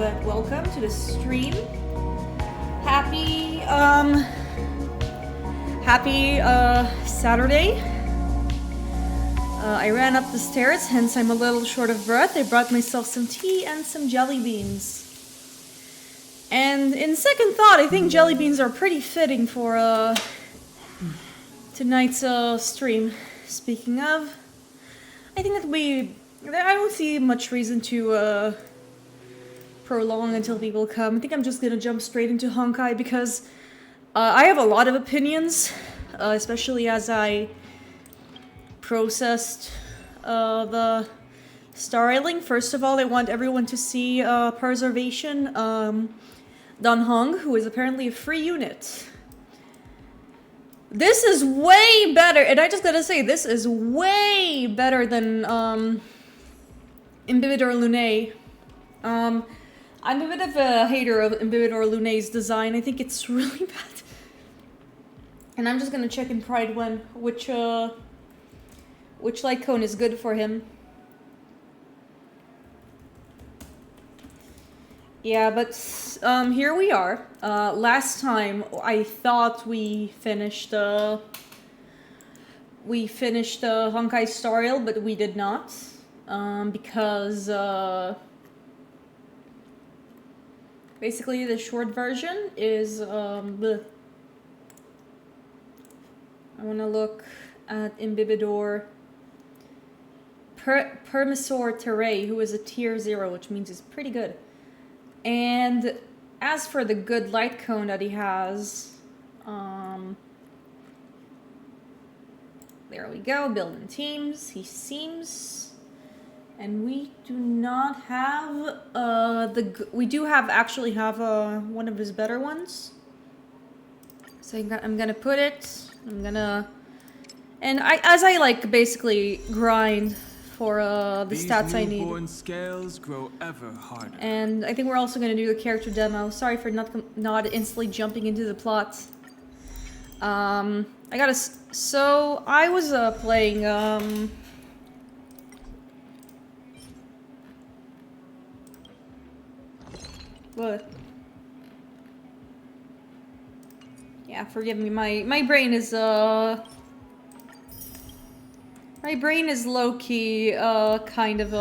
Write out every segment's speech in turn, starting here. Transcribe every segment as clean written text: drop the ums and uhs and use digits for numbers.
but welcome to the stream. Happy Saturday. I ran up the stairs, hence I'm a little short of breath. I brought myself some tea and some jelly beans. And in second thought, I think jelly beans are pretty fitting for tonight's stream. Speaking of, I think that I don't see much reason to prolong until people come. I think I'm just gonna jump straight into Honkai because I have a lot of opinions, especially as I processed the Starrailing. First of all, I want everyone to see Preservation Dan Hong, who is apparently a free unit. This is way better, and I just gotta say, this is way better than Imbibidor Lunae. I'm a bit of a hater of Imbibidor Lunae's design. I think it's really bad. And I'm just gonna check in Pride which light cone is good for him. Yeah, but here we are. Last time I thought we finished Honkai Starrail, but we did not, because basically the short version is I want to look at Imbibidor Permisor Terrae, who is a tier 0, which means he's pretty good. And as for the good light cone that he has, there we go, building teams, he seems, and we do not have, we do actually have one of his better ones. So I'm gonna put it, and as I like basically grind for the stats I need. Scales grow ever harder. And I think we're also going to do a character demo. Sorry for not instantly jumping into the plot. So I was playing what? Yeah, forgive me. My brain is low-key, kind of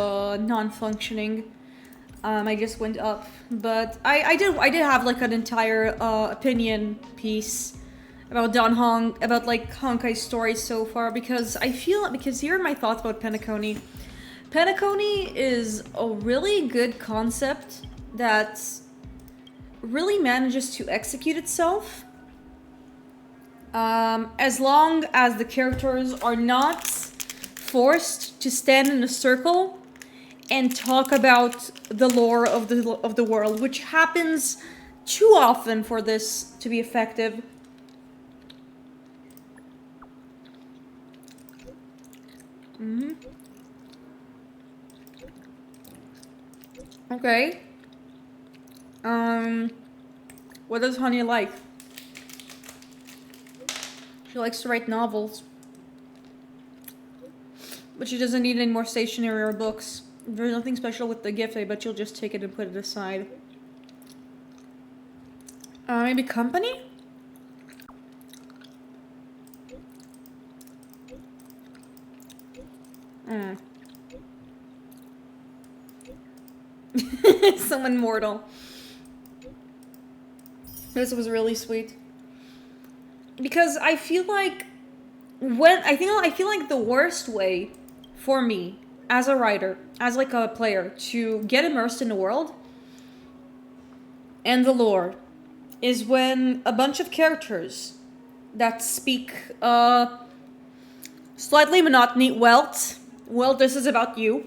non-functioning. I just went up, but I did have like an entire opinion piece about about like Honkai's story so far, because here are my thoughts about Penacony. Penacony is a really good concept that really manages to execute itself. As long as the characters are not forced to stand in a circle and talk about the lore of the world, which happens too often for this to be effective. Okay. What does Honey like? She likes to write novels. But she doesn't need any more stationery or books. There's nothing special with the gift, I bet you'll just take it and put it aside. Maybe company? Someone mortal. This was really sweet. Because I feel like I feel like the worst way for me as a writer, as like a player, to get immersed in the world and the lore is when a bunch of characters that speak slightly monotony, well, this is about you,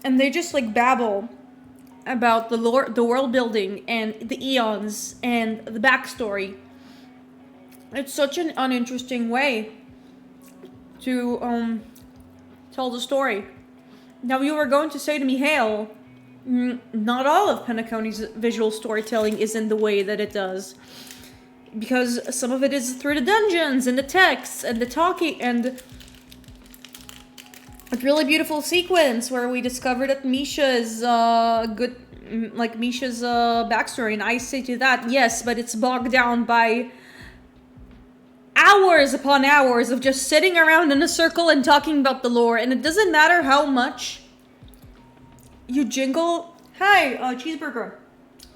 and they just like babble about the lore, the world building, and the eons and the backstory. It's such an uninteresting way to tell the story. Now you were going to say to me, Hale, not all of Penacony's visual storytelling is in the way that it does. Because some of it is through the dungeons and the texts and the talking and a really beautiful sequence where we discovered that Misha's Misha's backstory, and I say to that, yes, but it's bogged down by hours upon hours of just sitting around in a circle and talking about the lore, and it doesn't matter how much you jingle. Hi, cheeseburger.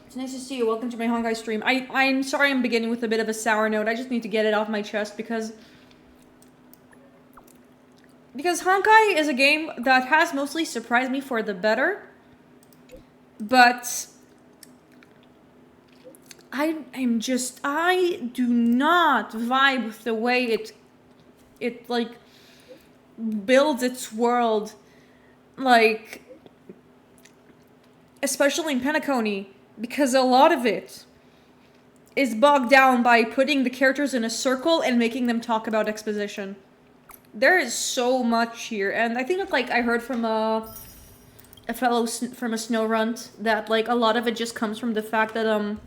It's nice to see you. Welcome to my Honkai stream. I'm sorry I'm beginning with a bit of a sour note. I just need to get it off my chest because Honkai is a game that has mostly surprised me for the better. But I do not vibe with the way it like builds its world, like especially in Penacony, because a lot of it is bogged down by putting the characters in a circle and making them talk about exposition. There is so much here, and I think that, like, I heard from a fellow from a snow runt that, like, a lot of it just comes from the fact that oh,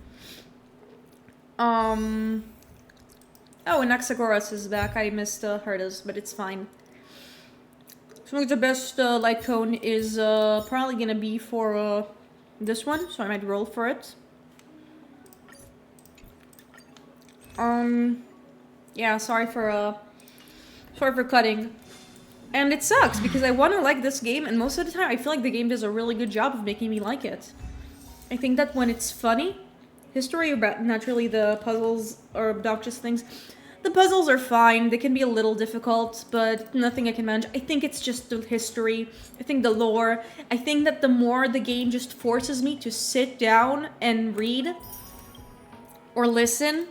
and Naxagoras is back. I missed Herdas, but it's fine. So the best light cone is probably gonna be for this one, so I might roll for it. Yeah, sorry for cutting. And it sucks because I want to like this game, and most of the time I feel like the game does a really good job of making me like it. I think that when it's funny, history about naturally the puzzles are obnoxious things. The puzzles are fine, they can be a little difficult, but nothing I can manage. I think it's just the history, I think the lore. I think that the more the game just forces me to sit down and read or listen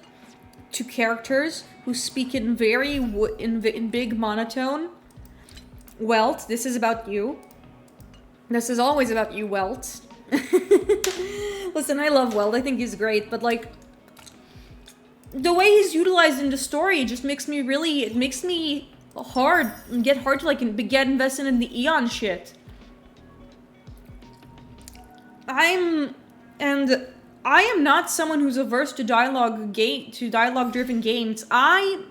to characters who speak in in big monotone. Welt, this is about you. This is always about you, Welt. Listen, I love Welt, I think he's great, but like the way he's utilized in the story just makes me it makes me get hard to like get invested in the Eon shit. I am not someone who's averse to dialogue-driven games. I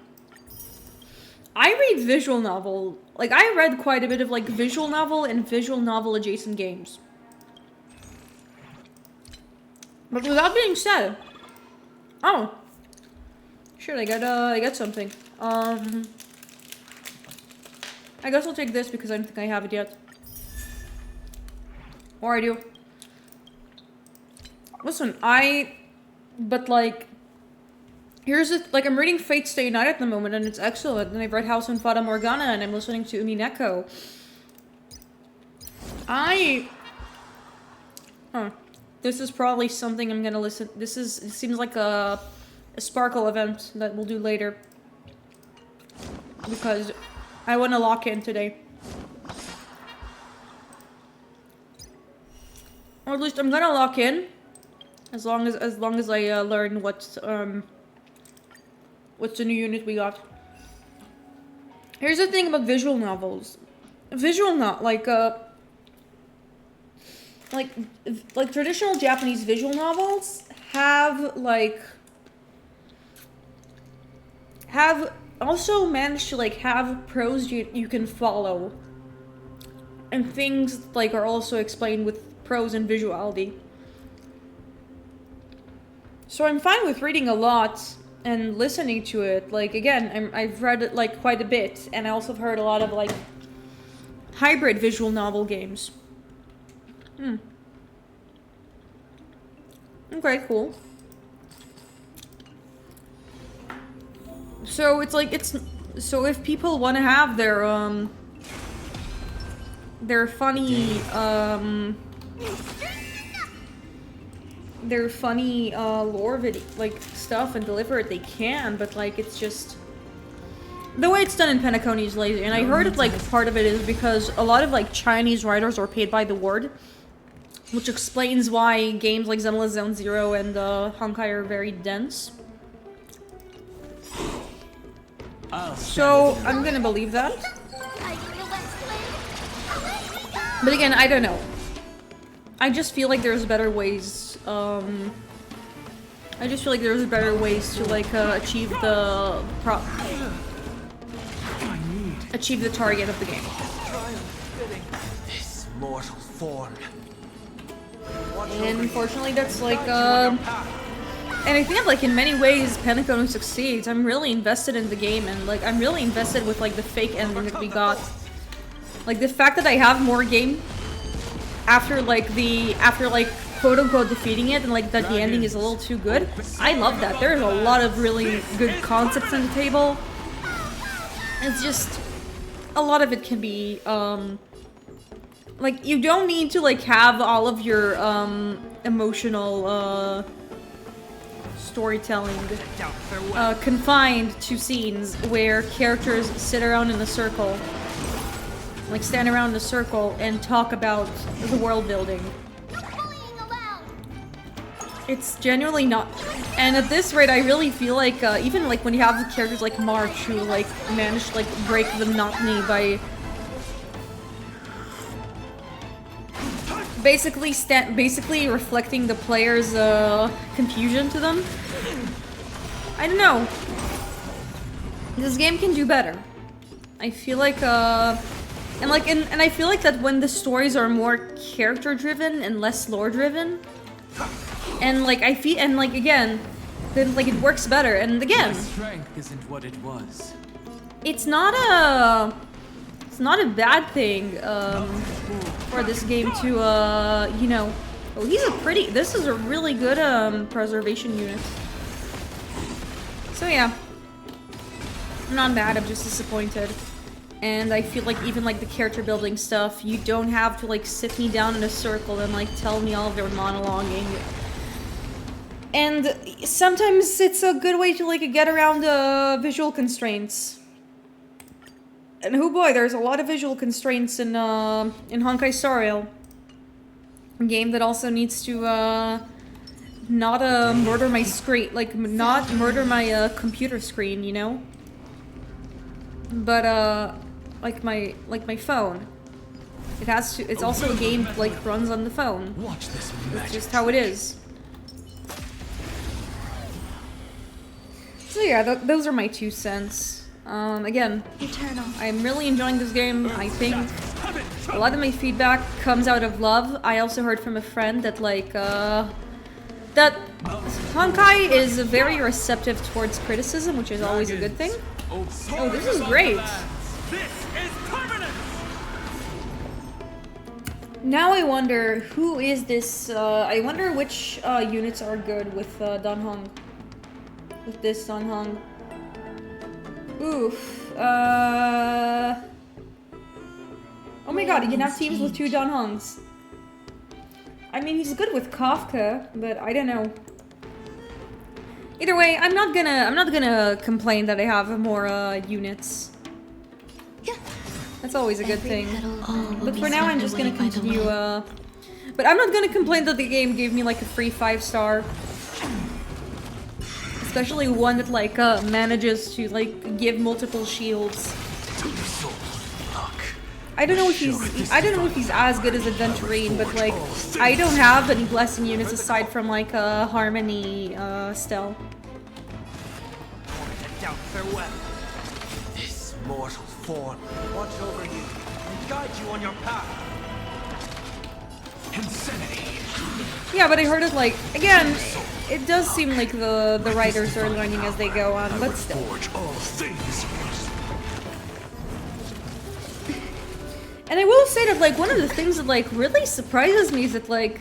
read visual novel. Like, I read quite a bit of like visual novel and visual novel adjacent games. But with that being said, oh. Shit, I got something. I guess I'll take this because I don't think I have it yet. Or I do. Listen, but like, here's it. Like, I'm reading Fate Stay Night at the moment, and it's excellent. And I've read House and Fata Morgana, and I'm listening to Umineko. This is probably something I'm gonna listen. It seems like a Sparkle event that we'll do later. Because I want to lock in today. Or at least I'm gonna lock in. As long as I learn what's the new unit we got. Here's the thing about visual novels. Like traditional Japanese visual novels have also managed to like have prose you can follow. And things like are also explained with prose and visuality. So I'm fine with reading a lot and listening to it. Like, again, I've read it like quite a bit, and I also have heard a lot of like hybrid visual novel games. Okay, cool. So it's like so if people want to have their funny lore video like stuff and deliver it, they can, but like it's just the way it's done in Penacony is lazy. And I heard it like part of it is because a lot of like Chinese writers are paid by the word, which explains why games like Zenless Zone Zero and Honkai are very dense. So I'm gonna believe that. But again, I don't know. I just feel like there's better ways. I just feel like there's better ways to like achieve the target of the game. form. And unfortunately, that's like, and I think like in many ways, Pentagon succeeds. I'm really invested in the game, and like I'm really invested with like the fake ending that we got. Like the fact that I have more game after like quote unquote defeating it, and like that the ending is a little too good. I love that. There's a lot of really good concepts on the table. It's just a lot of it can be like you don't need to like have all of your emotional storytelling confined to scenes where characters sit around in a circle, like stand around in a circle and talk about the world building. It's genuinely not, and at this rate I really feel like even like when you have characters like March who like manage to like break the monotony by basically reflecting the player's confusion to them. I don't know. This game can do better. I feel like and I feel like that when the stories are more character driven and less lore driven, and like I feel and like again, then like it works better. And again, strength isn't what it was. it's not a bad thing for this game to you know. Oh, this is a really good preservation unit. So yeah, not bad. I'm just disappointed, and I feel like even like the character building stuff, you don't have to like sit me down in a circle and like tell me all of their monologuing. And sometimes it's a good way to like get around visual constraints. And oh boy, there's a lot of visual constraints in Honkai Starrail. A game that also needs to not murder my screen, like not murder my computer screen, you know. But like my phone. It has to. It's also a game that like runs on the phone. Watch this. It's just how it is. So yeah, those are my 2 cents. Again, Eternal. I'm really enjoying this game. I think a lot of my feedback comes out of love. I also heard from a friend that like that Honkai is very receptive towards criticism, which is always a good thing. Oh, this is great. Now I wonder who is this. I wonder which units are good with Dan Hong. With this Dan Hong. Oof. Oh my god, you can have teams with 2 Dan Hongs. I mean, he's good with Kafka, but I don't know. Either way, I'm not gonna complain that I have more units. That's always a good thing. But for now, I'm just gonna continue. But I'm not gonna complain that the game gave me like a free 5-star. Especially one that like manages to like give multiple shields. I don't know if he's as good as Adventurine, but like I don't have any blessing units aside from like Harmony Stell. This mortal form watch over you and guide you on your path. Insanity. Yeah, but I heard it like again. It does seem like the writers are learning as they go on, but still. And I will say that like one of the things that like really surprises me is that like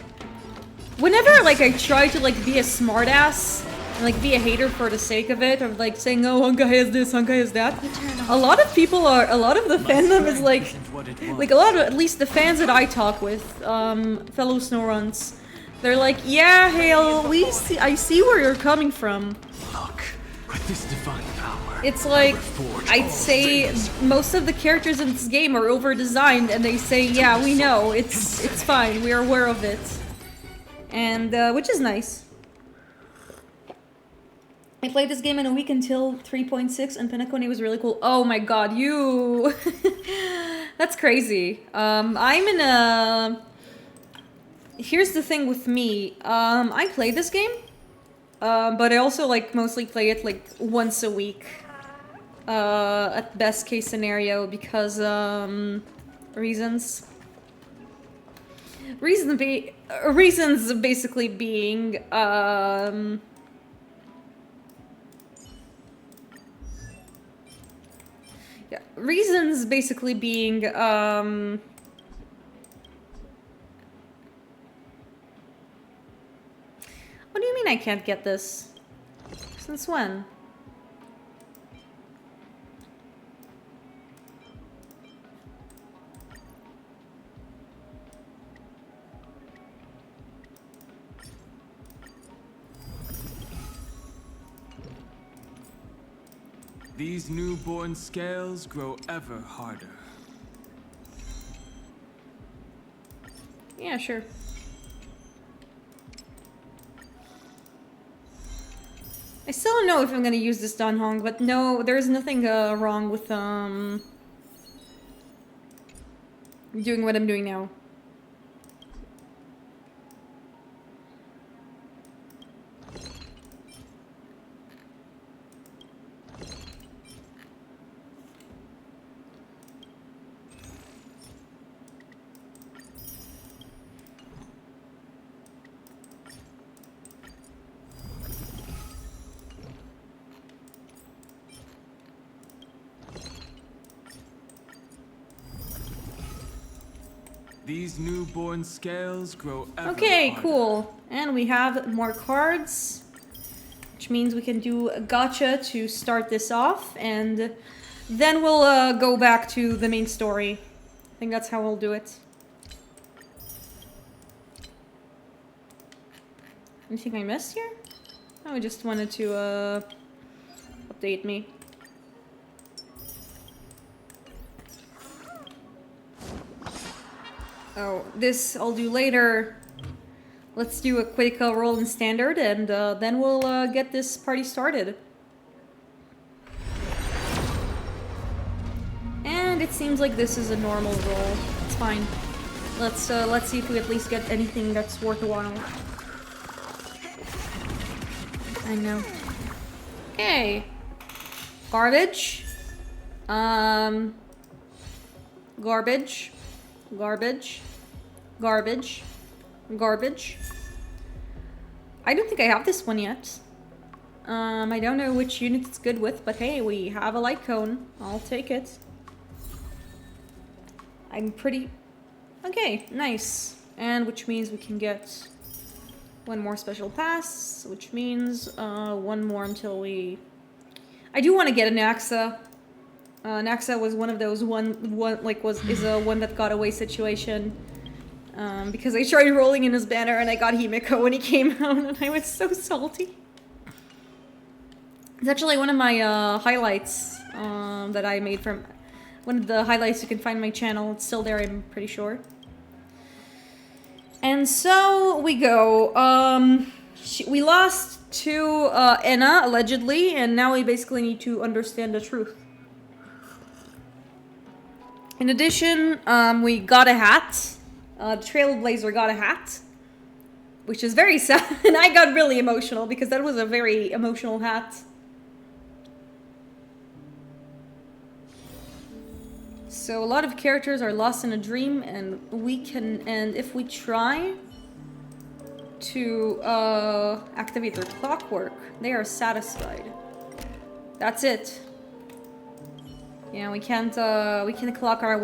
whenever like I try to like be a smartass and like be a hater for the sake of it, or like saying, oh, Honkai has this, Honkai has that, a lot of the fandom is like a lot of, at least the fans that I talk with, fellow SnowRuns, they're like, yeah, Hale, I see where you're coming from. Look, with this divine power. It's like, I'd say most of the characters in this game are over-designed, and they say, yeah, we know, it's fine, we're aware of it. And, which is nice. I played this game in a week until 3.6, and Penacony was really cool. Oh my god, you... That's crazy. I'm in a... Here's the thing with me. I play this game, but I also, like, mostly play it, like, once a week. At best case scenario, because, reasons. Reasons basically being, yeah, reasons basically being, what do you mean I can't get this? Since when? These newborn scales grow ever harder. Yeah, sure. I still don't know if I'm gonna use this Danhong, but no, there's nothing wrong with doing what I'm doing now. These newborn scales grow ever Okay, harder. cool. And we have more cards, which means we can do a gacha to start this off, and then we'll go back to the main story. I think that's how we'll do it. Anything I missed here? Oh, I just wanted to update me. Oh, this I'll do later. Let's do a quick roll in standard, and then we'll get this party started. And it seems like this is a normal roll. It's fine. Let's see if we at least get anything that's worth a while. I know. Okay. Garbage. Garbage. Garbage. Garbage. Garbage. I don't think I have this one yet. I don't know which unit it's good with, but hey, we have a light cone. I'll take it. I'm pretty... Okay, nice. And which means we can get one more special pass, which means one more until we... I do want to get a Naxa. Naxa was one of those is a one that got away situation. Because I tried rolling in his banner and I got Himiko when he came out and I was so salty. It's actually one of my highlights that I made from... One of the highlights you can find on my channel. It's still there, I'm pretty sure. And so we go. We lost to Enna, allegedly, and now we basically need to understand the truth. In addition, we got a hat. Trailblazer got a hat, which is very sad, and I got really emotional because that was a very emotional hat. So a lot of characters are lost in a dream, and if we try to activate their clockwork, they are satisfied. That's it. Yeah, we can't clock our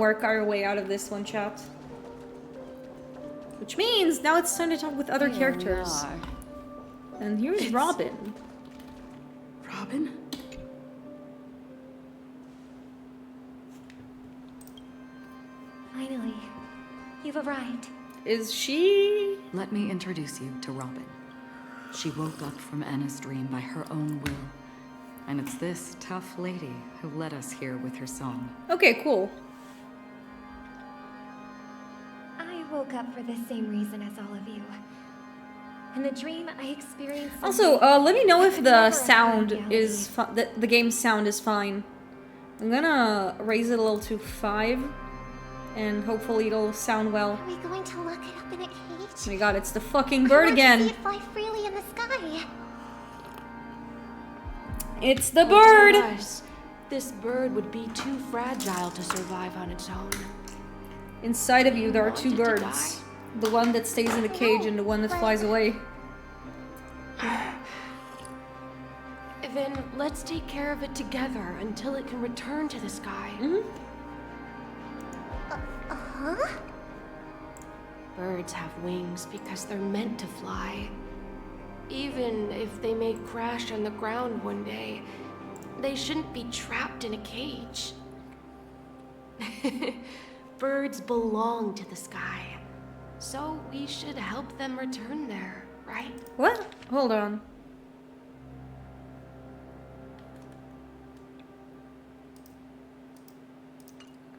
way out of this one, chat. Which means now it's time to talk with other characters. And here's Robin. Robin? Finally, you've arrived. Is she? Let me introduce you to Robin. She woke up from Anna's dream by her own will. And it's this tough lady who led us here with her song. Okay, cool. I woke up for the same reason as all of you. In the dream, I experienced... Also, let me know if the sound is the game's sound is fine. I'm gonna raise it a little to 5, and hopefully it'll sound well. Are we going to lock it up in a cage? Oh my god, it's the fucking bird again. I want to see it fly freely in the sky. It's the bird. Otherwise, this bird would be too fragile to survive on its own. Inside of you, there are Want 2 it to birds. die? The one that stays in the cage and the one that flies away. Then let's take care of it together until it can return to the sky. Huh? Birds have wings because they're meant to fly. Even if they may crash on the ground one day, they shouldn't be trapped in a cage. Birds belong to the sky, so we should help them return there, right? What? Hold on.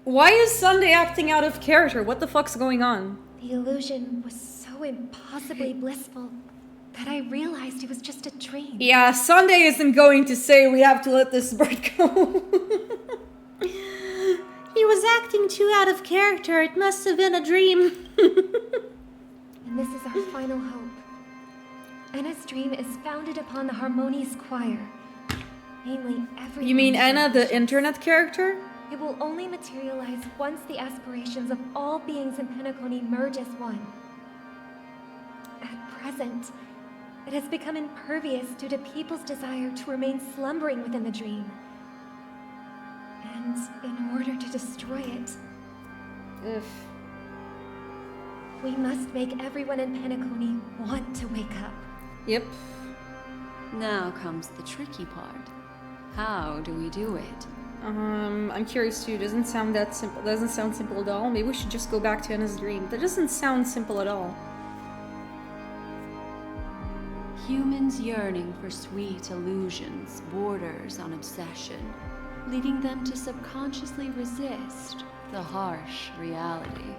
Why is Sunday acting out of character? What the fuck's going on? The illusion was so impossibly blissful that I realized it was just a dream. Yeah, Sunday isn't going to say we have to let this bird go. He was acting too out of character. It must have been a dream. And this is our final hope. Anna's dream is founded upon the harmonious choir. Namely, every. You mean Anna, the internet character? It will only materialize once the aspirations of all beings in Penacony merge as one. At present, it has become impervious due to people's desire to remain slumbering within the dream. And in order to destroy it, we must make everyone in Penacony want to wake up. Yep. Now comes the tricky part. How do we do it? I'm curious too. Doesn't sound that simple. Doesn't sound simple at all. Maybe we should just go back to Anna's dream. That doesn't sound simple at all. Humans yearning for sweet illusions borders on obsession, leading them to subconsciously resist the harsh reality.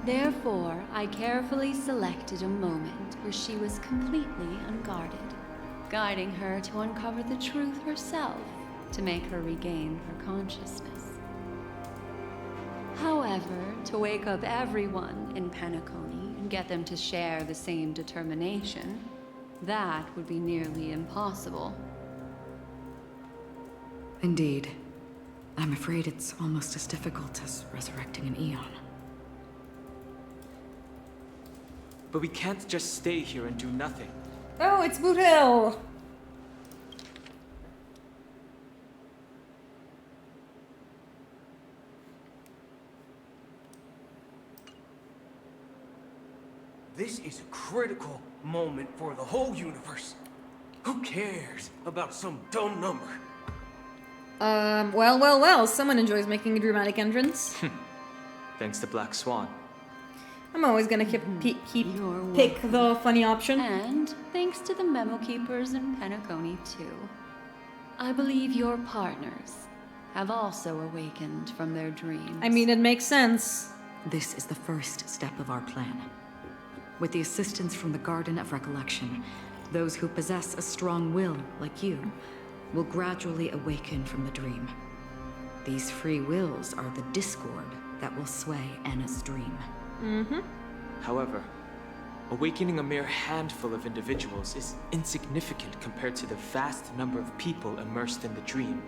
Therefore, I carefully selected a moment where she was completely unguarded, guiding her to uncover the truth herself to make her regain her consciousness. However, to wake up everyone in Penacony and get them to share the same determination, that would be nearly impossible. Indeed. I'm afraid it's almost as difficult as resurrecting an Eon. But we can't just stay here and do nothing. Oh, it's Boothel! This is a critical moment for the whole universe. Who cares about some dumb number? Well, someone enjoys making a dramatic entrance. Thanks to Black Swan. I'm always gonna pick You're the funny option. And thanks to the memo keepers in Penacony too. I believe your partners have also awakened from their dreams. I mean, it makes sense. This is the first step of our plan. With the assistance from the Garden of Recollection, those who possess a strong will, like you, will gradually awaken from the dream. These free wills are the discord that will sway Anna's dream. However, awakening a mere handful of individuals is insignificant compared to the vast number of people immersed in the dream.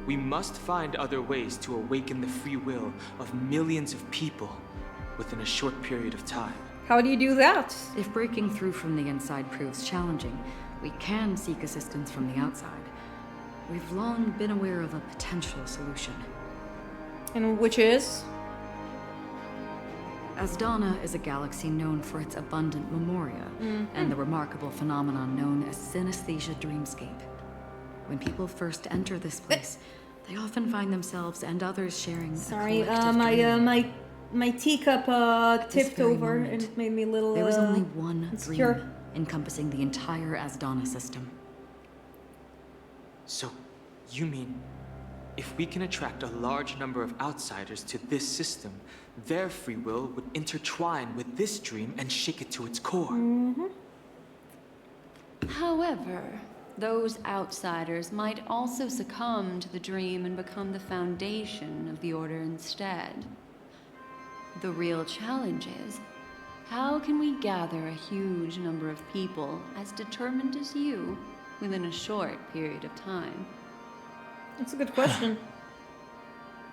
We must find other ways to awaken the free will of millions of people within a short period of time. How do you do that? If breaking through from the inside proves challenging, we can seek assistance from the outside. We've long been aware of a potential solution. And which is? Asdana is a galaxy known for its abundant memoria, and the remarkable phenomenon known as synesthesia dreamscape. When people first enter this place, they often find themselves and others sharing Sorry, a collective dream. my teacup This tipped very over moment, and it made me a little There is only one insecure. dream encompassing the entire Asdana system. So, you mean, if we can attract a large number of outsiders to this system, their free will would intertwine with this dream and shake it to its core. However, those outsiders might also succumb to the dream and become the foundation of the Order instead. The real challenge is, how can we gather a huge number of people as determined as you within a short period of time? That's a good question.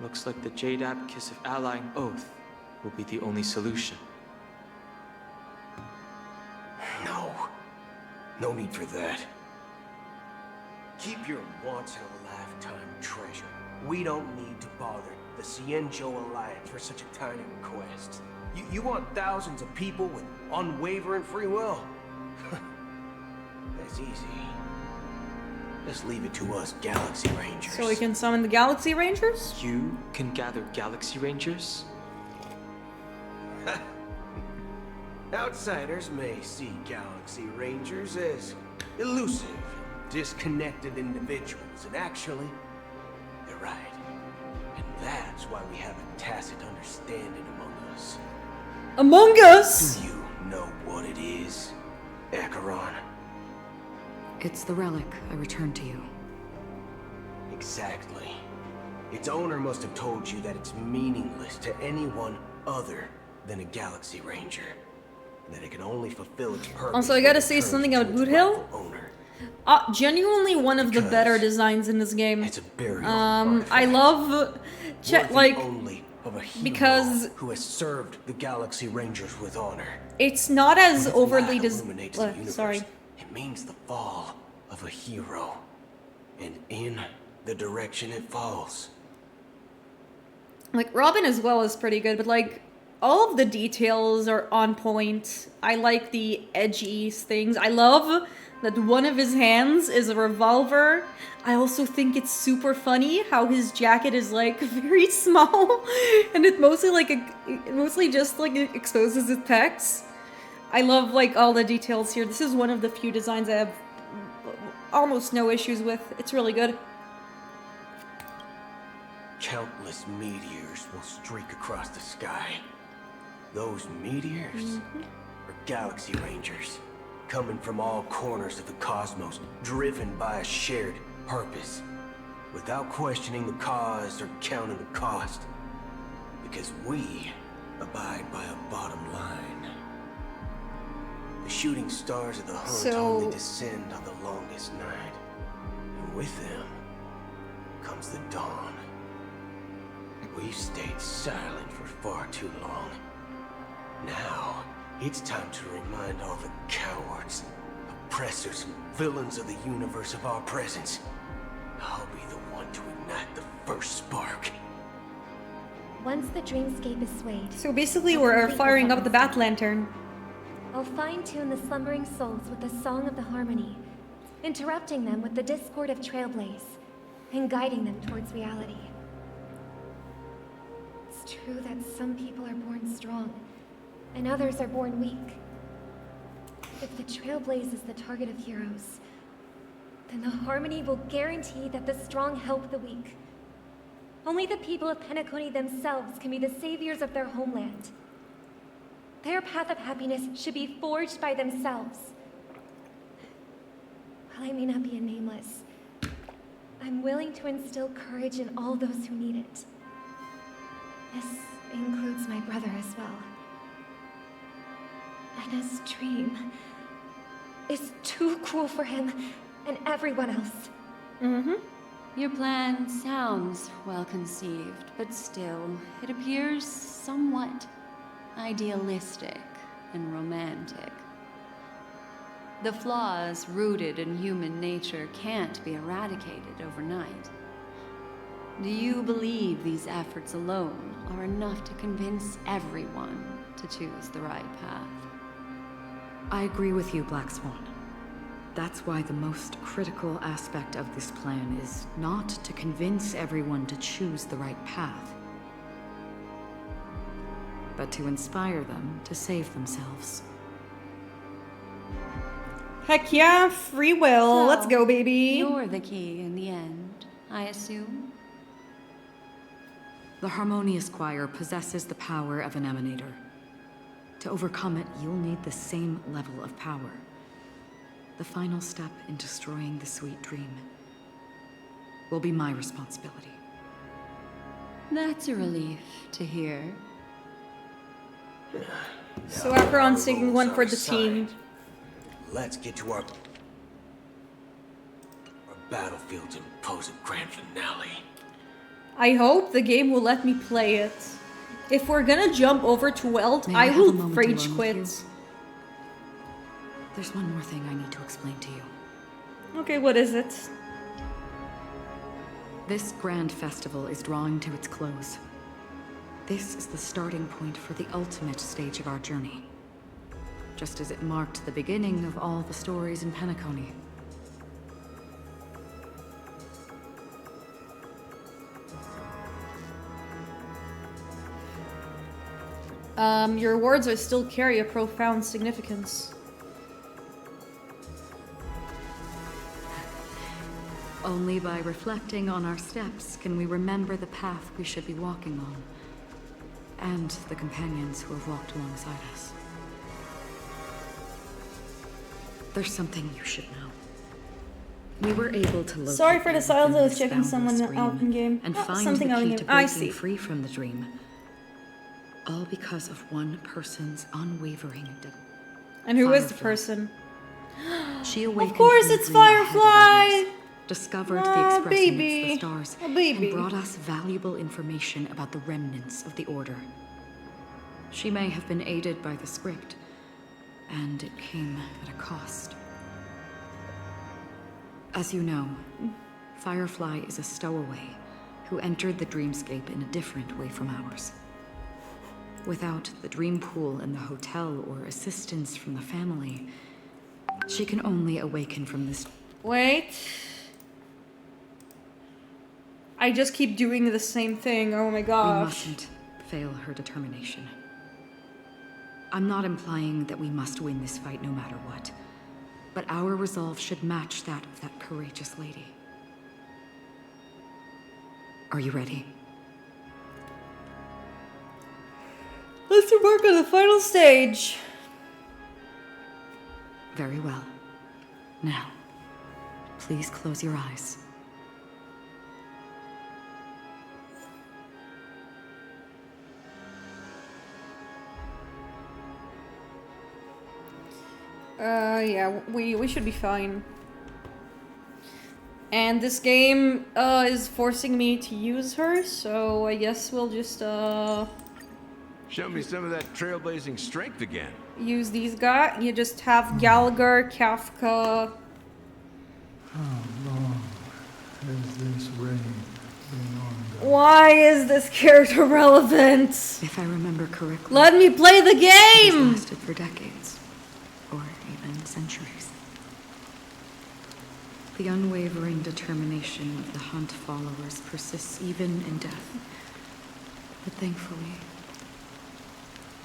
Looks like the Jade Abacus of Allying Oath will be the only solution. No. No need for that. Keep your once-in-a-lifetime treasure. We don't need to bother the Cienjo Alliance for such a tiny request. You want thousands of people with unwavering free will? That's easy. Just leave it to us Galaxy Rangers. So we can summon the Galaxy Rangers? You can gather Galaxy Rangers? Outsiders may see Galaxy Rangers as elusive, disconnected individuals, and actually, they're right. And that's why we have a tacit understanding among us. Among Us? Do you know what it is, Acheron? It's the relic I returned to you. Exactly. Its owner must have told you that it's meaningless to anyone other than a Galaxy Ranger. That it can only fulfill its purpose. Also, I gotta say something about Boot Hill. Genuinely one of the better designs in this game. It's a burial I love, like, only of a hero because who has served the Galaxy Rangers with honor. it's not as When its overly light illuminates the universe, sorry. It means the fall of a hero, and in the direction it falls. Like, Robin as well is pretty good, but, like, all of the details are on point. I like the edgy things. I love that one of his hands is a revolver. I also think it's super funny how his jacket is, like, very small, and it mostly, like, just, like, it exposes his pecs. I love, like, all the details here. This is one of the few designs I have almost no issues with. It's really good. Countless meteors will streak across the sky. Those meteors are Galaxy Rangers, coming from all corners of the cosmos, driven by a shared purpose, without questioning the cause or counting the cost, because we abide by a bottom line. The shooting stars of the hunt only descend on the longest night, and with them comes the dawn. We've stayed silent for far too long. Now, it's time to remind all the cowards, oppressors, and villains of the universe of our presence. I'll be the one to ignite the first spark. Once the dreamscape is swayed, So basically, I'll we're complete firing the up the second Bat Lantern. I'll fine-tune the slumbering souls with the Song of the Harmony, interrupting them with the discord of Trailblaze, and guiding them towards reality. It's true that some people are born strong, and others are born weak. If the Trailblaze is the target of heroes, then the Harmony will guarantee that the strong help the weak. Only the people of Penacony themselves can be the saviors of their homeland. Their path of happiness should be forged by themselves. While I may not be a nameless, I'm willing to instill courage in all those who need it. This includes my brother as well. Anna's dream is too cruel for him and everyone else. Your plan sounds well conceived, but still, it appears somewhat idealistic and romantic. The flaws rooted in human nature can't be eradicated overnight. Do you believe these efforts alone are enough to convince everyone to choose the right path? I agree with you, Black Swan. That's why the most critical aspect of this plan is not to convince everyone to choose the right path, but to inspire them to save themselves. Heck yeah, free will. So, Let's go, baby. You're the key in the end, I assume? The Harmonious Choir possesses the power of an emanator. To overcome it, you'll need the same level of power. The final step in destroying the sweet dream will be my responsibility. That's a relief to hear. So Acheron's taking one for the team. Let's get to our battlefield's imposing grand finale. I hope the game will let me play it. If we're gonna jump over to Welt, May I have a will moment rage alone quit. with you? There's one more thing I need to explain to you. Okay, what is it? This grand festival is drawing to its close. This is the starting point for the ultimate stage of our journey. Just as it marked the beginning of all the stories in Penacony. Your words are still carry a profound significance. Only by reflecting on our steps can we remember the path we should be walking on. And the companions who have walked alongside us. There's something you should know. We were able to locate Sorry for the you silence, I within was this checking someone boundless out in dream game. and Oh, find something the out in key game. to I breaking see. free from the dream. All because of one person's unwavering And who is the Firefly. person? She awakened Of course from the it's dream ahead of Firefly! others, discovered Aw, the express amidst baby. the stars, Oh, baby. and brought us valuable information about the remnants of the Order. She may have been aided by the script, and it came at a cost. As you know, Firefly is a stowaway who entered the dreamscape in a different way from ours. Without the dream pool in the hotel or assistance from the family, she can only awaken from this. Wait. I just keep doing the same thing. Oh my We gosh. mustn't fail her determination. I'm not implying that we must win this fight no matter what, but our resolve should match that of that courageous lady. Are you ready? Let's embark on the final stage. Very well. Now, please close your eyes. Yeah, we should be fine. And this game is forcing me to use her, so I guess we'll just Show me some of that trailblazing strength again. use these guys. You just have Gallagher, Kafka. How long has this reign been on? Why is this character relevant? If I remember correctly, Let me play the it game! has lasted for decades, or even centuries. The unwavering determination of the Hunt followers persists even in death. But thankfully,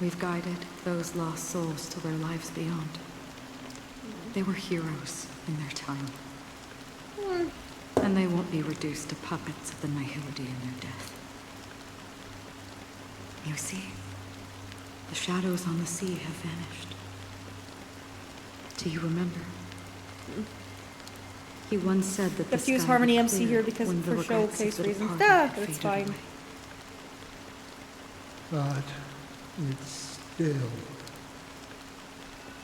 we've guided those lost souls to their lives beyond. They were heroes in their time. And they won't be reduced to puppets of the Nihility in their death. You see, the shadows on the sea have vanished. Do you remember? He once said that the Let's use sky Harmony would MC clear here because when the for regrets of showcase the reasons. departed Ah, had but it's faded fine. away. But it's still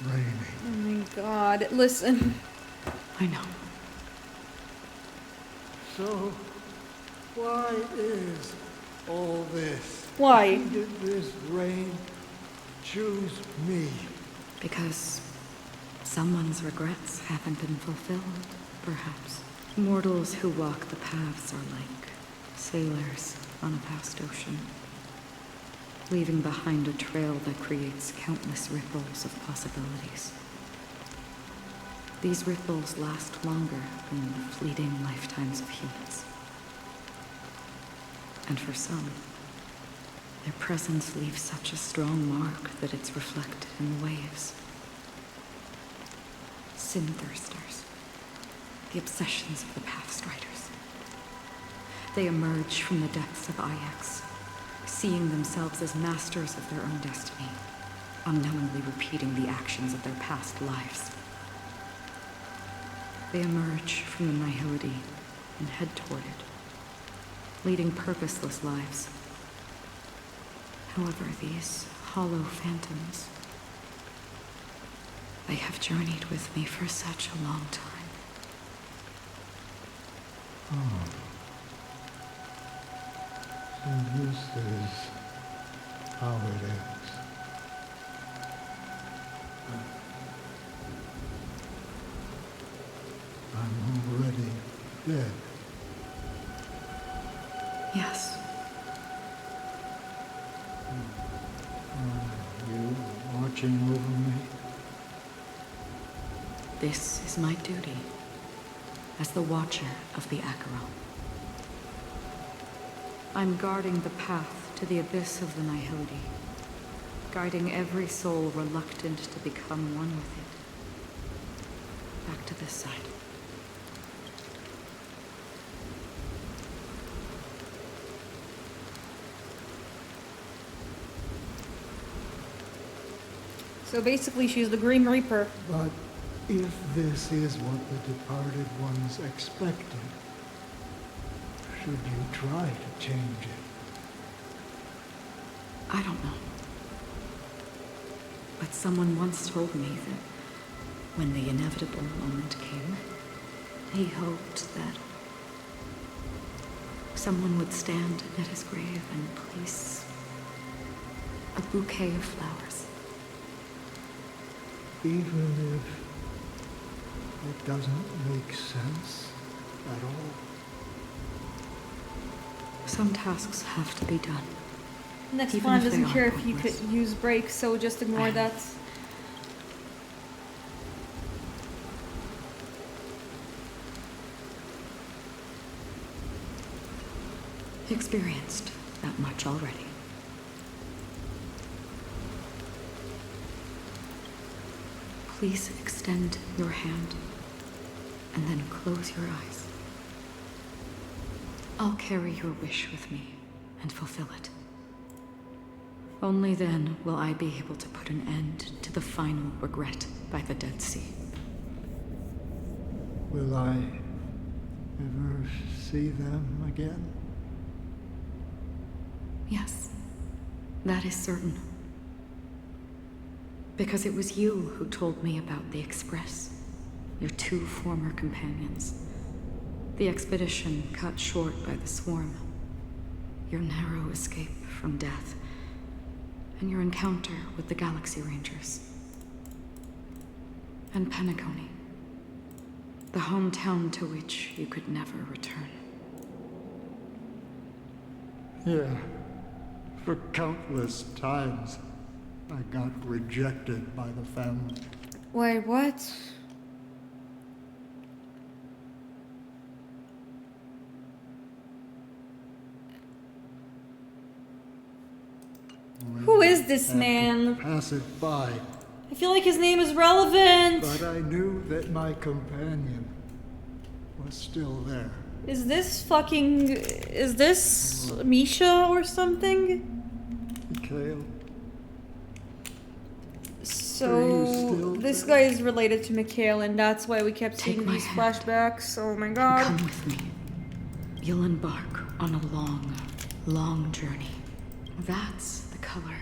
raining. Oh my god, listen. I know. So, why is all this? Why? Did this rain choose me? Because someone's regrets haven't been fulfilled, perhaps. Mortals who walk the paths are like sailors on a vast ocean, leaving behind a trail that creates countless ripples of possibilities. These ripples last longer than the fleeting lifetimes of humans. And for some, their presence leaves such a strong mark that it's reflected in the waves. Sin-thirsters, the obsessions of the Pathstriders. They emerge from the depths of Ix, seeing themselves as masters of their own destiny, unknowingly repeating the actions of their past lives. They emerge from the Nihility and head toward it, leading purposeless lives. However, these hollow phantoms, they have journeyed with me for such a long time. So this is how it ends. I'm already dead. Yes. Are you watching over me? This is my duty as the Watcher of the Acheron. I'm guarding the path to the abyss of the Nihility, guiding every soul reluctant to become one with it. Back to this side. So basically, she's the Grim Reaper. But if this is what the departed ones expected, should you try to change it? I don't know. But someone once told me that when the inevitable moment came, he hoped that someone would stand at his grave and place a bouquet of flowers. Even if it doesn't make sense at all. Some tasks have to be done. Next Even one if they doesn't are care if you pointless. could use brakes, so just ignore that. Experienced that much already. Please extend your hand and then close your eyes. I'll carry your wish with me and fulfill it. Only then will I be able to put an end to the final regret by the Dead Sea. Will I ever see them again? Yes, that is certain. Because it was you who told me about the Express, your two former companions. The expedition cut short by the swarm, your narrow escape from death, and your encounter with the Galaxy Rangers. And Penacony, the hometown to which you could never return. Yeah. For countless times, I got rejected by the family. Wait, what? Who is this man? Pass it by, I feel like his name is relevant. but I knew that my companion was still there. Is this Misha or something? Mikhail, So this guy is related to Mikhail, and that's why we kept Take seeing my these hand. flashbacks. Oh my god. Come with me. You'll embark on a long, long journey. That's the color.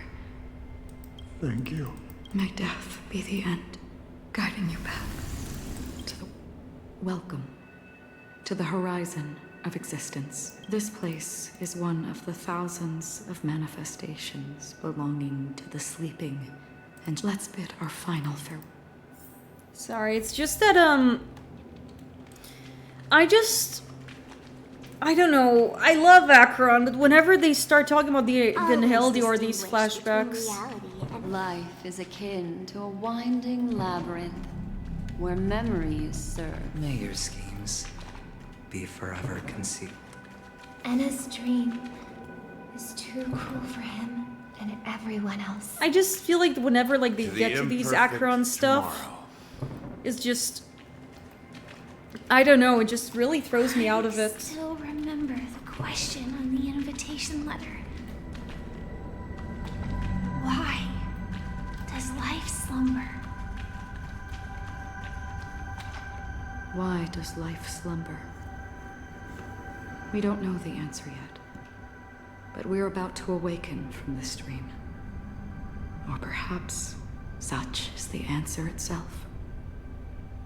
thank you. May death be the end, guiding you back to the welcome to the horizon of existence. This place is one of the thousands of manifestations belonging to the sleeping, and let's bid our final farewell. Sorry, it's just that I don't know. I love Acheron, but whenever they start talking about the Nihility or these flashbacks, Life is akin to a winding labyrinth where memories serve. May your schemes be forever concealed. Anna's dream is too cruel for him and everyone else. I just feel like whenever like they To the get to these imperfect Acheron stuff, tomorrow. it's just I don't know. It just really throws me out of I it. still remember the question on the invitation letter. Why does life slumber? Why does life slumber? We don't know the answer yet, but we're about to awaken from this dream. Or perhaps such is the answer itself.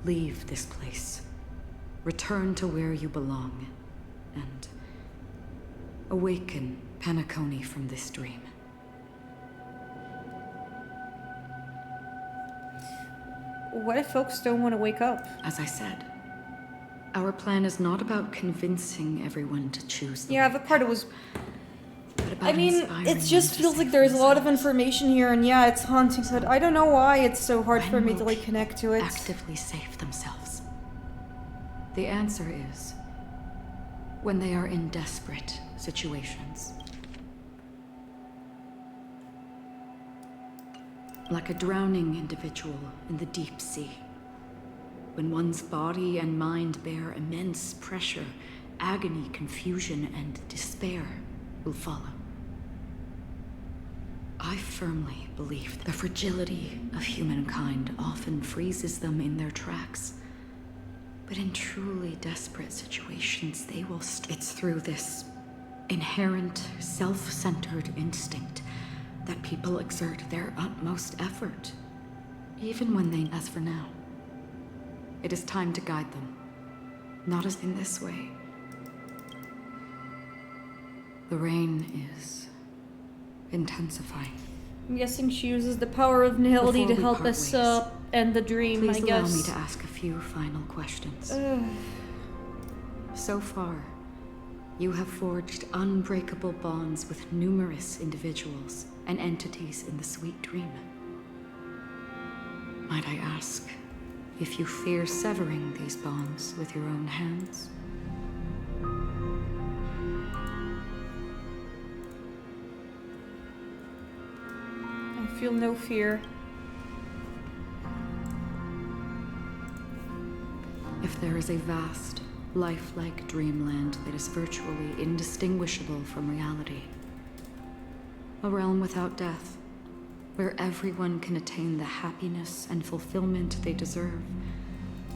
Leave this place. Return to where you belong, and awaken Penacony from this dream. What if folks don't want to wake up? As I said, our plan is not about convincing everyone to choose the Yeah, right the part it was... but about I mean, inspiring it them just to feels save like there's a lot of themselves. information here, and yeah, it's haunting, but I don't know why it's so hard When for me will to, like, people connect to it. actively save themselves? The answer is when they are in desperate situations. Like a drowning individual in the deep sea. When one's body and mind bear immense pressure, agony, confusion, and despair will follow. I firmly believe the fragility of humankind often freezes them in their tracks. But in truly desperate situations, they will it's through this inherent, self-centered instinct that people exert their utmost effort, even when they, as for now. It is time to guide them, not as in this way. The rain is intensifying. I'm guessing she uses the power of nihility Before to we help part us ways, end the dream, Please I allow guess. me to ask a few final questions. So far, you have forged unbreakable bonds with numerous individuals and entities in the sweet dream. Might I ask if you fear severing these bonds with your own hands? I feel no fear. If there is a vast, lifelike dreamland that is virtually indistinguishable from reality, a realm without death, where everyone can attain the happiness and fulfillment they deserve,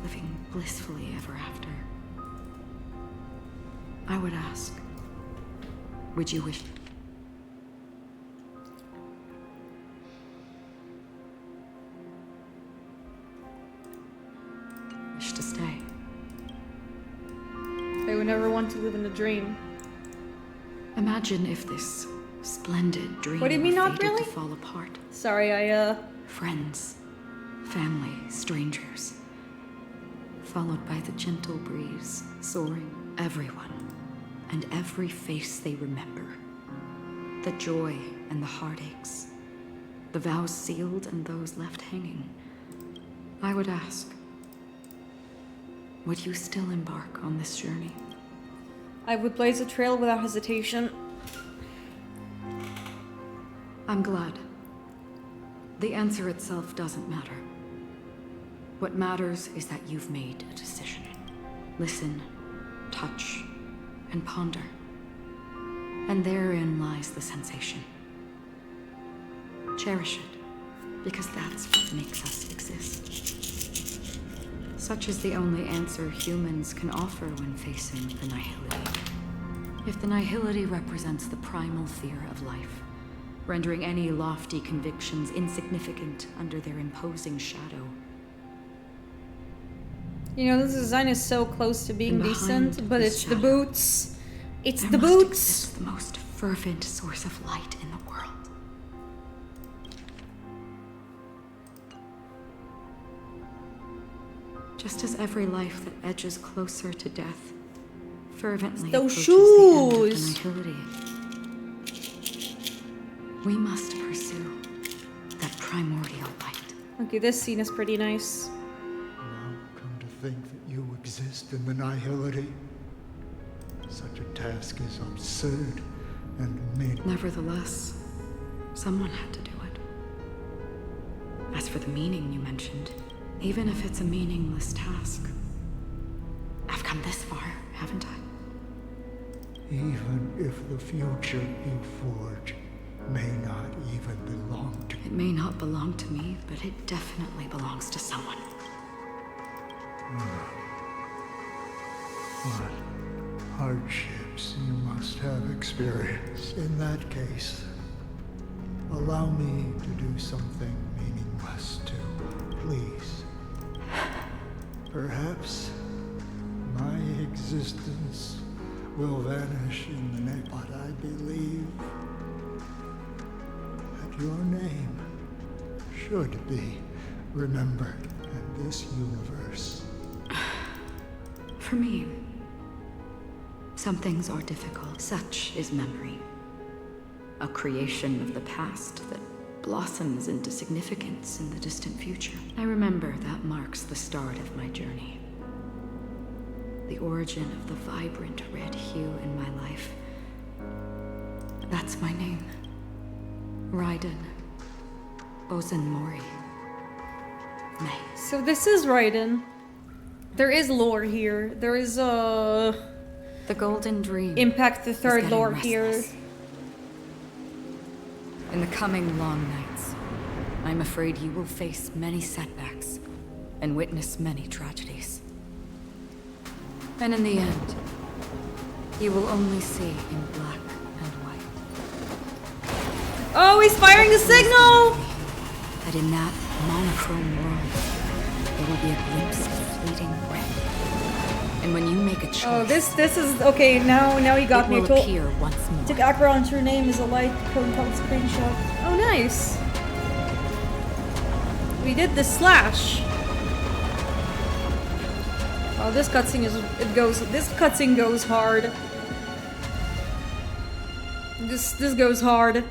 living blissfully ever after, I would ask, would you wish to stay? I would never want to live in a dream. Imagine if this splendid dream What do you mean, were not fated really? to fall apart. Sorry, Friends, family, strangers, followed by the gentle breeze, soaring everyone and every face they remember. The joy and the heartaches, the vows sealed and those left hanging. I would ask, would you still embark on this journey? I would blaze a trail without hesitation. I'm glad. The answer itself doesn't matter. What matters is that you've made a decision. Listen, touch, and ponder. And therein lies the sensation. Cherish it, because that's what makes us exist. Such is the only answer humans can offer when facing the nihility. If the nihility represents the primal fear of life, rendering any lofty convictions insignificant under their imposing shadow. You know, this design is so close to being And behind decent, but this it's the shadow, boots. It's there the must boots! exist the most fervent source of light in the world. Just as every life that edges closer to death fervently Those approaches shoes! the end of the nihility, we must pursue that primordial light. Okay, this scene is pretty nice. Now come to think that you exist in the nihility. Such a task is absurd and meaningless. Nevertheless, someone had to do it. As for the meaning you mentioned, even if it's a meaningless task, I've come this far, haven't I? Even if the future you forge may not even belong to you. It may not belong to me, but it definitely belongs to someone. What hardships you must have experienced. In that case, allow me to do something meaningless too, please. Perhaps my existence will vanish in the next, but I believe that your name should be remembered and this universe? For me, some things are difficult. Such is memory. A creation of the past that blossoms into significance in the distant future. I remember that marks the start of my journey. The origin of the vibrant red hue in my life. That's my name. Raiden. Bozen Mori. May. So this is Raiden. There is lore here. There is The Golden Dream. Impact the Third getting lore restless. here. In the coming long nights, I'm afraid you will face many setbacks and witness many tragedies. And in the end, you will only see in black and white. Oh, he's firing the signal! That in that monochrome world, there will be a glimpse of fleeting red. And when you make a choice, Oh, this is okay. Now he got it me. will appear once more. Took Acheron's true name as a light code called screenshot. Oh, nice. We did the slash. Oh, this cutscene this cutscene goes hard. This goes hard.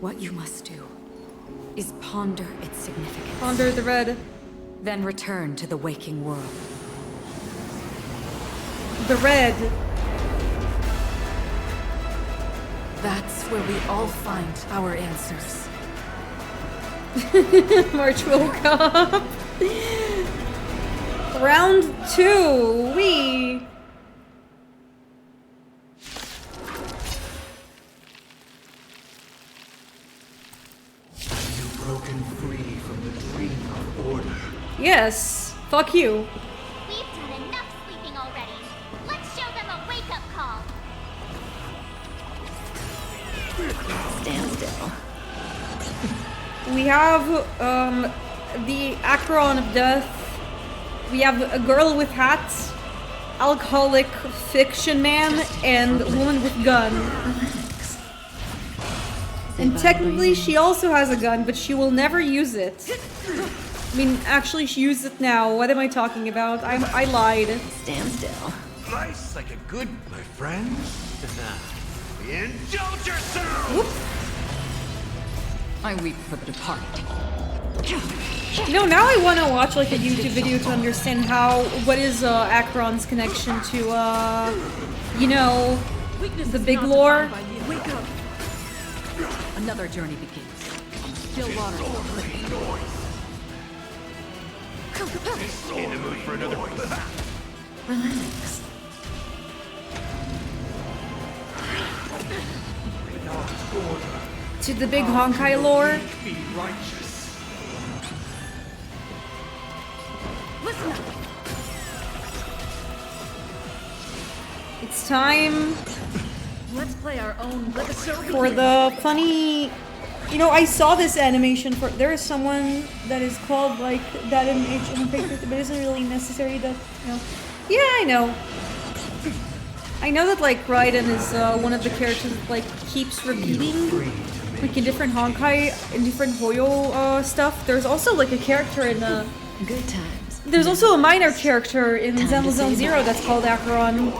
What you must do is ponder its significance. Ponder the red. Then return to the waking world. The red. That's where we all find our answers. March woke up. Round 2. We. You've broken free from the dream of order. Yes. Fuck you. We've done enough sleeping already. Let's show them a wake-up call. Stand still. We have the Acheron of Death. We have a girl with hats, alcoholic fiction man, and a woman with gun. And technically she also has a gun, but she will never use it. I mean, actually she used it now. What am I talking about? I lied. Stand still. Nice like a good, my friends. Indulge yourself! Whoops. I weep for the departed. You know, now I want to watch like a YouTube video to understand what is Acheron's connection to, you know, the big lore. Wake up! Another journey begins. Still water. In the mood for another. Relax. To the big Honkai lore. Be righteous. Listen up. It's time Let's play our own. Let the show for the funny. You know, I saw this animation for. There is someone that is called like that animation on Facebook, but it isn't really necessary that. You know. Yeah, I know. I know that like Raiden is one of the characters that like keeps repeating, like in different Honkai, in different Hoyo stuff. There's also like a character in Good times. There's also a minor character in Zenless Zone Zero that's called Acheron.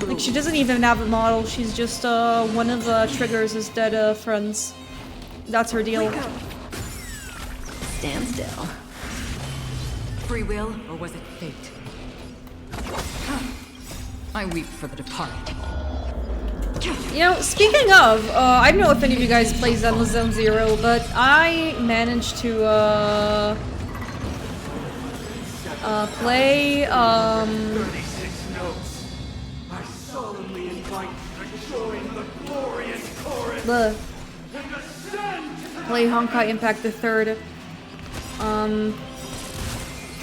Like, she doesn't even have a model, she's just one of the triggers' is dead friends. That's her deal. Stand still. Free will, or was it fate? I weep for the departed. You know, speaking of, I don't know if any of you guys play Zenless Zone Zero, but I managed to, play, 36 notes. I solemnly invite to join the glorious chorus. Play Honkai Impact the Third.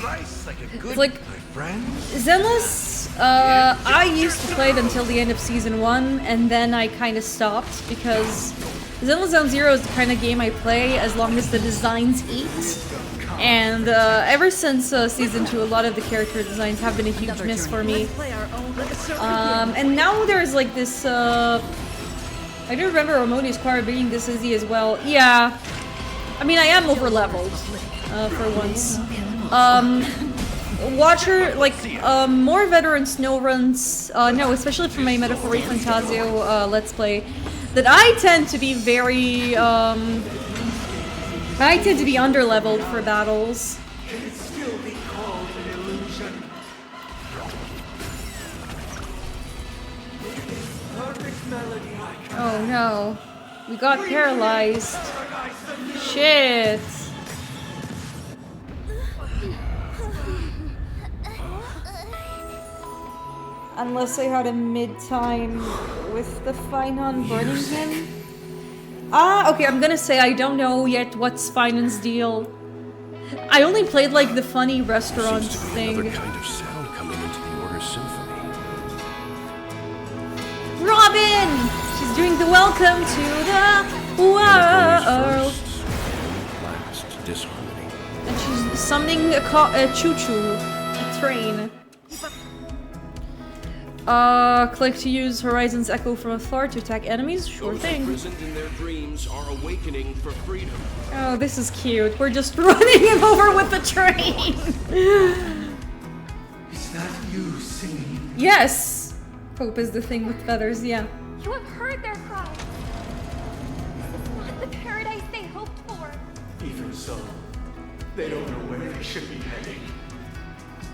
Nice like a good, like my friends. Zenless, I used to play it until the end of Season 1, and then I kind of stopped, because Zenless Zone Zero is the kind of game I play as long as the designs eat. And ever since Season 2, a lot of the character designs have been a huge miss for me. And now there's like this, I do remember Ramoni's car being this easy as well. Yeah. I mean, I am over-leveled. for once. Watcher, like, more veteran snow runs, no, especially for my Metaphori Fantasio Let's Play, that I tend to be very, I tend to be underleveled for battles. Can it still be called an illusion? Perfect melody I can. Oh no. We got paralyzed. Shit. Unless I had a mid-time with the Finon burning him. Ah, okay, I'm gonna say I don't know yet what's Finon's deal. I only played like the funny restaurant thing. Another kind of sound coming into the Order Symphony. Robin! She's doing the welcome to the world. Last disharmony. And she's summoning a choo-choo, a train. Click to use Horizon's Echo from afar to attack enemies? Sure thing. Imprisoned in their dreams are awakening for freedom. Oh, this is cute. We're just running him over with the train! Is that you singing? Yes! Hope is the thing with feathers, yeah. You have heard their cry. This is not the paradise they hoped for. Even so, they don't know where they should be heading.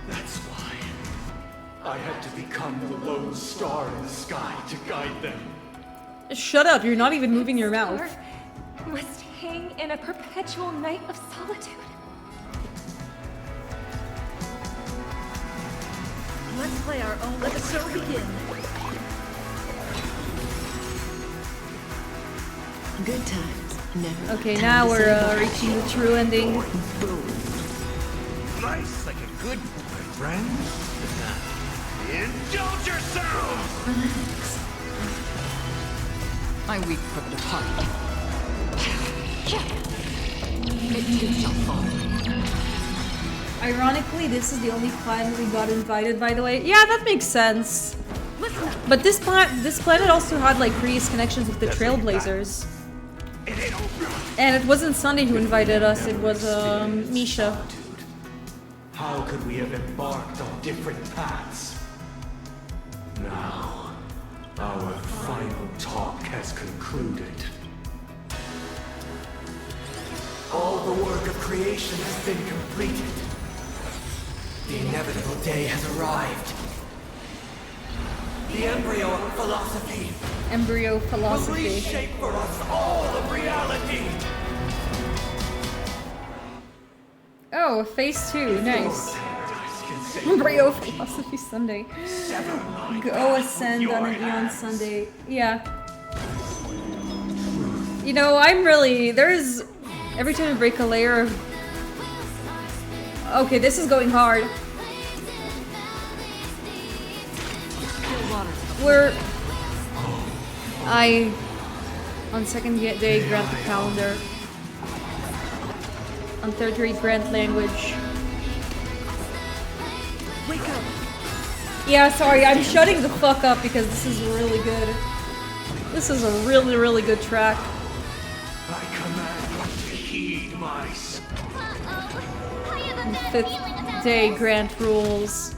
That's why I had to become the lone star in the sky to guide them. Shut up, you're not even moving your mouth. Must hang in a perpetual night of solitude. Let's play our own. Let the show begin. Good times. Never. Okay, now we're reaching the true ending. Nice, like a good boy, friend. Indulge yourself! Relax. I weep for the departed. It too shall fall. Ironically, this is the only planet we got invited, by the way. Yeah, that makes sense. But this planet also had like previous connections with the Trailblazers. And it wasn't Sunday who invited us, it was Misha. How could we have embarked on different paths? Now, our final talk has concluded. All the work of creation has been completed. The inevitable day has arrived. The embryo of philosophy Embryo will philosophy. reshape for us all of reality. Oh, phase 2, nice. Embryo philosophy Sunday. Go ascend on a beyond Sunday. Yeah. You know, I'm really there's every time I break a layer of. Okay, this is going hard. On second day grant the calendar. On third day grant language. Wake up. Yeah, sorry, I'm shutting the fuck up because this is really good. This is a really, really good track. I command you to heed my On fifth day grant rules.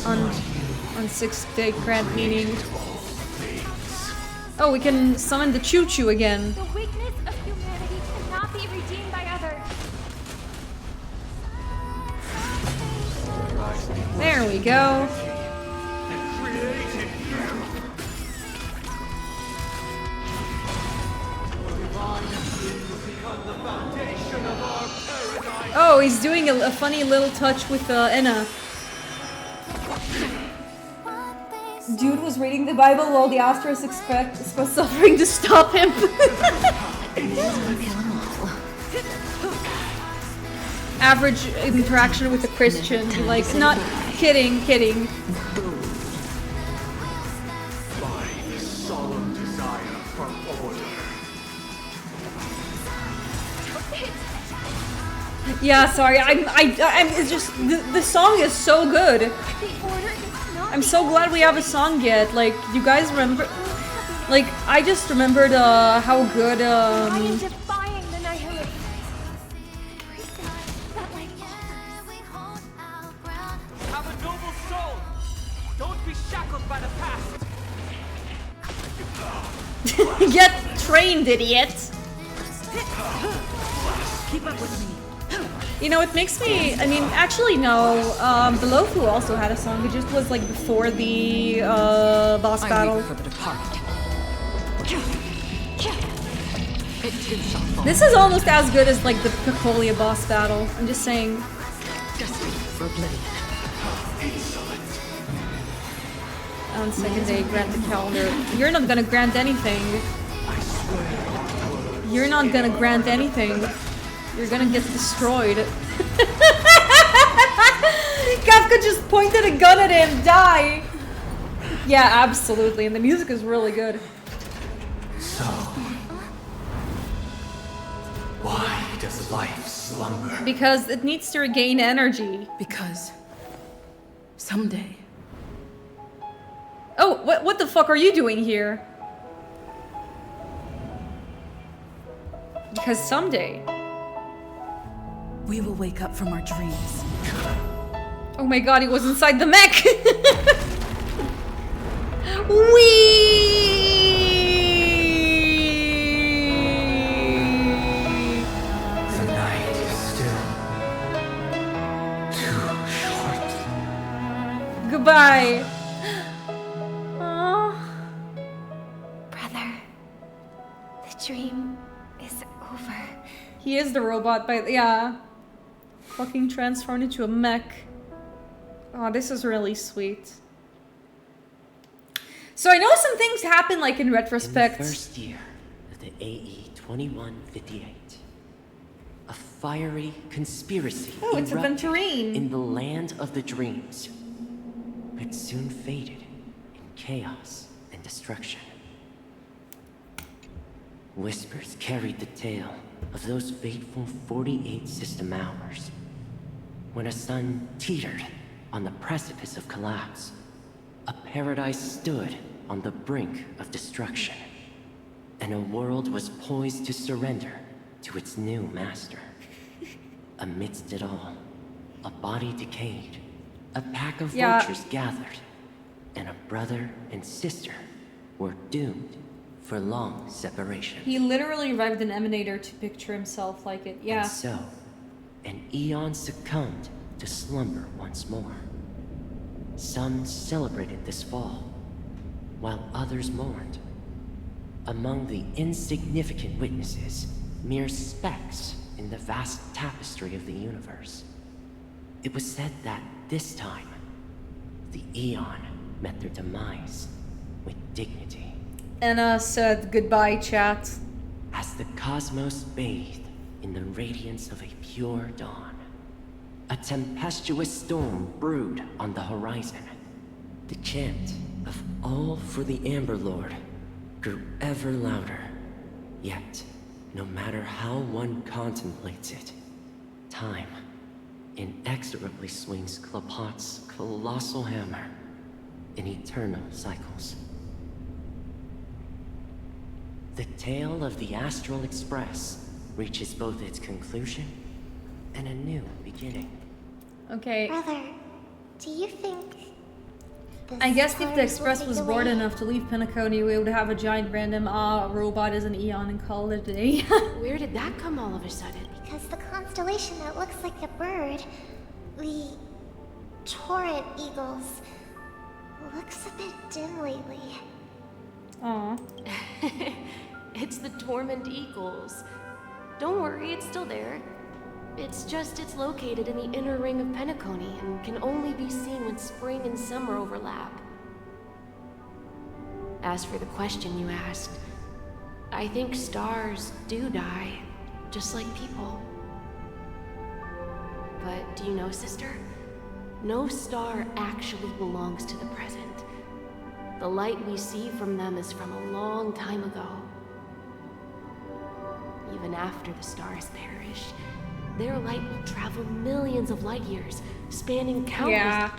On sixth day grant meaning. Oh, we can summon the choo-choo again. The weakness of humanity cannot be redeemed by others. There we go. Oh, he's doing a funny little touch with Enna. Dude was reading the Bible while the Astros was suffering to stop him. Average interaction with a Christian. Like, not kidding. by the solemn desire for order. Yeah, sorry. I'm. It's just the song is so good. I'm so glad we have a song yet. Like, you guys remember? Like, I just remembered how good. I am defying the nihilists. Get trained, idiot! Keep up with me. You know, it makes me... I mean, actually, no. The Lofu also had a song. It just was, like, before the, boss battle. For the departed. It too shall fall. This is almost as good as, like, the Picolia boss battle. I'm just saying. Destined for oblivion. On second day, grant the calendar. You're not gonna grant anything. You're not gonna grant anything. You're gonna get destroyed. Kafka just pointed a gun at him. Die! Yeah, absolutely. And the music is really good. So, why does life slumber? Because it needs to regain energy. Because someday. Oh, what the fuck are you doing here? Because someday. We will wake up from our dreams. Oh my god, he was inside the mech! Whee! The night is still too short. Goodbye. Brother, the dream is over. He is the robot, but yeah. Fucking transformed into a mech. Oh, this is really sweet. So I know some things happen like in retrospect. In the first year of the AE 2158, a fiery conspiracy Oh, it's a Venturine. in the land of the dreams, but soon faded in chaos and destruction. Whispers carried the tale of those fateful 48 system hours, when a sun teetered on the precipice of collapse. A paradise stood on the brink of destruction, and a world was poised to surrender to its new master. Amidst it all, a body decayed, a pack of vultures gathered, and a brother and sister were doomed for long separation. He literally revved an emanator to picture himself like it, yeah. And so, an eon succumbed to slumber once more. Some celebrated this fall, while others mourned. Among the insignificant witnesses, mere specks in the vast tapestry of the universe. It was said that this time, the eon met their demise with dignity. Anna said goodbye, chat. As the cosmos bathed in the radiance of a pure dawn, a tempestuous storm brewed on the horizon. The chant of all for the Amber Lord grew ever louder. Yet, no matter how one contemplates it, time inexorably swings Klapot's colossal hammer in eternal cycles. The tale of the Astral Express reaches both its conclusion and a new beginning. Okay. Brother, do you think... I guess if the Express was bored enough to leave Penacony, we would have a giant random robot as an Eon and call it a day. Where did that come all of a sudden? Because the constellation that looks like a bird, the Torrent Eagles, looks a bit dim lately. Aww. It's the Torment Eagles. Don't worry, it's still there. It's just it's located in the inner ring of Penacony and can only be seen when spring and summer overlap. As for the question you asked, I think stars do die, just like people. But do you know, sister? No star actually belongs to the present. The light we see from them is from a long time ago. Even after the stars perish, their light will travel millions of light years, spanning countless... Yeah.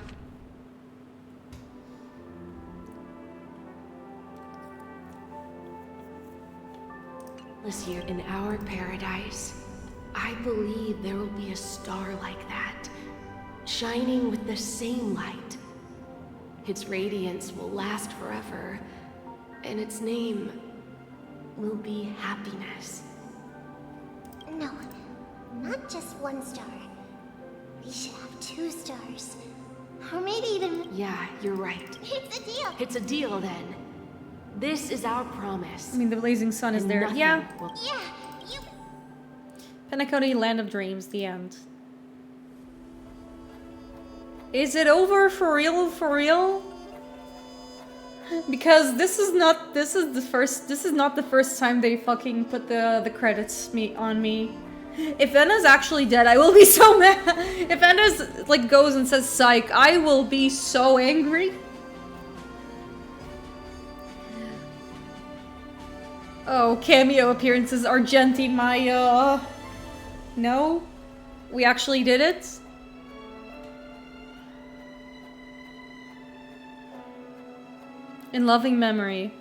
Year in our paradise, I believe there will be a star like that, shining with the same light. Its radiance will last forever, and its name will be happiness. No, not just 1 star. We should have 2 stars. Or maybe even... Yeah, you're right. It's a deal! It's a deal, then. This is our promise. I mean, the blazing sun is And there. nothing Yeah. will- Yeah, you... Penacony, Land of Dreams, the end. Is it over for real? For real? Because this is not the first time they fucking put the credits on me. If Enna's actually dead, I will be so mad. If Enna's like goes and says psych, I will be so angry. Oh, cameo appearances, Argenti, Maya. No? We actually did it? In loving memory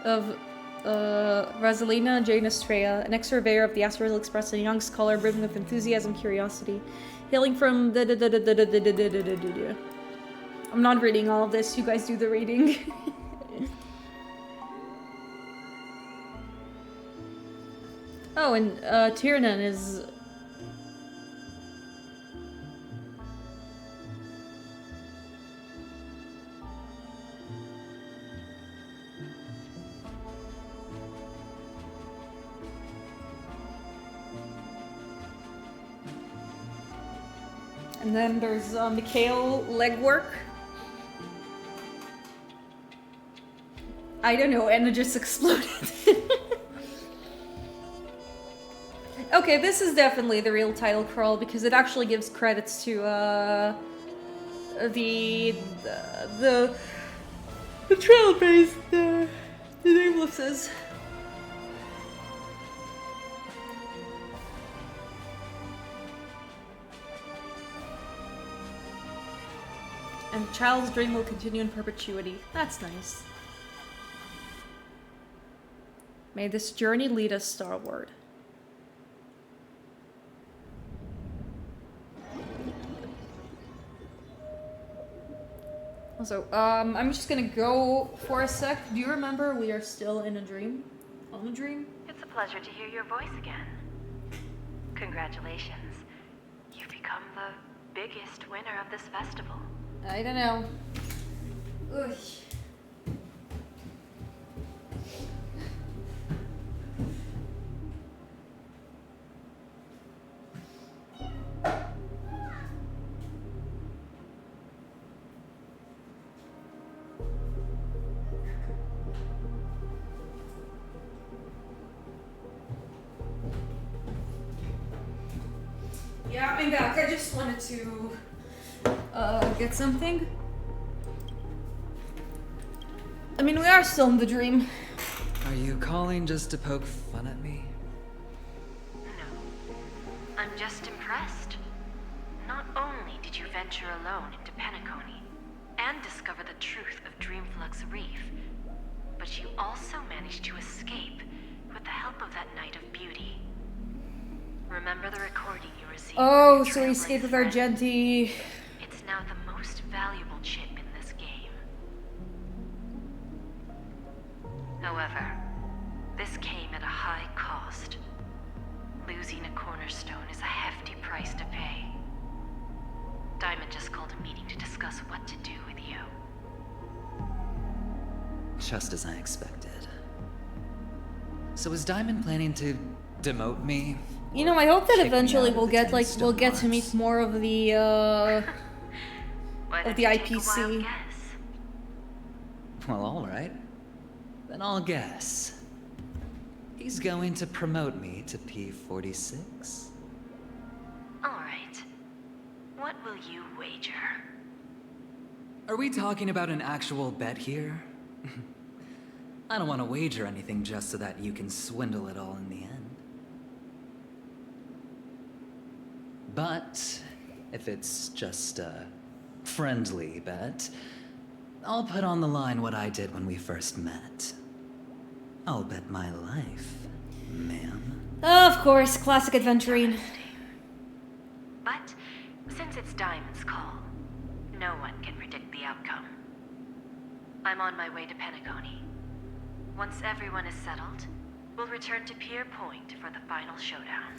of Rosalina Jane Estrella, an ex-surveyor of the Astral Express, a young scholar brimming with enthusiasm, curiosity, hailing from I'm not reading all of this, you guys do the reading. Oh, and Tiernan is... And then there's Mikhail Legwork. I don't know, and it just exploded. Okay, this is definitely the real title crawl because it actually gives credits to the trail-based the namelesses. And the child's dream will continue in perpetuity. That's nice. May this journey lead us starward. Also, I'm just gonna go for a sec. Do you remember we are still in a dream? On a dream? It's a pleasure to hear your voice again. Congratulations. You've become the biggest winner of this festival. I don't know. Ugh. Yeah, I'm back. I just wanted to get something. I mean, we are still in the dream. Are you calling just to poke fun at me? No. I'm just impressed. Not only did you venture alone into Penacony and discover the truth of Dreamflux Reef, but you also managed to escape with the help of that Knight of Beauty. Remember the recording you received? Oh, so we escaped with Argenti. It's now the most valuable chip in this game. However, this came at a high cost. Losing a cornerstone is a hefty price to pay. Diamond just called a meeting to discuss what to do with you. Just as I expected. So is Diamond planning to demote me? You know, I hope that Kick me eventually out of we'll the get 10 like stone we'll get to ones. meet more of the Why of don't the you take a wild IPC. guess? Well, alright. Then I'll guess. He's going to promote me to P46. All right. What will you wager? Are we talking about an actual bet here? I don't want to wager anything just so that you can swindle it all in the end. But if it's just a friendly bet, I'll put on the line what I did when we first met. I'll bet my life, ma'am. Of course, classic adventuring. But since it's Diamond's call, no one can predict the outcome. I'm on my way to Penacony. Once everyone is settled, we'll return to Pier Point for the final showdown.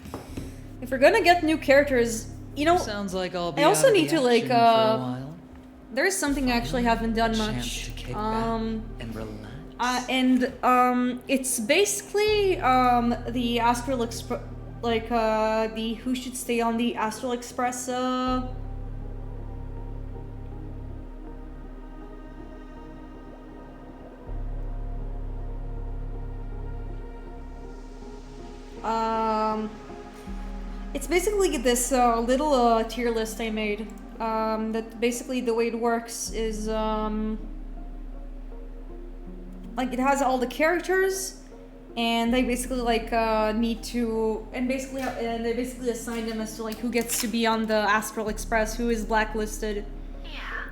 If we're gonna get new characters, you know, sounds like I'll be I also out of need the to like action for a while. there's something I actually haven't done A much. chance to kick back and relax. It's basically the Astral Express, like the Who Should Stay on the Astral Express it's basically this little tier list I made. That basically the way it works is like it has all the characters, and they basically like need to, and they basically assign them as to like who gets to be on the Astral Express, who is blacklisted,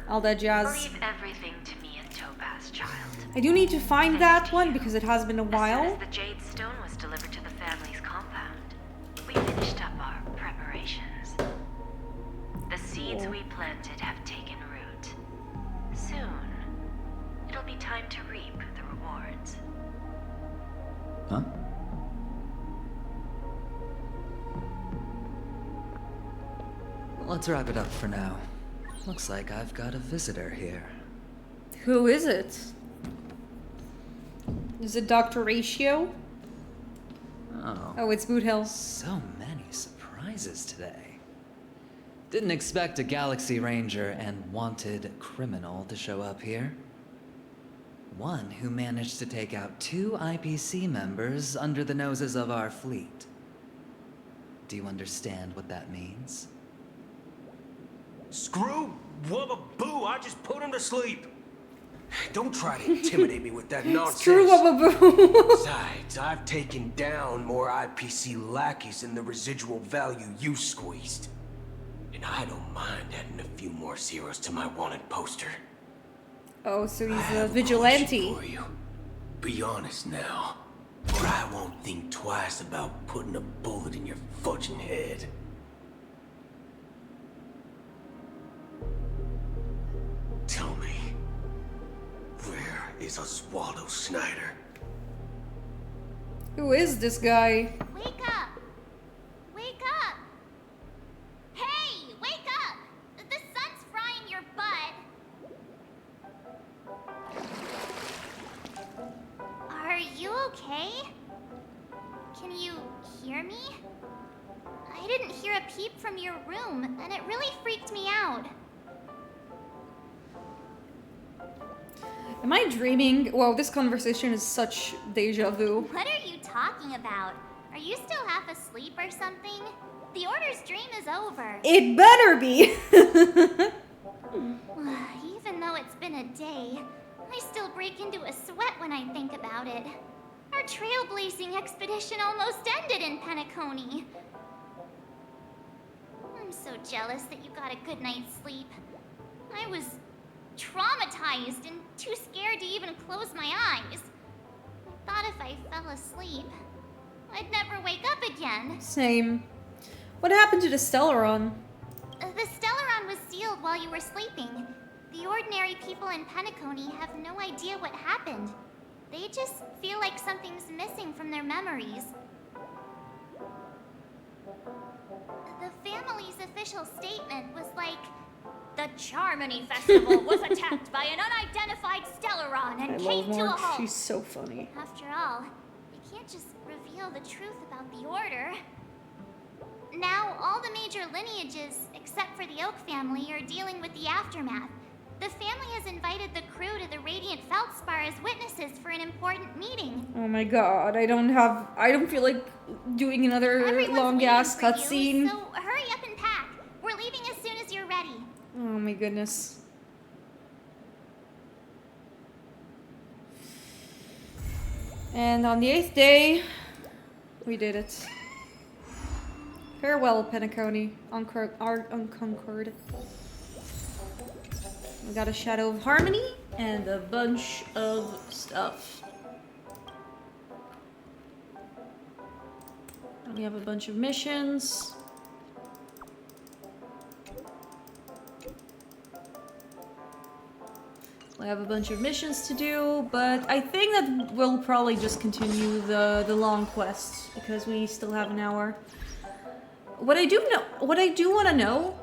all that jazz. Leave everything to me and Topaz, child. I do need to find that one because it has been a while. As soon as the Jade Stone was delivered to the family's compound, we finished up our preparations. The seeds we planted have taken root. Soon, it'll be time to reap the rewards. Huh? Let's wrap it up for now. Looks like I've got a visitor here. Who is it? Is it Dr. Ratio? Oh, it's Boot Hill. So many surprises today. Didn't expect a Galaxy Ranger and wanted criminal to show up here. One who managed to take out 2 IPC members under the noses of our fleet. Do you understand what that means? Screw Wubba Boo, I just put him to sleep. Don't try to intimidate me with that nonsense. Screw Wubba Boo. Besides, I've taken down more IPC lackeys than the residual value you squeezed. And I don't mind adding a few more zeros to my wanted poster. Oh, so he's a vigilante. For you. Be honest now, or I won't think twice about putting a bullet in your fudging head. Tell me, where is Oswaldo Snyder? Who is this guy? Wake up! Wake up! Hey, wake up! The sun's frying your butt. Are you okay? Can you hear me? I didn't hear a peep from your room, and it really freaked me out. Am I dreaming? Wow, this conversation is such deja vu. What are you talking about? Are you still half asleep or something? The Order's dream is over. It better be! Even though it's been a day, I still break into a sweat when I think about it. Our trailblazing expedition almost ended in Penacony. I'm so jealous that you got a good night's sleep. I was traumatized and too scared to even close my eyes. I thought if I fell asleep, I'd never wake up again. Same. What happened to the Stellaron? The Stellaron was sealed while you were sleeping. The ordinary people in Penacony have no idea what happened. They just feel like something's missing from their memories. The family's official statement was like, the Charmony Festival was attacked by an unidentified Stellaron and came to a halt. She's so funny. After all, they can't just reveal the truth about the Order. Now, all the major lineages, except for the Oak family, are dealing with the aftermath. The family has invited the crew to the Radiant Feldspar as witnesses for an important meeting. Oh my god, I don't feel like doing another long-ass cutscene. So hurry up and pack. We're leaving as soon as you're ready. Oh my goodness. And on the 8th day, we did it. Farewell, Penacony, Unconquered. We got a Shadow of Harmony and a bunch of stuff. And we have a bunch of missions. I have a bunch of missions to do, but I think that we'll probably just continue the long quests because we still have an hour. What I do want to know,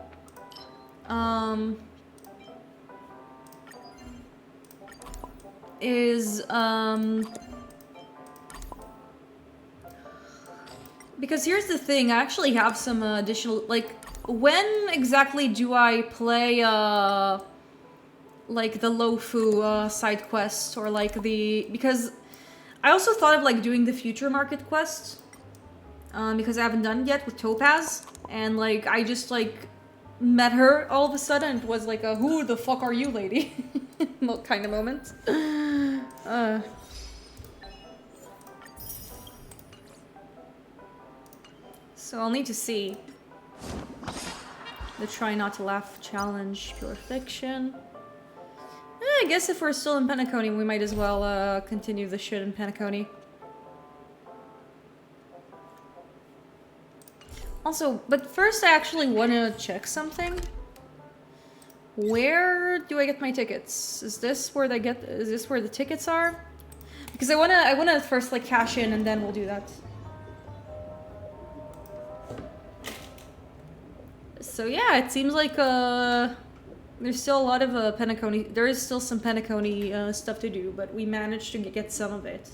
is because here's the thing, I actually have some additional, like, when exactly do I play like the Lofu side quest, or like because I also thought of like doing the future market quest, because I haven't done it yet with Topaz, and like I just like met her all of a sudden. It was like a who the fuck are you, lady kind of moment. So I'll need to see. The try not to laugh challenge, pure fiction. I guess if we're still in Penacony, we might as well continue the shit in Penacony. Also, but first I actually want to check something. Where do I get my tickets? Is this where is this where the tickets are? Because I wanna first like cash in and then we'll do that. So yeah, it seems like there's still a lot of Penacony. There is still some Penacony stuff to do, but we managed to get some of it.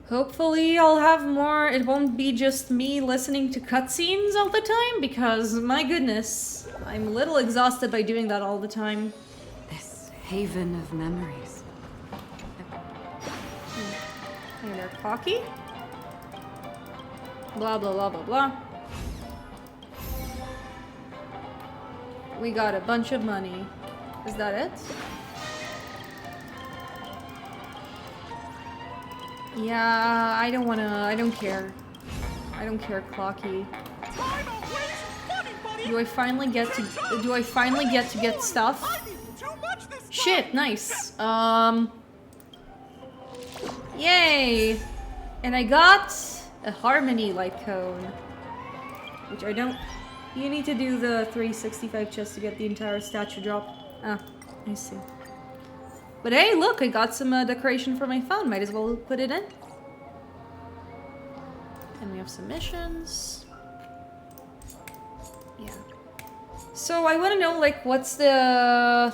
Hopefully I'll have more. It won't be just me listening to cutscenes all the time, because my goodness, I'm a little exhausted by doing that all the time. This haven of memories. Hey there, Cocky. Blah blah blah blah blah. We got a bunch of money. Is that it? Yeah, I don't care. I don't care, Clocky. Do I finally get to get stuff? Shit, nice. Yay! And I got a Harmony light cone. Which I don't. You need to do the 365 chest to get the entire statue drop. Ah, I see. But hey, look, I got some decoration for my phone. Might as well put it in. And we have some missions. Yeah. So I want to know, like, what's the...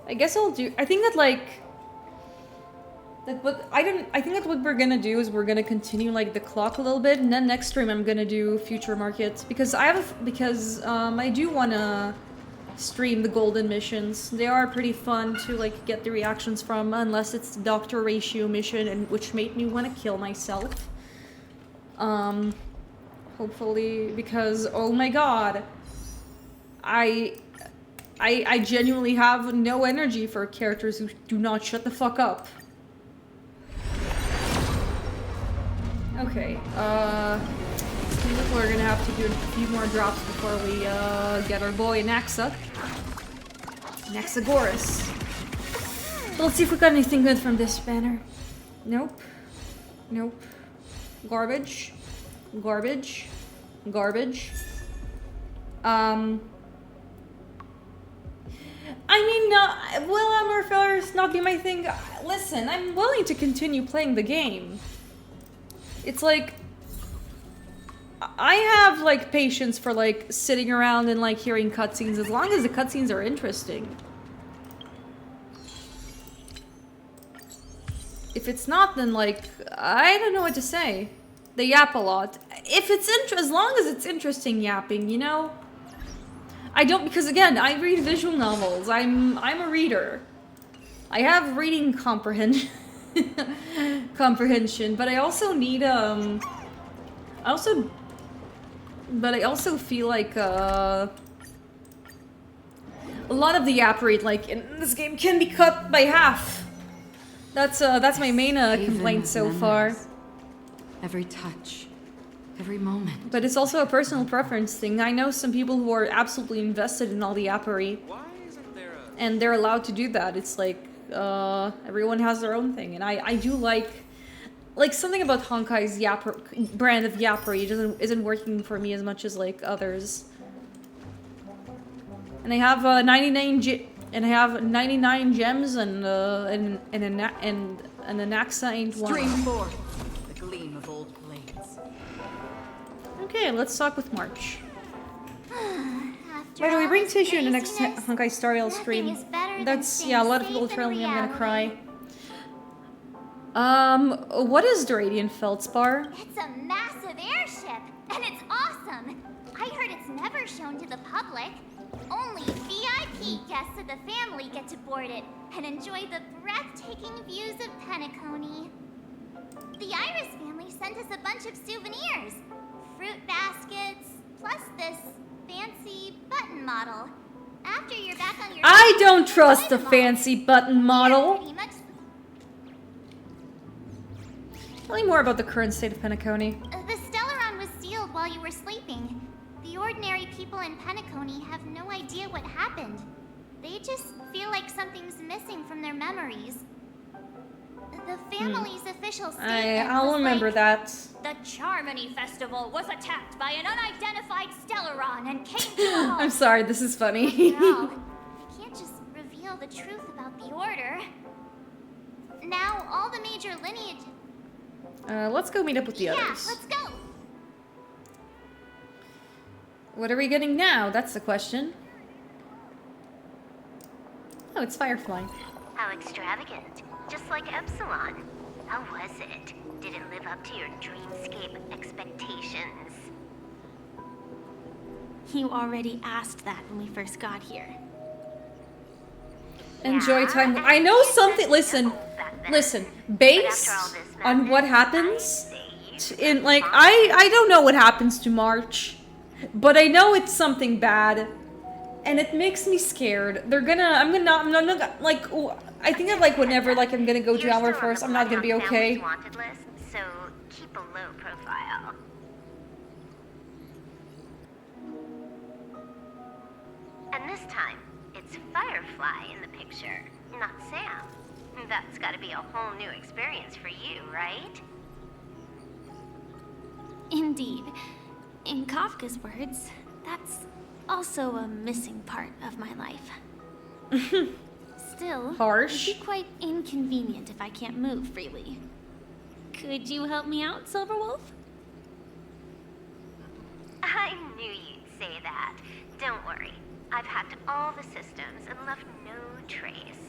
I guess I'll do... I think that, like... I think that what we're gonna do is we're gonna continue like the clock a little bit, and then next stream I'm gonna do future markets because I do wanna stream the golden missions. They are pretty fun to like get the reactions from, unless it's the Dr. Ratio mission, and which made me want to kill myself. Hopefully, because oh my god, I genuinely have no energy for characters who do not shut the fuck up. Okay, seems like we're gonna have to do a few more drops before we get our boy Naxa. Naxagoras. Let's see if we got anything good from this banner. Nope. Nope. Garbage. Garbage. Garbage. I mean, will Armor Fillers not be my thing? Listen, I'm willing to continue playing the game. It's like, I have like patience for like sitting around and like hearing cutscenes as long as the cutscenes are interesting. If it's not, then like, I don't know what to say. They yap a lot. If it's as long as it's interesting yapping, you know? I don't, because again, I read visual novels. I'm a reader. I have reading comprehension. But I also need I also feel like a lot of the yap rate like in this game can be cut by half. That's my main complaint so far. Every touch, every moment. But it's also a personal preference thing. I know some people who are absolutely invested in all the yappery, and they're allowed to do that. It's like everyone has their own thing, and I do like something about Honkai's brand of yappery isn't working for me as much as like others. And I have 99 And I have 99 gems and an Anaxa ain't one. Stream forth the gleam of old blades. Okay, let's talk with March. After By the way, all bring this tissue in the next craziness, Honkai Starrail nothing stream. is better than That's, staying yeah, a lot of safe people in telling me I'm gonna cry. reality. What is the Radiant Feldspar? It's a massive airship, and it's awesome. I heard it's never shown to the public. Only VIP guests of the family get to board it and enjoy the breathtaking views of Penacony. The Iris family sent us a bunch of souvenirs. Fruit baskets, plus this fancy button model. After you're back on your... I don't trust the fancy button model. Pretty much... Tell me more about the current state of Penacony. The Stellaron was sealed while you were sleeping. The ordinary people in Penacony have no idea what happened. They just feel like something's missing from their memories. The family's official statement I'll was remember like, that. The Charmony Festival was attacked by an unidentified Stellaron and came to a halt. I'm sorry, this is funny. After all, I can't just reveal the truth about the Order. Now, all the major lineage... Let's go meet up with the others. Yeah, let's go! What are we getting now? That's the question. Oh, it's Firefly. How extravagant. Just like Epsilon. How was it? Did it live up to your dreamscape expectations? You already asked that when we first got here. Enjoy time. I know something. Listen. Based on what happens in, like, I don't know what happens to March, but I know it's something bad, and it makes me scared. I'm not like, I think that, like, whenever, like, I'm gonna go to Hour first, I'm not gonna be okay. Wanted list, so keep a low profile. And this time, it's Firefly in the picture, not Sam. That's gotta be a whole new experience for you, right? Indeed. In Kafka's words, that's also a missing part of my life. Still, harsh. It'd be quite inconvenient if I can't move freely. Could you help me out, Silverwolf? I knew you'd say that. Don't worry. I've hacked all the systems and left no trace.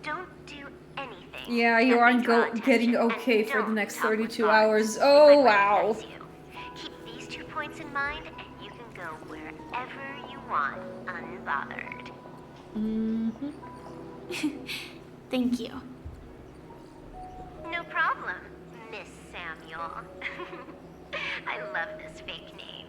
Don't do anything. Yeah, you aren't getting okay for the next 32 hours. Oh, wow. Keep these 2 points in mind, and you can go wherever you want, unbothered. Thank you. No problem, Miss Samuel. I love this fake name.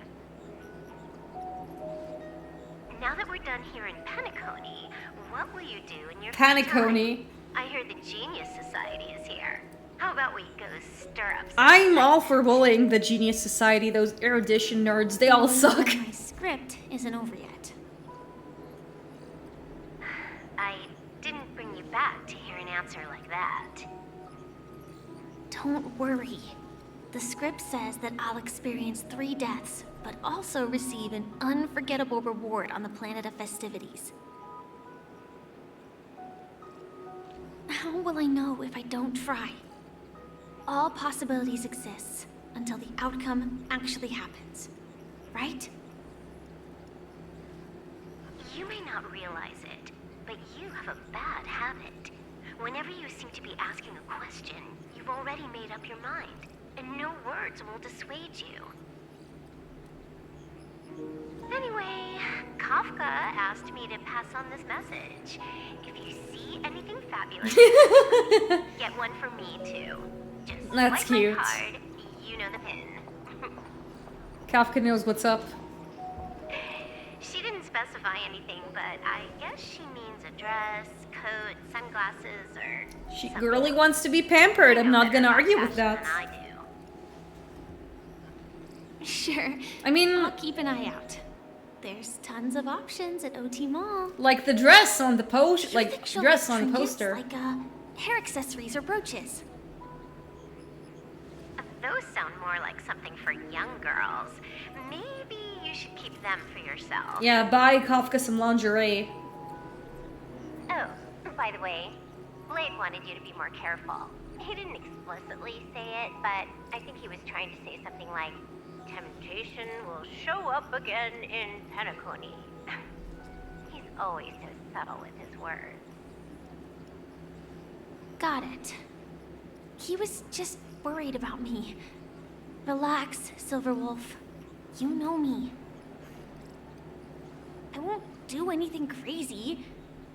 Now that we're done here in Penacony, what will you do in your free time? I heard the Genius Society is here. How about we go stir up some... I'm all for bullying the Genius Society, those erudition nerds. They all suck. My script isn't over yet. I didn't bring you back to hear an answer like that. Don't worry. The script says that I'll experience 3 deaths, but also receive an unforgettable reward on the planet of festivities. How will I know if I don't try? All possibilities exist until the outcome actually happens, right? You may not realize it, but you have a bad habit. Whenever you seem to be asking a question, you've already made up your mind, and no words will dissuade you. Anyway, Kafka asked me to pass on this message. If you see anything fabulous, get one for me too. Just That's swipe cute. my card, you know the pin. Kafka knows what's up. She didn't specify anything, but I guess she means a dress, coat, sunglasses, or She something. girly wants to be pampered. I'm not gonna argue with that. I do. Sure. I mean, I'll keep an eye out. There's tons of options at OT Mall. like the dress on the post, like She'll dress like on the trinkets, poster. like hair accessories or brooches. Those sound more like something for young girls. Maybe you should keep them for yourself. Yeah, buy Kafka some lingerie. Oh, by the way, Blade wanted you to be more careful. He didn't explicitly say it, but I think he was trying to say something like, temptation will show up again in Penacony. He's always so subtle with his words. Got it. He was just worried about me. Relax, Silverwolf. You know me. I won't do anything crazy.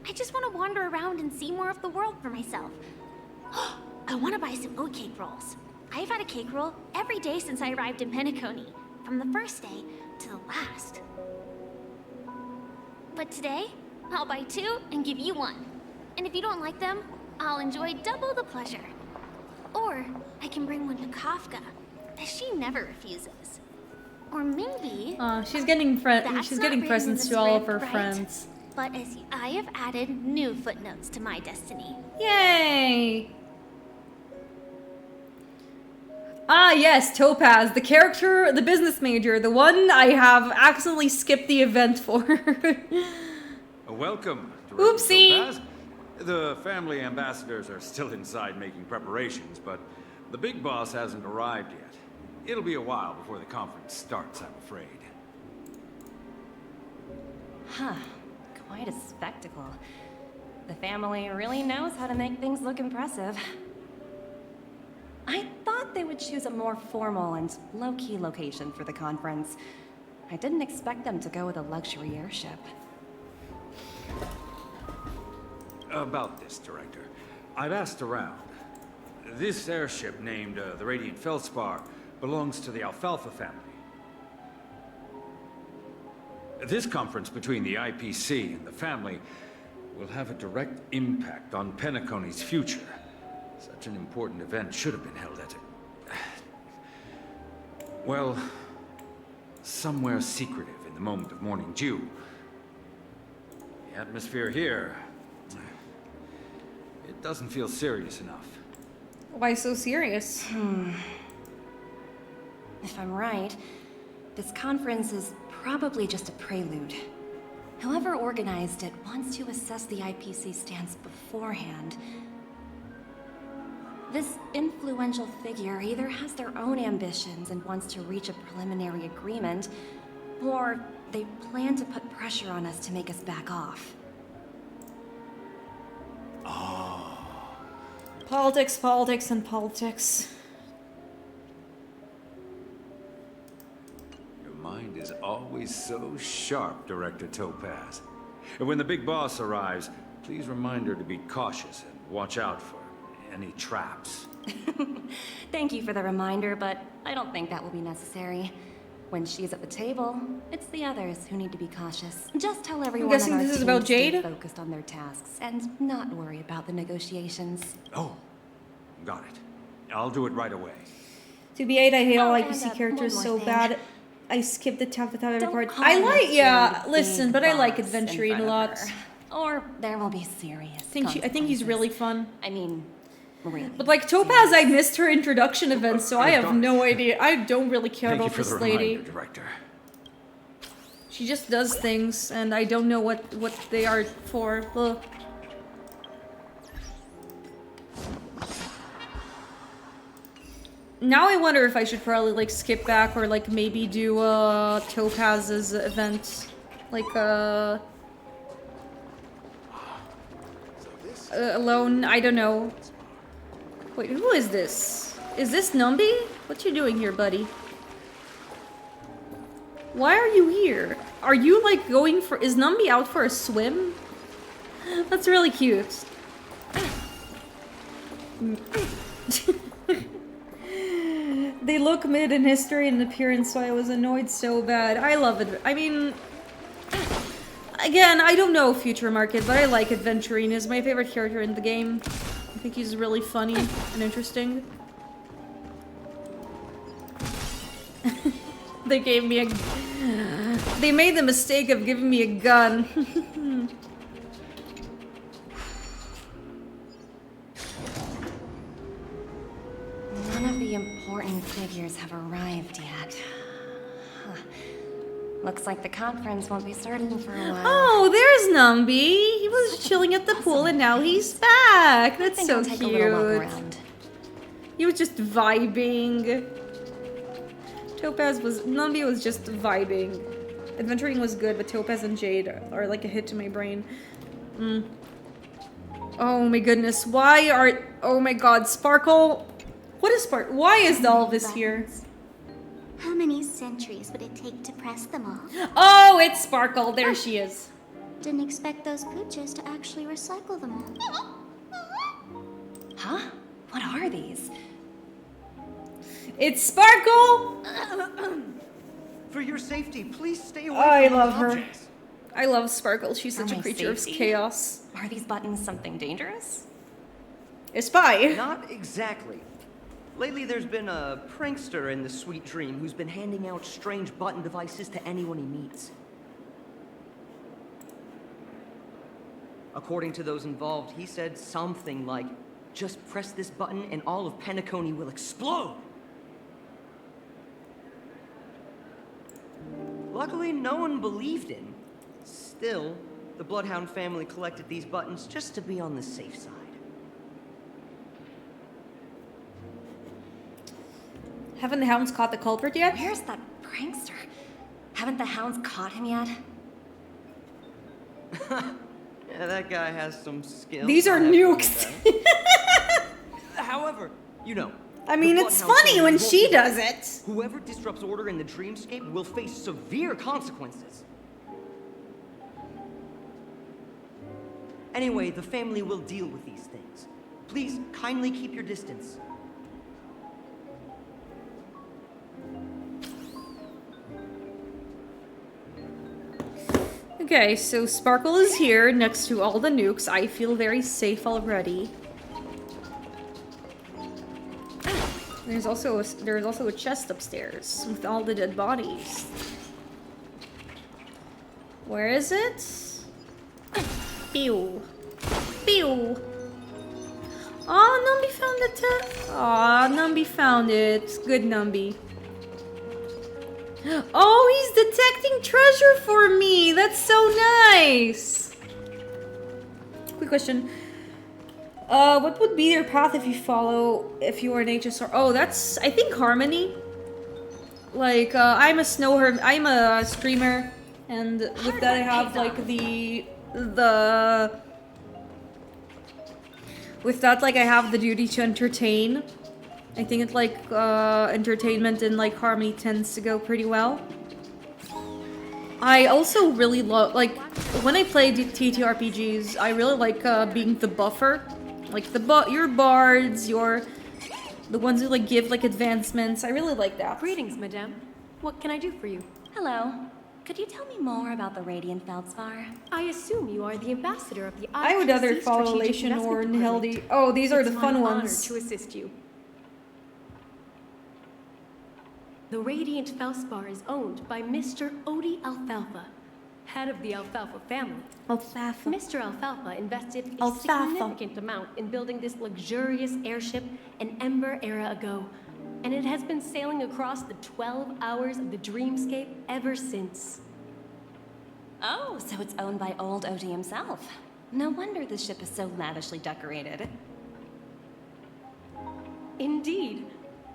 I just want to wander around and see more of the world for myself. I want to buy some oat cake rolls. I've had a cake roll every day since I arrived in Penacony, from the first day to the last. But today, I'll buy 2 and give you 1. And if you don't like them, I'll enjoy double the pleasure. Or I can bring one to Kafka, as she never refuses. Or maybe... she's getting presents to all of her friends. But I have added new footnotes to my destiny. Yay! Ah, yes, Topaz, the character, the business major, the one I have accidentally skipped the event for. Welcome, Oopsie! Topaz. The family ambassadors are still inside making preparations, but the big boss hasn't arrived yet. It'll be a while before the conference starts, I'm afraid. Huh. Quite a spectacle. The family really knows how to make things look impressive. I thought they would choose a more formal and low-key location for the conference. I didn't expect them to go with a luxury airship. About this, Director. I've asked around. This airship, named the Radiant Feldspar, belongs to the Alfalfa family. This conference between the IPC and the family will have a direct impact on Penacony's future. Such an important event should have been held at well, somewhere secretive in the moment of morning dew. The atmosphere here, it doesn't feel serious enough. Why so serious? If I'm right, this conference is probably just a prelude. Whoever organized it wants to assess the IPC stance beforehand. This influential figure either has their own ambitions and wants to reach a preliminary agreement, or they plan to put pressure on us to make us back off. Politics, politics, and politics. Your mind is always so sharp, Director Topaz. And when the big boss arrives, please remind her to be cautious and watch out for any traps. Thank you for the reminder, but I don't think that will be necessary. When she's at the table, it's the others who need to be cautious. Just tell everyone I'm guessing this is about Jade? to stay focused on their tasks and not worry about the negotiations. Oh, got it. I'll do it right away. To be 8, I hate all and, IPC characters one so more thing. bad. I skipped the top every part. call I her like, the yeah, big listen, but I like boss in Adventurine front a of lot. her. Or there will be serious I think he's really fun. I mean, really. But like Topaz, I missed her introduction event, so I have no idea. I don't really care Thank you about for this the lady. reminder, Director. She just does things, and I don't know what they are for. Ugh. Now I wonder if I should probably like skip back or like maybe do Topaz's event, like alone. I don't know. Wait, who is this? Is this Numby? What you doing here, buddy? Why are you here? Are you like going for? Is Numby out for a swim? That's really cute. They look mid in history and appearance, so I was annoyed so bad. I love it. I mean, again, I don't know Future Market, but I like Adventurine. He's my favorite character in the game. I think he's really funny and interesting. They gave me a... They made the mistake of giving me a gun. None of the important figures have arrived yet. Huh. Looks like the conference won't be starting for a while. Oh, there's Numby. He was chilling at the pool and now he's back. That's so Take a little walk cute. around. He was just vibing. Numby was just vibing. Adventuring was good, but Topaz and Jade are like a hit to my brain. Oh my goodness, oh my god, Sparkle. What is Sparkle? Why is all this here? How many centuries would it take to press them all? Oh, it's Sparkle. There she is. Didn't expect those pooches to actually recycle them all. Huh? What are these? It's Sparkle! For your safety, please stay away I from love those her. objects. I love Sparkle. She's such For a my creature safety? of chaos. Are these buttons something dangerous? A spy. Not exactly. Lately, there's been a prankster in the Sweet Dream who's been handing out strange button devices to anyone he meets. According to those involved, he said something like, "Just press this button and all of Penacony will explode." Luckily, no one believed him. Still, the Bloodhound family collected these buttons just to be on the safe side. Haven't the hounds caught the culprit yet? Where's that prankster? Haven't the hounds caught him yet? Yeah, that guy has some skill. These are nukes. However, you know. I mean, the it's Bloodhound funny family when won't she be- does it. Whoever disrupts order in the dreamscape will face severe consequences. Anyway, the family will deal with these things. Please kindly keep your distance. Okay, so Sparkle is here next to all the nukes. I feel very safe already. There's also a chest upstairs with all the dead bodies. Where is it? Pew. Pew. Oh, Numby found it. Aw, Numby found it. Good Numby. Oh, he's detecting treasure for me. That's so nice. Quick question. What would be your path if you were an HSR? Oh, that's, I think, Harmony. Like, I'm a streamer, and with that I have, like, with that, like, I have the duty to entertain. I think it's, like, entertainment in, like, Harmony tends to go pretty well. I also really love, like, when I play TTRPGs, I really like, being the buffer. Like, your bards, the ones who, like, give, like, advancements. I really like that. Greetings, madame. What can I do for you? Hello. Could you tell me more about the Radiant Feldspar? I assume you are the ambassador of the I would either IPC follow Strategic Elation or Investment Nheldi. Department. Oh, these are It's the my fun honor ones. to assist you. The Radiant Feldspar is owned by Mr. Odie Alfalfa, head of the Alfalfa family. Alfalfa. Mr. Alfalfa invested a Alfalfa. significant amount in building this luxurious airship an Ember era ago, and it has been sailing across the 12 hours of the dreamscape ever since. Oh, so it's owned by old Odie himself. No wonder the ship is so lavishly decorated. Indeed,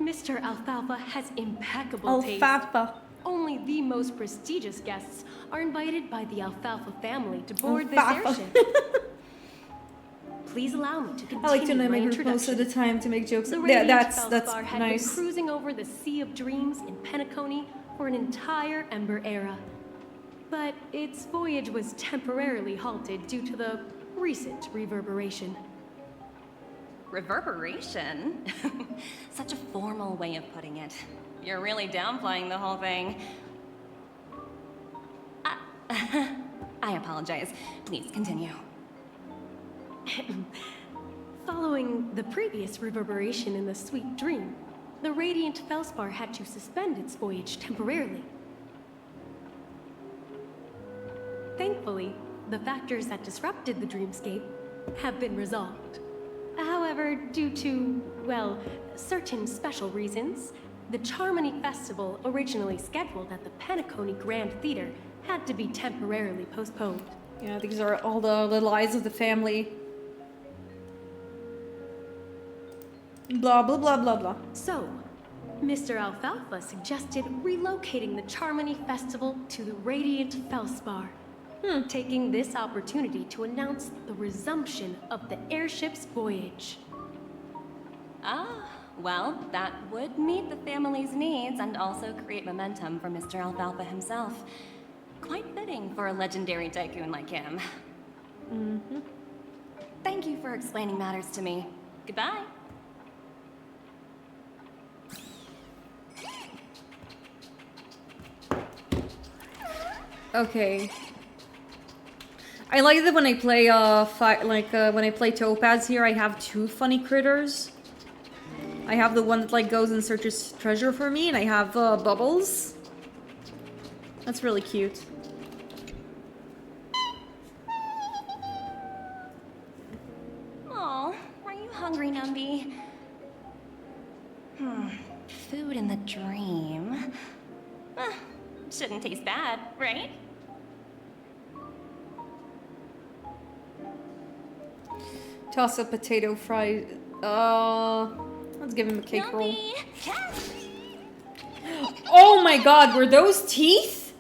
Mr. Alfalfa has impeccable taste. Alfalfa. Only the most prestigious guests are invited by the Alfalfa family to board this Alfalfa. airship. Please allow me to continue I like to know my my group most introduction. of the time to make jokes. The Yeah, Radiant that's Feldspar had been nice. cruising over the Sea of Dreams in Penacony for an entire Ember era. But its voyage was temporarily halted due to the recent reverberation. Reverberation? Such a formal way of putting it. You're really downplaying the whole thing. I apologize. Please continue. Following the previous reverberation in the Sweet Dream, the Radiant Feldspar had to suspend its voyage temporarily. Thankfully, the factors that disrupted the dreamscape have been resolved. However, due to, well, certain special reasons, The Charmony Festival, originally scheduled at the Penacony Grand Theater, had to be temporarily postponed. Yeah, these are all the little eyes of the family. Blah, blah, blah, blah, blah. So, Mr. Alfalfa suggested relocating the Charmony Festival to the Radiant Felspar, taking this opportunity to announce the resumption of the airship's voyage. Ah, well, that would meet the family's needs and also create momentum for Mr. Alfalfa himself. Quite fitting for a legendary tycoon like him. Mm-hmm. Thank you for explaining matters to me. Goodbye. Okay. I like that when I play when I play Topaz here, I have two funny critters. I have the one that like goes and searches treasure for me, and I have Bubbles. That's really cute. Aw, are you hungry, Numby? Food in the dream. Shouldn't taste bad, right? Toss a potato fry. Let's give him a cake roll. Oh my god, were those teeth?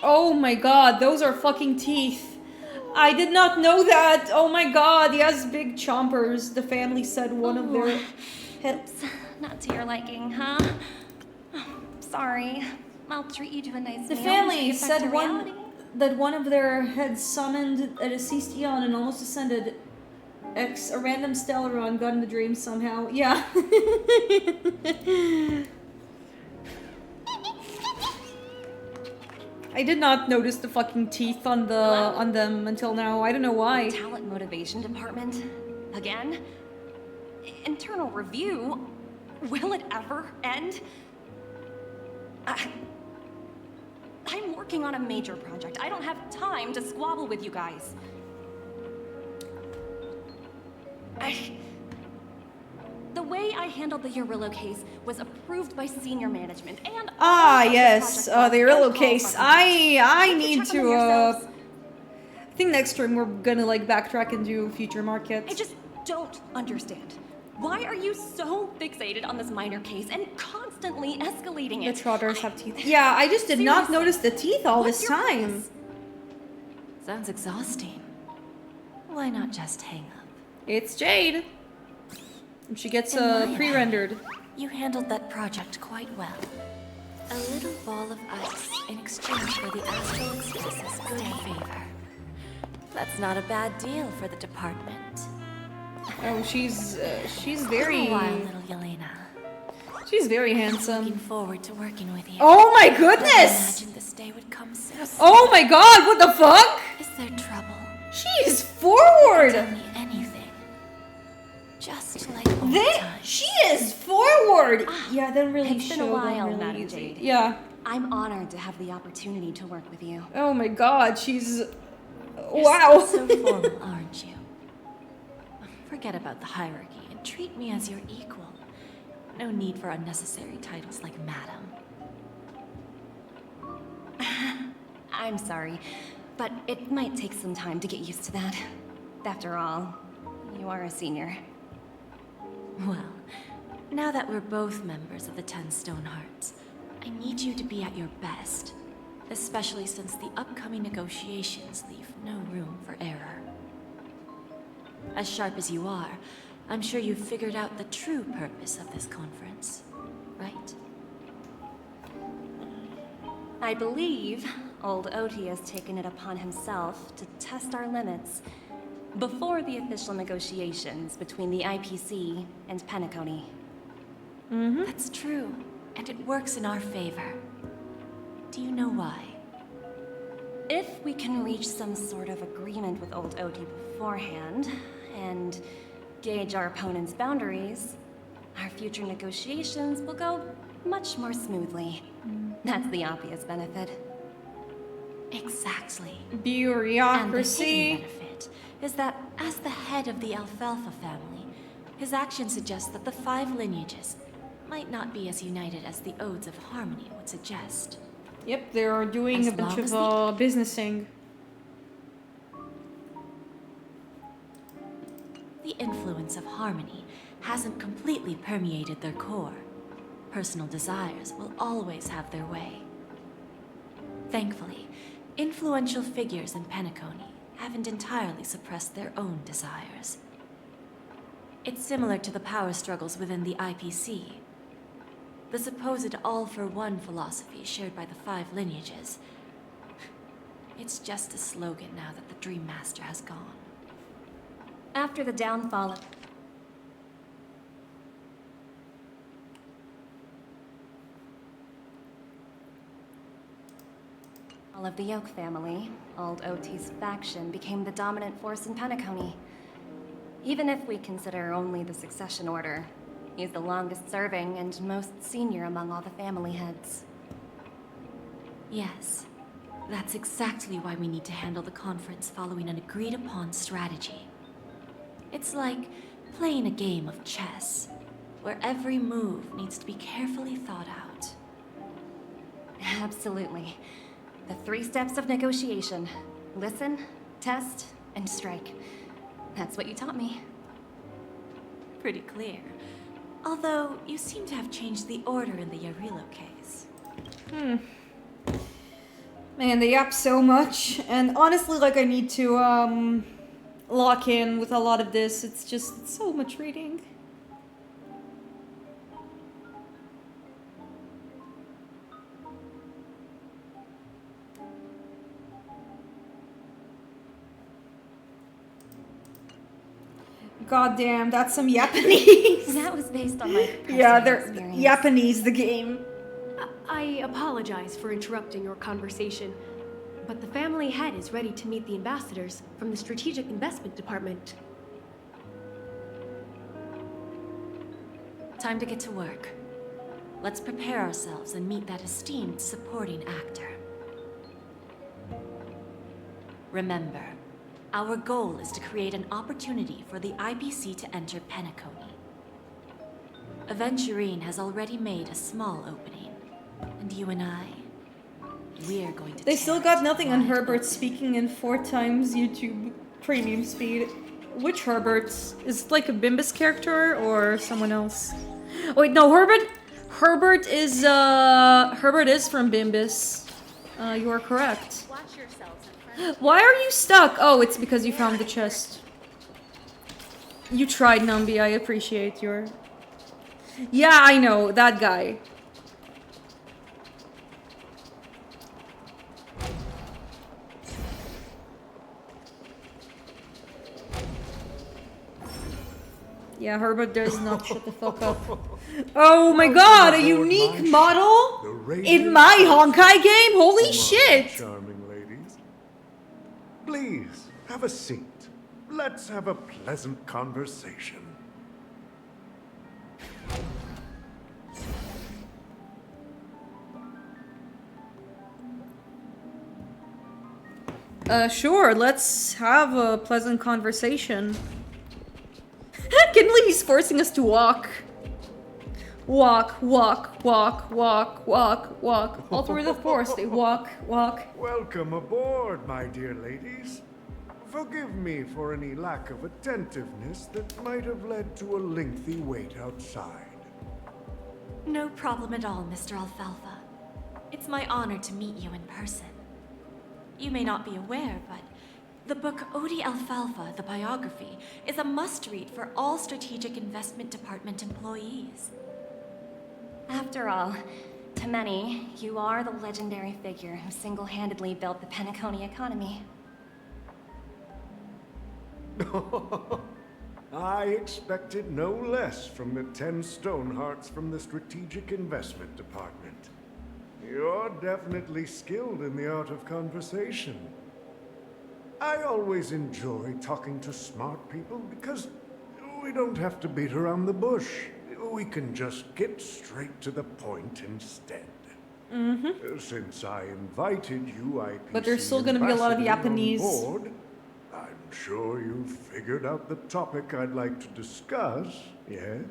Oh my god, those are fucking teeth. I did not know that. Oh my god, he has big chompers. The family said one of their hips. Not to your liking, huh? Sorry. I'll treat you to a nice meal. The family said that one of their heads summoned a deceased eon and almost ascended a random stellaron got in the dream somehow. Yeah. I did not notice the fucking teeth on them until now. I don't know why. Talent motivation department? Again? Internal review? Will it ever end? I'm working on a major project. I don't have time to squabble with you guys. The way I handled the Urillo case was approved by senior management and... yes, the Urillo case. I need to, I think next stream we're gonna, like, backtrack and do future markets. I just don't understand. Why are you so fixated on this minor case and constantly escalating it? The trotters have teeth. Yeah, I just did not notice the teeth all this time. Sounds exhausting. Why not just hang up? It's Jade. And she gets pre-rendered. You handled that project quite well. A little ball of ice in exchange for the Astral Express's good favor. That's not a bad deal for the department. Oh, she's very... A while, little Yelena. She's very handsome. Looking forward to working with you. Oh my goodness! I imagined this day would come so soon. Oh my god, what the fuck? Is there trouble? She is forward! Tell me anything. Just like old times. She is forward! Yeah, that really It's been a while, Madam Jade. Yeah. I'm honored to have the opportunity to work with you. Oh my god, she's... You're wow. so formal, aren't you? Forget about the hierarchy and treat me as your equal. No need for unnecessary titles like Madam. I'm sorry, but it might take some time to get used to that. After all, you are a senior. Well, now that we're both members of the 10 Stone Hearts, I need you to be at your best, especially since the upcoming negotiations leave no room for error. As sharp as you are, I'm sure you've figured out the true purpose of this conference, right? I believe old Oti has taken it upon himself to test our limits before the official negotiations between the IPC and Penacony. That's true, and it works in our favor. Do you know why? If we can reach some sort of agreement with old Oti beforehand, and gauge our opponent's boundaries, our future negotiations will go much more smoothly. That's the obvious benefit. Exactly. Bureaucracy. And the hidden benefit is that as the head of the Alfalfa family, his actions suggest that the 5 lineages, might not be as united as the Odes of Harmony would suggest. Yep, they are doing a bunch of businessing. The influence of Harmony hasn't completely permeated their core. Personal desires will always have their way. Thankfully, influential figures in Penacony haven't entirely suppressed their own desires. It's similar to the power struggles within the IPC. The supposed all-for-one philosophy shared by the 5 lineages. It's just a slogan now that the Dream Master has gone. After the downfall of the Yoke family, Old OT's faction became the dominant force in Penacony. Even if we consider only the succession order, he's the longest serving and most senior among all the family heads. Yes, that's exactly why we need to handle the conference following an agreed-upon strategy. It's like playing a game of chess, where every move needs to be carefully thought out. Absolutely. The 3 steps of negotiation. Listen, test, and strike. That's what you taught me. Pretty clear. Although, you seem to have changed the order in the Yarilo case. Man, they yap so much. And honestly, like, I need to, lock in with a lot of this. It's just so much reading. God damn, that's some Japanese. That was based on my yeah, they're Japanese, the game. I apologize for interrupting your conversation, but the family head is ready to meet the ambassadors from the Strategic Investment Department. Time to get to work. Let's prepare ourselves and meet that esteemed supporting actor. Remember, our goal is to create an opportunity for the IPC to enter Penacony. Aventurine has already made a small opening, and you and I, we're going to. They still got nothing on Herbert speaking in 4 times YouTube premium speed. Which Herbert? Is it like a Bimbus character or someone else? Oh, wait, no, Herbert is from Bimbus. You are correct. Why are you stuck? Oh, it's because you found the chest. You tried, Numby. I appreciate your... Yeah, I know. That guy. Yeah, Herbert does not shut the fuck up. Oh my god, a unique model in my Honkai game? Holy shit! Charming ladies. Please, have a seat. Let's have a pleasant conversation. Sure, let's have a pleasant conversation. Can't believe he's forcing us to walk. Walk, walk, walk, walk, walk, walk. All through the forest, they walk, walk. Welcome aboard, my dear ladies. Forgive me for any lack of attentiveness that might have led to a lengthy wait outside. No problem at all, Mr. Alfalfa. It's my honor to meet you in person. You may not be aware, but the book Odi Alfalfa, the biography, is a must-read for all Strategic Investment Department employees. After all, to many, you are the legendary figure who single-handedly built the Penacony economy. I expected no less from the 10 Stonehearts from the Strategic Investment Department. You're definitely skilled in the art of conversation. I always enjoy talking to smart people because we don't have to beat around the bush. We can just get straight to the point instead. Since I invited you, IPC But there's still gonna be a lot of Japanese. on board, I'm sure you've figured out the topic I'd like to discuss, yes?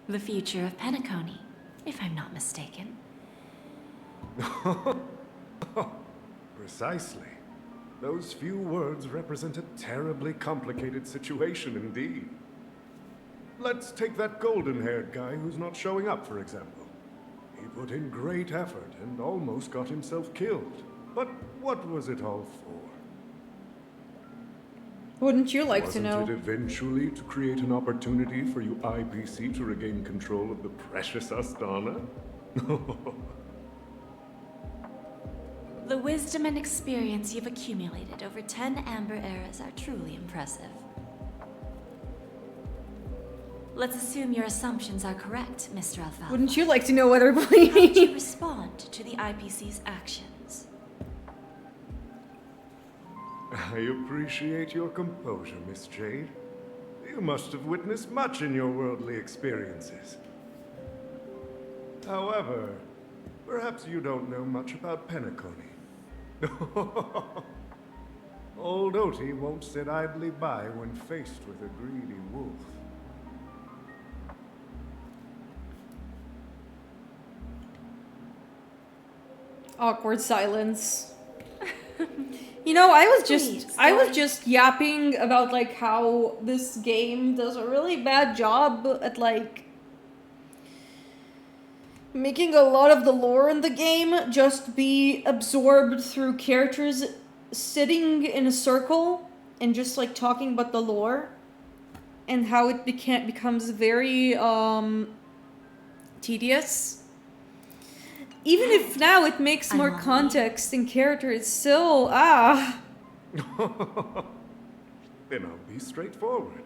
The future of Penacony, if I'm not mistaken. Precisely. Those few words represent a terribly complicated situation indeed. Let's take that golden-haired guy who's not showing up, for example. He put in great effort and almost got himself killed. But what was it all for? Wouldn't you like to know? Wasn't it eventually to create an opportunity for you IPC to regain control of the precious Astana? The wisdom and experience you've accumulated over 10 Amber Eras are truly impressive. Let's assume your assumptions are correct, Mr. Alfalfa. Wouldn't you like to know whether How did you respond to the IPC's actions? I appreciate your composure, Miss Jade. You must have witnessed much in your worldly experiences. However, perhaps you don't know much about Penacony. Old Oti won't sit idly by when faced with a greedy wolf. Awkward silence. You know, I was just yapping about like how this game does a really bad job at like making a lot of the lore in the game just be absorbed through characters sitting in a circle and just like talking about the lore, and how it becomes very tedious. Even if now it makes more context and character, it's still Then I'll be straightforward.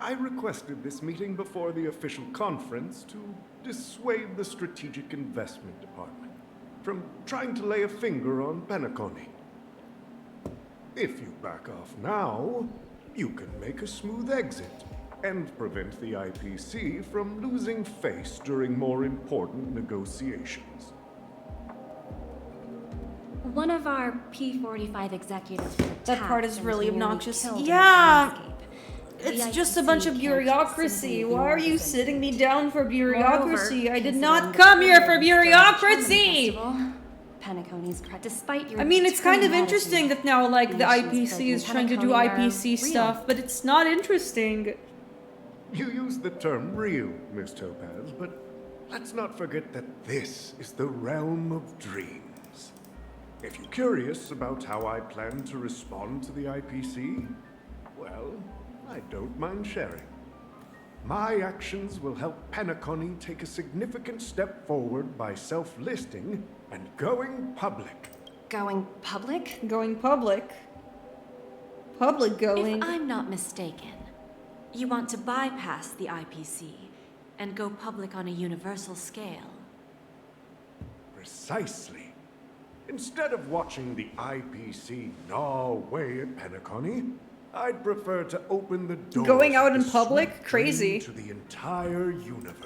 I requested this meeting before the official conference to dissuade the Strategic Investment Department from trying to lay a finger on Penacony. If you back off now, you can make a smooth exit and prevent the IPC from losing face during more important negotiations. One of our P45 executives was that part attacked is and really nearly obnoxious. killed in a Yeah, dreamscape. it's The just a IPC bunch of can't bureaucracy. simply Why are ignore you this sitting me down for bureaucracy? Moreover, I did considering not the come here for privilege during the Charming bureaucracy! Festival, Penacony's despite your I mean, it's kind of determined interesting attitude, that now, like, the nations IPC built in is trying to do Penacony are IPC real. stuff, but it's not interesting. You use the term real, Miss Topaz, but let's not forget that this is the realm of dreams. If you're curious about how I plan to respond to the IPC, well, I don't mind sharing. My actions will help Penacony take a significant step forward by self-listing and going public. Going public? Going public. Public going. If I'm not mistaken, you want to bypass the IPC and go public on a universal scale. Precisely. Instead of watching the IPC gnaw away at Penacony, I'd prefer to open the door. Going out in public? Crazy. To the entire universe.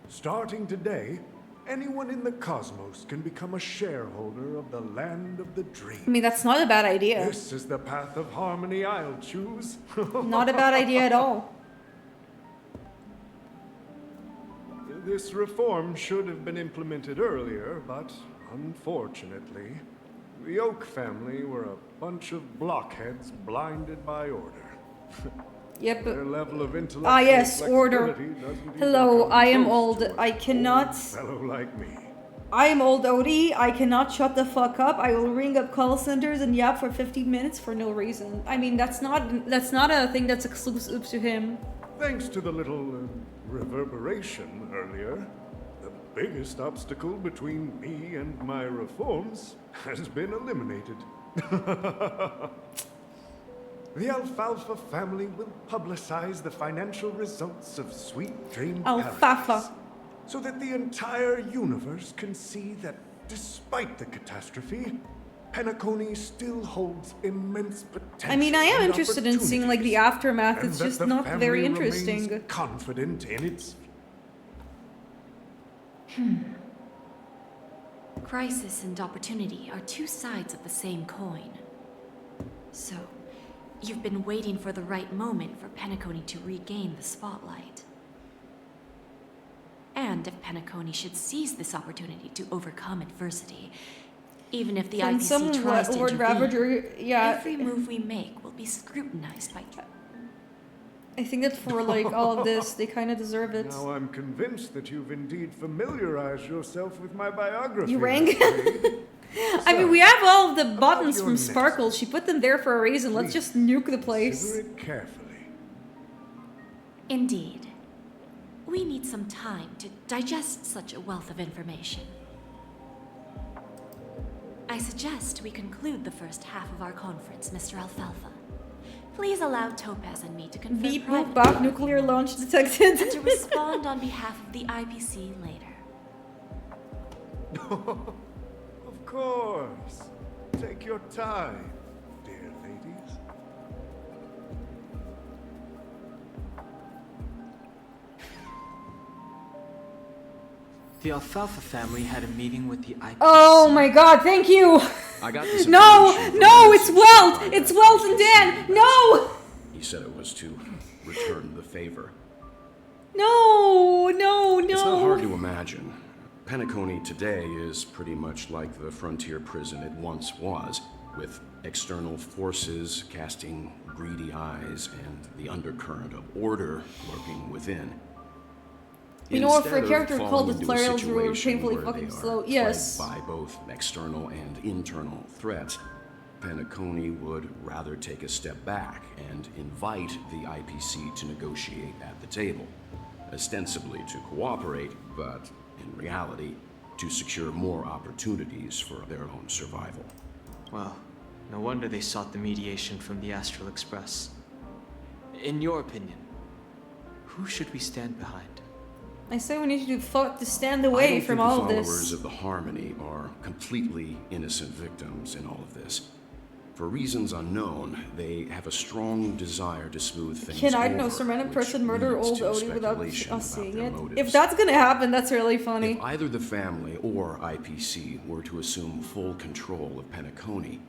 Starting today, anyone in the cosmos can become a shareholder of the land of the dream. I mean, that's not a bad idea. This is the path of harmony I'll choose. Not a bad idea at all. This reform should have been implemented earlier, but unfortunately, the Oak family were a bunch of blockheads blinded by order. Yep. Their level of intellectual Ah, yes, order. flexibility doesn't even Hello, come I am close old. to I a cannot. old fellow like me. I am old Odie. I cannot shut the fuck up. I will ring up call centers and yap for 15 minutes for no reason. I mean, that's not a thing that's exclusive to him. Thanks to the little reverberation earlier, the biggest obstacle between me and my reforms has been eliminated. The Alfalfa family will publicize the financial results of Sweet Dream Alfalfa. Paradise, so that the entire universe can see that despite the catastrophe, Penacony still holds immense potential. I mean, I am and interested in seeing like the aftermath. and It's that just the not family very remains interesting. confident in its Crisis and opportunity are two sides of the same coin. So, you've been waiting for the right moment for Penacony to regain the spotlight. And if Penacony should seize this opportunity to overcome adversity, even if the Can IPC someone tries to Lord intervene, Ravager, yeah. every move we make will be scrutinized by... I think that for like all of this, they kind of deserve it. Now I'm convinced that you've indeed familiarized yourself with my biography. You rang? I mean, we have all of the buttons from Sparkle. She put them there for a reason. Let's just nuke the place. Consider it carefully. Indeed. We need some time to digest such a wealth of information. I suggest we conclude the first half of our conference, Mr. Alfalfa. Please allow Topaz and me to confer Beep, privately boop, bop, nuclear launch detected. and to respond on behalf of the IPC later. Of course. Take your time, dear ladies. The Alfalfa family had a meeting with the IPC. Oh my god, thank you! I got this No! information No! from It's Welt! It's Welt and Dan! No! He said it was to return the favor. No! No! It's not hard No! to imagine. Penacony today is pretty much like the frontier prison it once was, with external forces casting greedy eyes and the undercurrent of order lurking within. You know what, for a Instead of character called falling the into a Flarials, we were situation painfully where fucking they are slow. plagued Yes. by both external and internal threats, Penacony would rather take a step back and invite the IPC to negotiate at the table, ostensibly to cooperate, but in reality, to secure more opportunities for their own survival. Well, no wonder they sought the mediation from the Astral Express. In your opinion, who should we stand behind? I say we need to stand away from all of the this. followers of the Harmony are completely innocent victims in all of this. For reasons unknown, they have a strong desire to smooth things Can I over, know some random which person murder leads old to Odie without speculation us about seeing their it? motives. If that's gonna happen, that's really funny. If either the family or IPC were to assume full control of Penacony,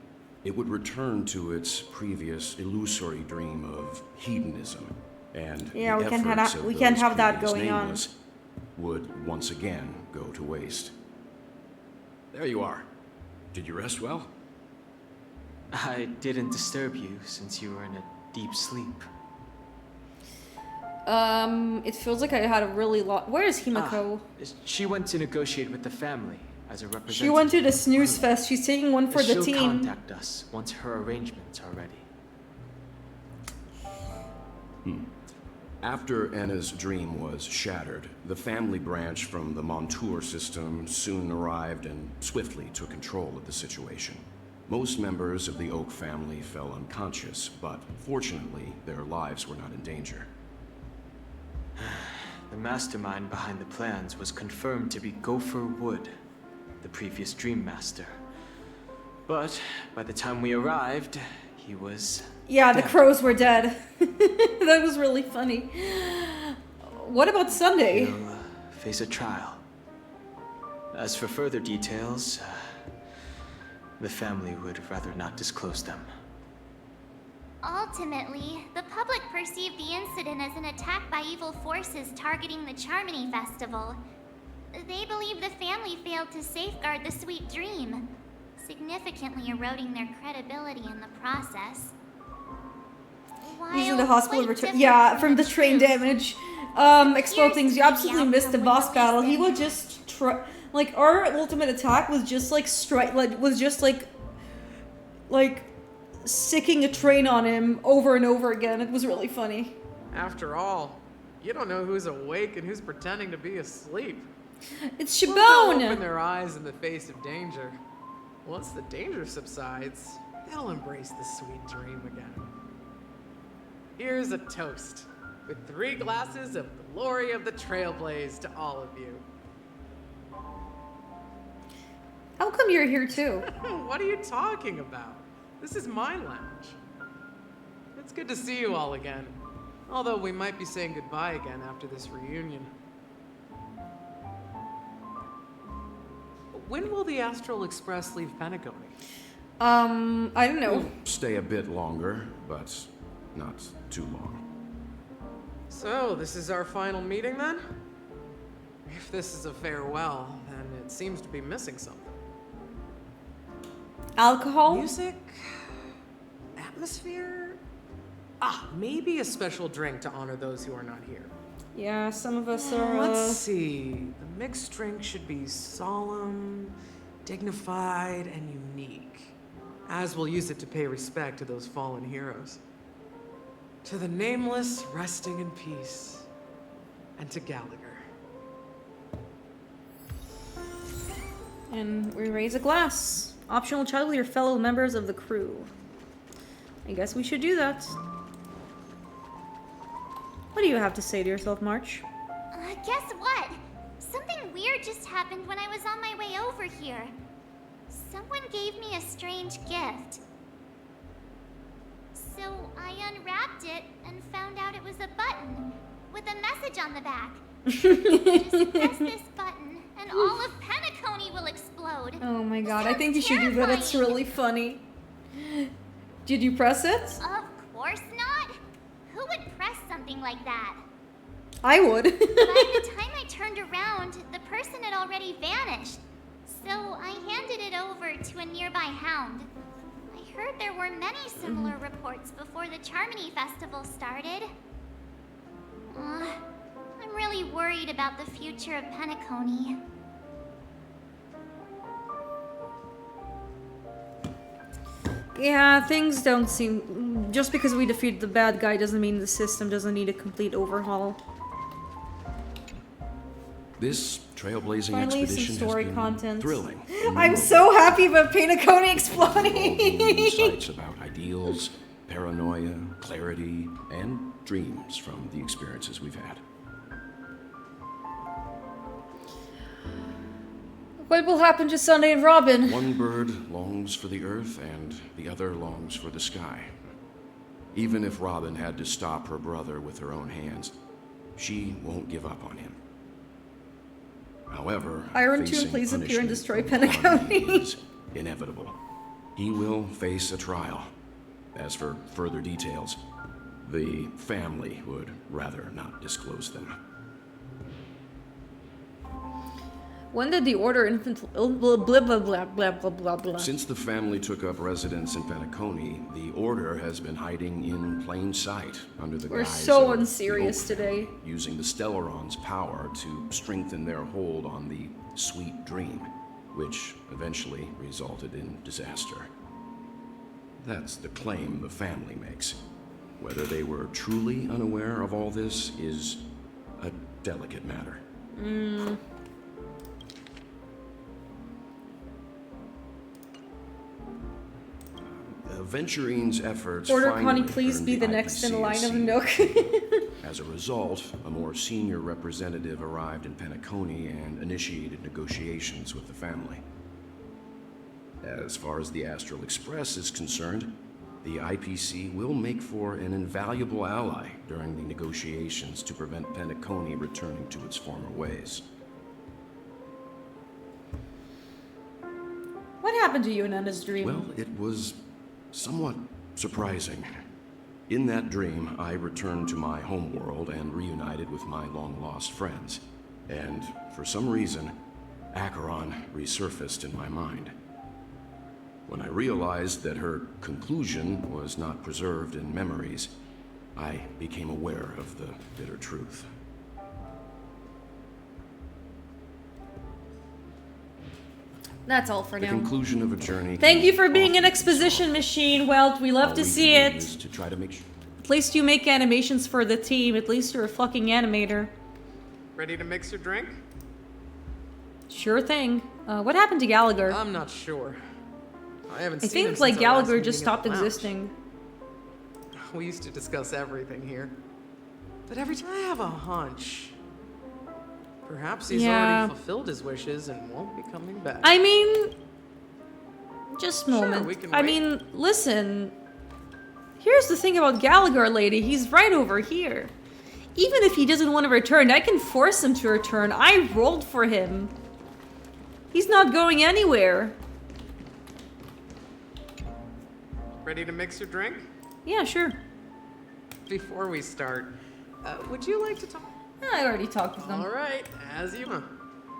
it would return to its previous illusory dream of hedonism, and Yeah, the we can't efforts have of we can't those have that previous going on. nameless would once again go to waste. There you are. Did you rest well? I didn't disturb you since you were in a deep sleep. It feels like I had a really lot. Where is Himako? She went to negotiate with the family as a representative. She went to the snooze fest. She's taking one for the She'll team. contact us once her arrangements are ready. After Anna's dream was shattered, the family branch from the Montour system soon arrived and swiftly took control of the situation. Most members of the Oak family fell unconscious, but fortunately, their lives were not in danger. The mastermind behind the plans was confirmed to be Gopher Wood, the previous Dream Master. But by the time we arrived, he was... Yeah, the dead. crows were dead. That was really funny. What about Sunday? He'll face a trial. As for further details, the family would rather not disclose them. Ultimately, the public perceived the incident as an attack by evil forces targeting the Charmony Festival. They believe the family failed to safeguard the sweet dream, significantly eroding their credibility in the process. He's in the hospital quite return. different Yeah, from the train damage. Explode things. You absolutely missed the boss battle. He would just try. Like, our ultimate attack was just like like sicking a train on him over and over again. It was really funny. After all, you don't know who's awake and who's pretending to be asleep. It's They'll Shibone! open their eyes in the face of danger. Once the danger subsides, they'll embrace the sweet dream again. Here's a toast, with 3 glasses of glory of the Trailblaze to all of you. How come you're here too? What are you talking about? This is my lounge. It's good to see you all again. Although we might be saying goodbye again after this reunion. When will the Astral Express leave Penacony? I don't know. We'll stay a bit longer, but not too long. So, this is our final meeting then? If this is a farewell, then it seems to be missing something. Alcohol? Music? Atmosphere? Maybe a special drink to honor those who are not here. Yeah, some of us are. Let's see. The mixed drink should be solemn, dignified, and unique. As we'll use it to pay respect to those fallen heroes. To the nameless, resting in peace. And to Gallagher. And we raise a glass. Optional chug with your fellow members of the crew. I guess we should do that. What do you have to say to yourself, March? Guess what? Something weird just happened when I was on my way over here. Someone gave me a strange gift. So I unwrapped it and found out it was a button with a message on the back. Just press this button and all of Penacony will explode. Oh my god, I think you should do that. It's really funny. Did you press it? Of course not. Who would press something like that? I would. By the time I turned around, the person had already vanished. So I handed it over to a nearby hound. I heard there were many similar reports before the Charmony Festival started. I'm really worried about the future of Penacony. Yeah, things don't seem... Just because we defeated the bad guy doesn't mean the system doesn't need a complete overhaul. This trailblazing Finally, expedition some story has been content. thrilling. I'm so happy about Penacony exploding! Insights about ideals, paranoia, clarity, and dreams from the experiences we've had. What will happen to Sunday and Robin? One bird longs for the earth and the other longs for the sky. Even if Robin had to stop her brother with her own hands, she won't give up on him. However, Iron Tomb, facing please appear and punishment destroy from Harmony Penacony. is inevitable. He will face a trial. As for further details, the family would rather not disclose them. When did the Order blah blah blah blah blah blah blah. Since the family took up residence in Penacony, the Order has been hiding in plain sight under the We're guise so of unserious the Oak family, today. using the Stellaron's power to strengthen their hold on the Sweet Dream, which eventually resulted in disaster. That's the claim the family makes. Whether they were truly unaware of all this is a delicate matter. Venturine's efforts Order finally Connie, please earned be the next in IPC a line of seat. Nook. As a result, a more senior representative arrived in Penacony and initiated negotiations with the family. As far as the Astral Express is concerned, the IPC will make for an invaluable ally during the negotiations to prevent Penacony returning to its former ways. What happened to you in Anna's dream? Well, it was somewhat surprising. In that dream, I returned to my homeworld and reunited with my long-lost friends. And for some reason, Acheron resurfaced in my mind. When I realized that her conclusion was not preserved in memories, I became aware of the bitter truth. That's all for The now. conclusion of a journey. Thank you for being an exposition machine, Welt. We love to see it. Is to try to make sure. At least you make animations for the team. At least you're a fucking animator. Ready to mix your drink? Sure thing. What happened to Gallagher? I'm not sure. I haven't I seen him think like since our last Gallagher just meeting at stopped the lounge. existing. We used to discuss everything here. But every time I have a hunch. Perhaps he's already fulfilled his wishes and won't be coming back. I mean, just a moment. we can I wait. mean, listen. Here's the thing about Gallagher, lady. He's right over here. Even if he doesn't want to return, I can force him to return. I rolled for him. He's not going anywhere. Ready to mix your drink? Yeah, sure. Before we start, would you like to talk? I already talked with them. Alright, as you know.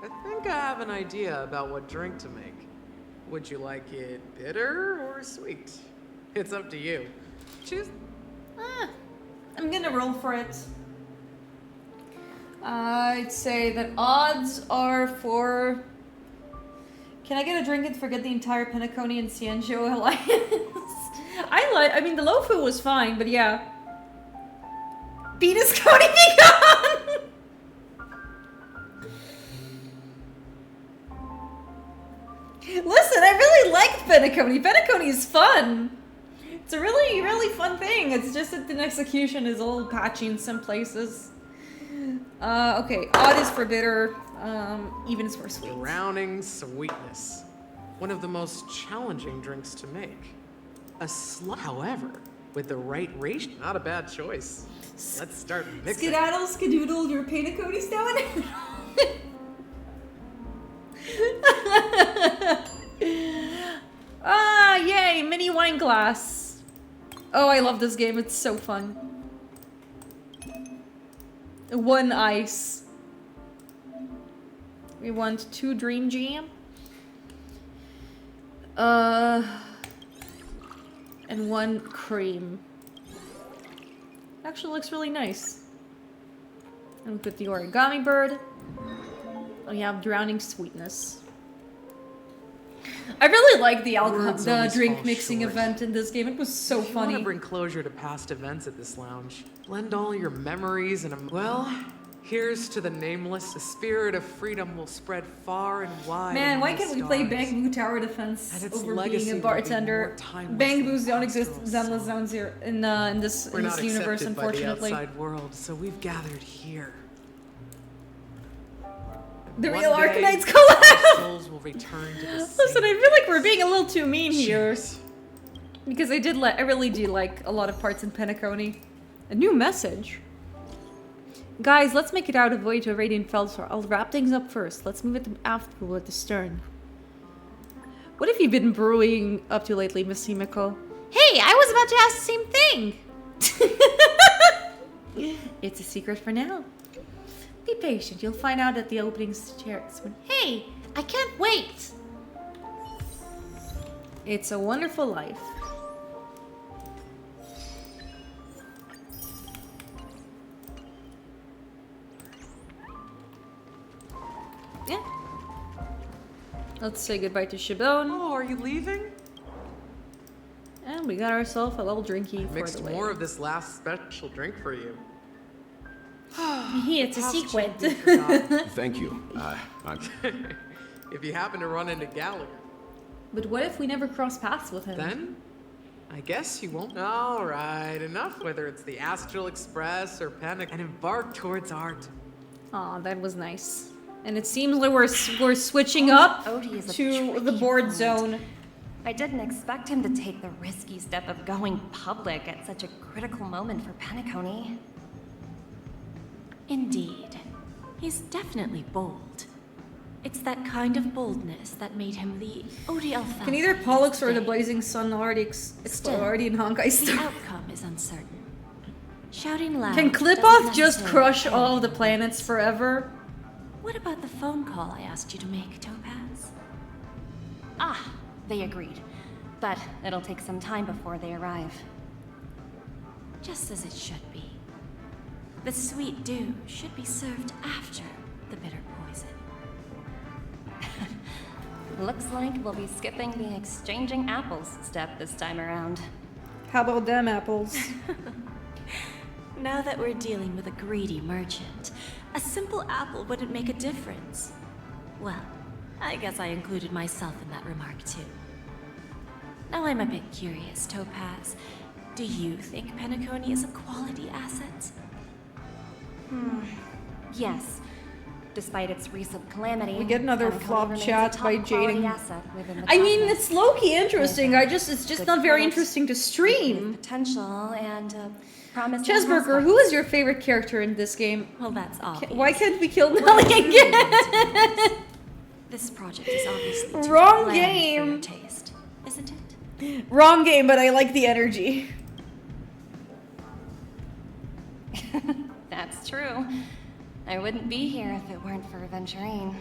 I think I have an idea about what drink to make. Would you like it bitter or sweet? It's up to you. Choose. I'm gonna roll for it. I'd say that odds are for... Can I get a drink and forget the entire Penacony and Cienjo alliance? I mean, the Lofu was fine, but yeah. Venus Cody be gone! Listen, I really like Penacony. Penacony is fun. It's a really, really fun thing. It's just that the execution is a little patchy in some places. Okay, odd is for bitter, even is for sweet. Drowning sweetness. One of the most challenging drinks to make. However, with the right ratio, not a bad choice. Let's start mixing. Skedaddle, skedoodle, your Penacony's down. Yay, mini wine glass. Oh, I love this game. It's so fun. One ice. We want 2 dream jam. And 1 cream. Actually looks really nice. And we put the origami bird. Oh yeah, drowning sweetness. I really like the drink mixing event in this game. It was so If you funny. want to bring closure to past events at this lounge, blend all your memories and well, here's to the nameless. The spirit of freedom will spread far and wide. Man, why among can't the we play stars. Bang Boo Tower Defense And its over legacy being a will be bartender? more timeless Bang than Boos don't exist pastoral Zenless Zones here in this We're not universe, accepted unfortunately. by the outside world, so we've gathered here. The One real day, Arcanites our collab! souls will return to the Listen, I feel like we're being a little too mean here. Because I really do like a lot of parts in Penacony. A new message. Guys, let's make it out of the way to Radiant Felsar. I'll wrap things up first. Let's move it to afterpool at the stern. What have you been brewing up to lately, Miss Himiko? Hey, I was about to ask the same thing! It's a secret for now. Be patient, you'll find out at the opening stairs. Hey, I can't wait! It's a wonderful life. Yeah. Let's say goodbye to Shibone. Oh, are you leaving? And we got ourselves a little drinky for Mixed the way. more of this last special drink for you. It's a secret. Thank you. I'm... If you happen to run into Gallagher. But what if we never cross paths with him? Then? I guess you won't. Alright, enough whether it's the Astral Express or Panic and embark towards art. Aw, that was nice. And it seems like we're switching up Odie is a to the board zone. I didn't expect him to take the risky step of going public at such a critical moment for Penacony. Indeed. He's definitely bold. It's that kind of boldness that made him the Odie Alpha. Can either Pollux or the Blazing Sun already already in Honkai The Starrail? outcome is uncertain. Shouting loud. Can doesn't Klipoth just necessarily crush end. all of the planets forever? What about the phone call I asked you to make, Topaz? Ah, they agreed. But it'll take some time before they arrive. Just as it should be. The sweet dew should be served after the bitter poison. Looks like we'll be skipping the exchanging apples step this time around. How about them apples? Now that we're dealing with a greedy merchant, a simple apple wouldn't make a difference. Well, I guess I included myself in that remark too. Now I'm a bit curious, Topaz. Do you think Penacony is a quality asset? Yes. Despite its recent calamity, We get another Penacony flop remains a chat top by quality Jaden. asset within the I mean, cosmos. it's low-key interesting. It's just Good not very credit, interesting to stream. Potential and promise. Chessburger, who is your favorite character in this game? Well, that's obvious. Why can't we kill Nelly again? This project is obviously too Wrong bland game. for your taste, isn't it? Wrong game, but I like the energy. That's true. I wouldn't be here if it weren't for Aventurine.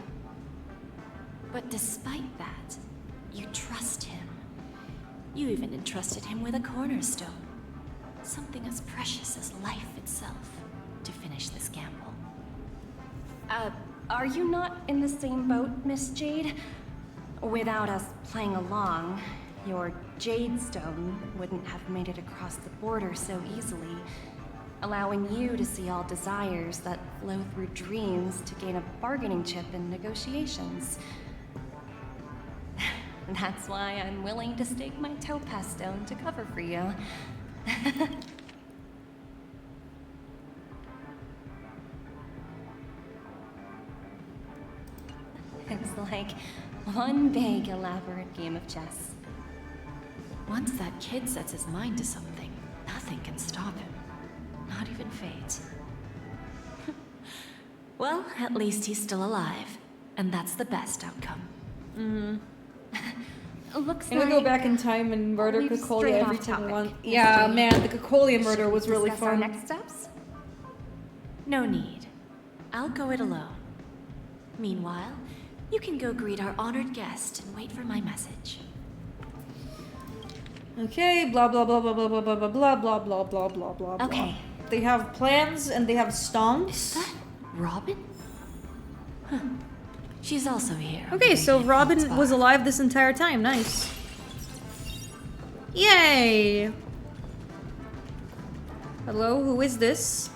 But despite that, you trust him. You even entrusted him with a cornerstone. Something as precious as life itself, to finish this gamble. Are you not in the same boat, Miss Jade? Without us playing along, your Jade Stone wouldn't have made it across the border so easily, allowing you to see all desires that flow through dreams to gain a bargaining chip in negotiations. That's why I'm willing to stake my topaz stone to cover for you. It's like one big elaborate game of chess. Once that kid sets his mind to something, nothing can stop him. Not even fate. Well, at least he's still alive. And that's the best outcome. Looks I'm gonna go back in time and murder we've Cocolia strayed every off time I topic, want. Miss Yeah, Jade. man, the Cocolia murder Should we was really discuss our fun. next steps? No need. I'll go it alone. Meanwhile, you can go greet our honored guest and wait for my message. Okay, blah blah blah blah blah blah blah blah blah blah blah blah blah blah. Okay. They have plans and they have stonks. Is that Robin? Huh. She's also here. Okay, so Robin was alive this entire time. Nice. Yay! Hello, who is this?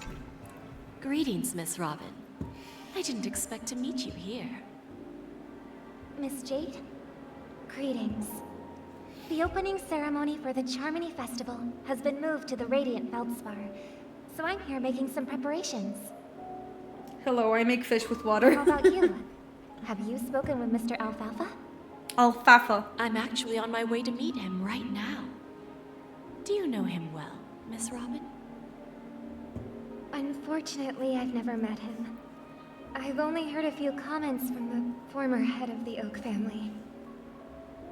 Greetings, Miss Robin. I didn't expect to meet you here. Miss Jade? Greetings. The opening ceremony for the Charmony Festival has been moved to the Radiant Feldspar, so I'm here making some preparations. Hello, I make fish with water. How about you? Have you spoken with Mr. Alfalfa? Alfalfa. I'm actually on my way to meet him right now. Do you know him well, Miss Robin? Unfortunately, I've never met him. I've only heard a few comments from the former head of the Oak family.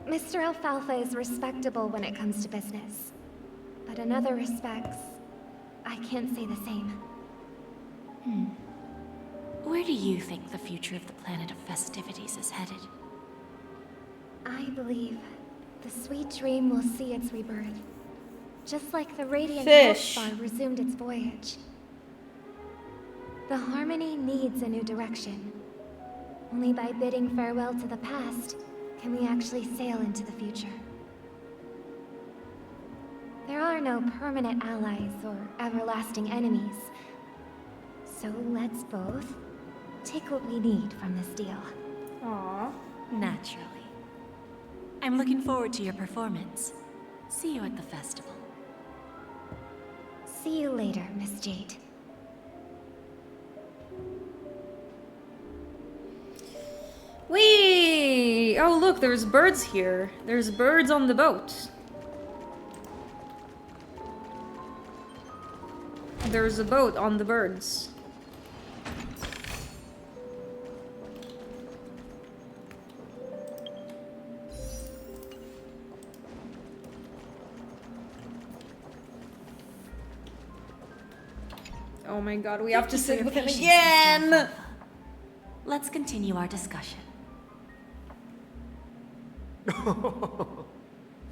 Mr. Alfalfa is respectable when it comes to business, but in other respects, I can't say the same. Where do you think the future of the planet of festivities is headed? I believe the sweet dream will see its rebirth, just like the Radiant Fish. Feldspar resumed its voyage. The Harmony needs a new direction. Only by bidding farewell to the past can we actually sail into the future. There are no permanent allies or everlasting enemies. So let's both take what we need from this deal. Aww. Naturally. I'm looking forward to your performance. See you at the festival. See you later, Miss Jade. Whee! Oh, look, there's birds here. There's birds on the boat. There's a boat on the birds. Oh my god, we have to sit with him again! Let's continue our discussion.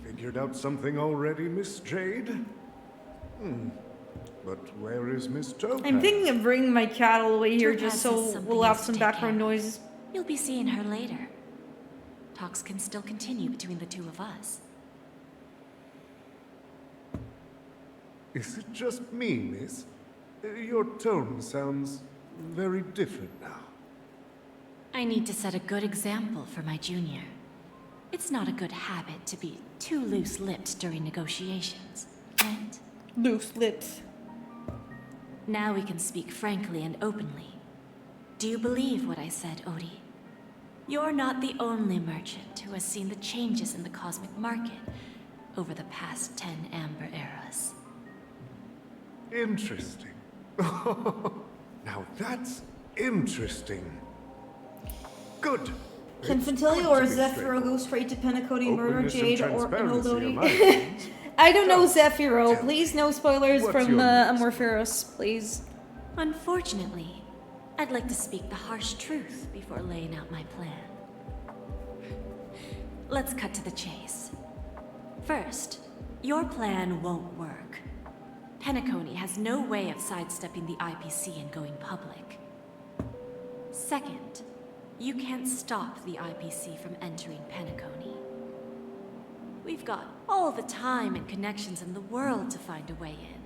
Figured out something already, Miss Jade? But where is Miss Topaz? I'm thinking of bringing my cat all the way here Topaz just has so something we'll have else some to take background care of. noise. You'll be seeing her later. Talks can still continue between the two of us. Is it just me, miss? Your tone sounds very different now. I need to set a good example for my junior. It's not a good habit to be too loose-lipped during negotiations, right? Loose-lipped. Now we can speak frankly and openly. Do you believe what I said, Odie? You're not the only merchant who has seen the changes in the cosmic market over the past 10 Amber Eras. Interesting. Now that's interesting. Good. Can Fantilio or Zephyro go straight to Penacony, murder Openness and Jade, or transparency are my Odie? friends. I don't know Zephyro. Please, no spoilers What's from your next? Amorphous, please. Unfortunately, I'd like to speak the harsh truth before laying out my plan. Let's cut to the chase. First, your plan won't work. Penacony has no way of sidestepping the IPC and going public. Second, you can't stop the IPC from entering Penacony. We've got all the time and connections in the world to find a way in.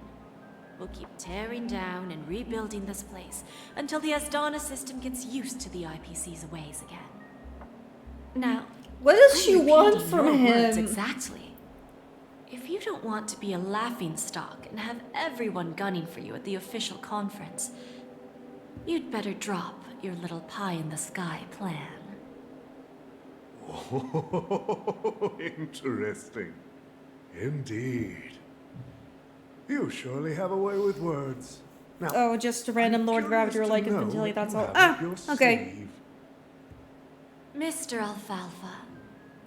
We'll keep tearing down and rebuilding this place until the Asdana system gets used to the IPC's ways again. Now, what does I'm she want repeating from your words him? exactly. If you don't want to be a laughingstock and have everyone gunning for you at the official conference, you'd better drop your little pie-in-the-sky plan. Oh, interesting. Indeed. You surely have a way with words. Now, Oh, just a random Lord Ravager like know infantility, that's what all. you Ah, have up your okay. sleeve. Mr. Alfalfa,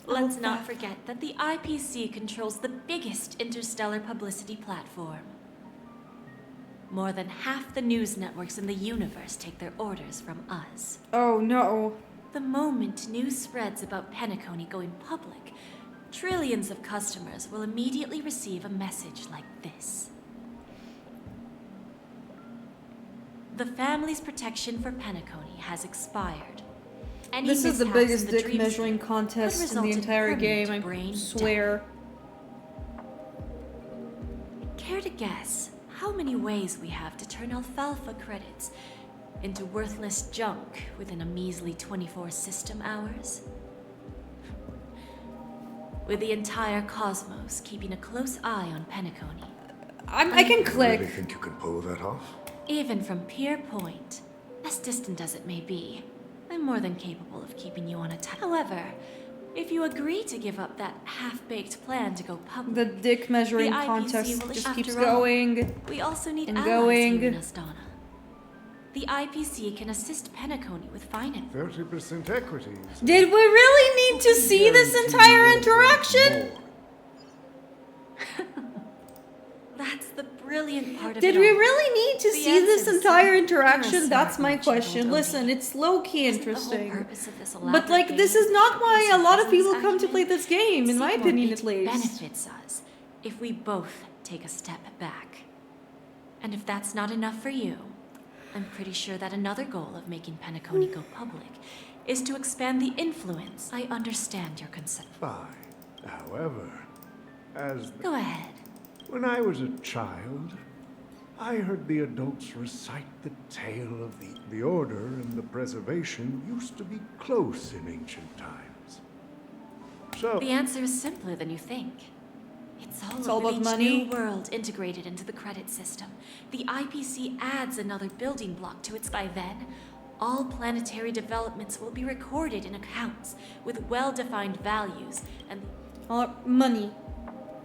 let's not forget that the IPC controls the biggest interstellar publicity platform. More than half the news networks in the universe take their orders from us. Oh no. The moment news spreads about Penacony going public, trillions of customers will immediately receive a message like this. The family's protection for Penacony has expired. Any This is the mishaps in biggest the dick dreamscape measuring could contest in result the in entire game, permanent I brain swear. Care to guess how many ways we have to turn alfalfa credits into worthless junk within a measly 24 system hours? With the entire cosmos keeping a close eye on Penacony. I can click. You really think you can pull that off? Even from Pier Point, as distant as it may be, I'm more than capable of keeping you on a tight. However, if you agree to give up that half-baked plan to go public, The dick measuring the IPC contest will- just after keeps all, going we also need and allies going. here in Astana. The IPC can assist Penacony with finance. 30% equities. Did we really need to see this entire interaction? That's the brilliant part of Did it we all. really need to The see this answer is entire simple. interaction? You're a That's smart my merchant, question. old Listen, it's low-key Isn't the whole interesting. purpose of this But elaborate like, this game is not why a lot of business people come to play this game, in my See what opinion it at least. benefits us if we both take a step back. And if that's not enough for you, I'm pretty sure that another goal of making Penacony go public is to expand the influence. I understand your concern. Fine. However, as Go ahead. when I was a child, I heard the adults recite the tale of the Order and the Preservation used to be close in ancient times. So, The answer is simpler than you think. It's all about of each money. new world integrated into the credit system. The IPC adds another building block to its. By then, all planetary developments will be recorded in accounts with well-defined values and Money.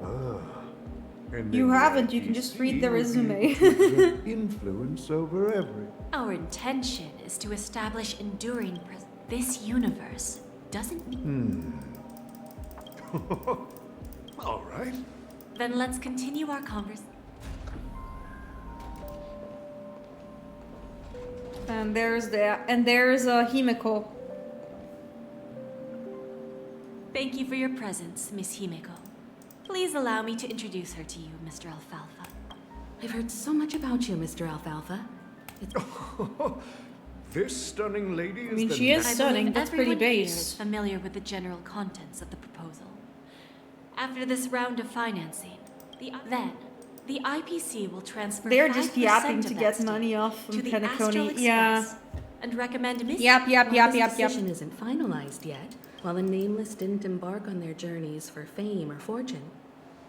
and You then the haven't, you can just IPC read the will be resume. able to exert influence over every. our intention is to establish enduring this universe doesn't. All right. Then let's continue our conversation. And there's Himeko. Thank you for your presence, Miss Himeko. Please allow me to introduce her to you, Mr. Alfalfa. I've heard so much about you, Mr. Alfalfa. This stunning lady is I mean, the she is next- stunning. That's pretty Everyone here base. is familiar with the general contents of the proposal. After this round of financing, the IPC will transfer. They're just 5% yapping of to that get stake money off from to the Penacony. Astral Yeah. Express and recommend Miss. Yep. While this decision isn't finalized yet, while the Nameless didn't embark on their journeys for fame or fortune,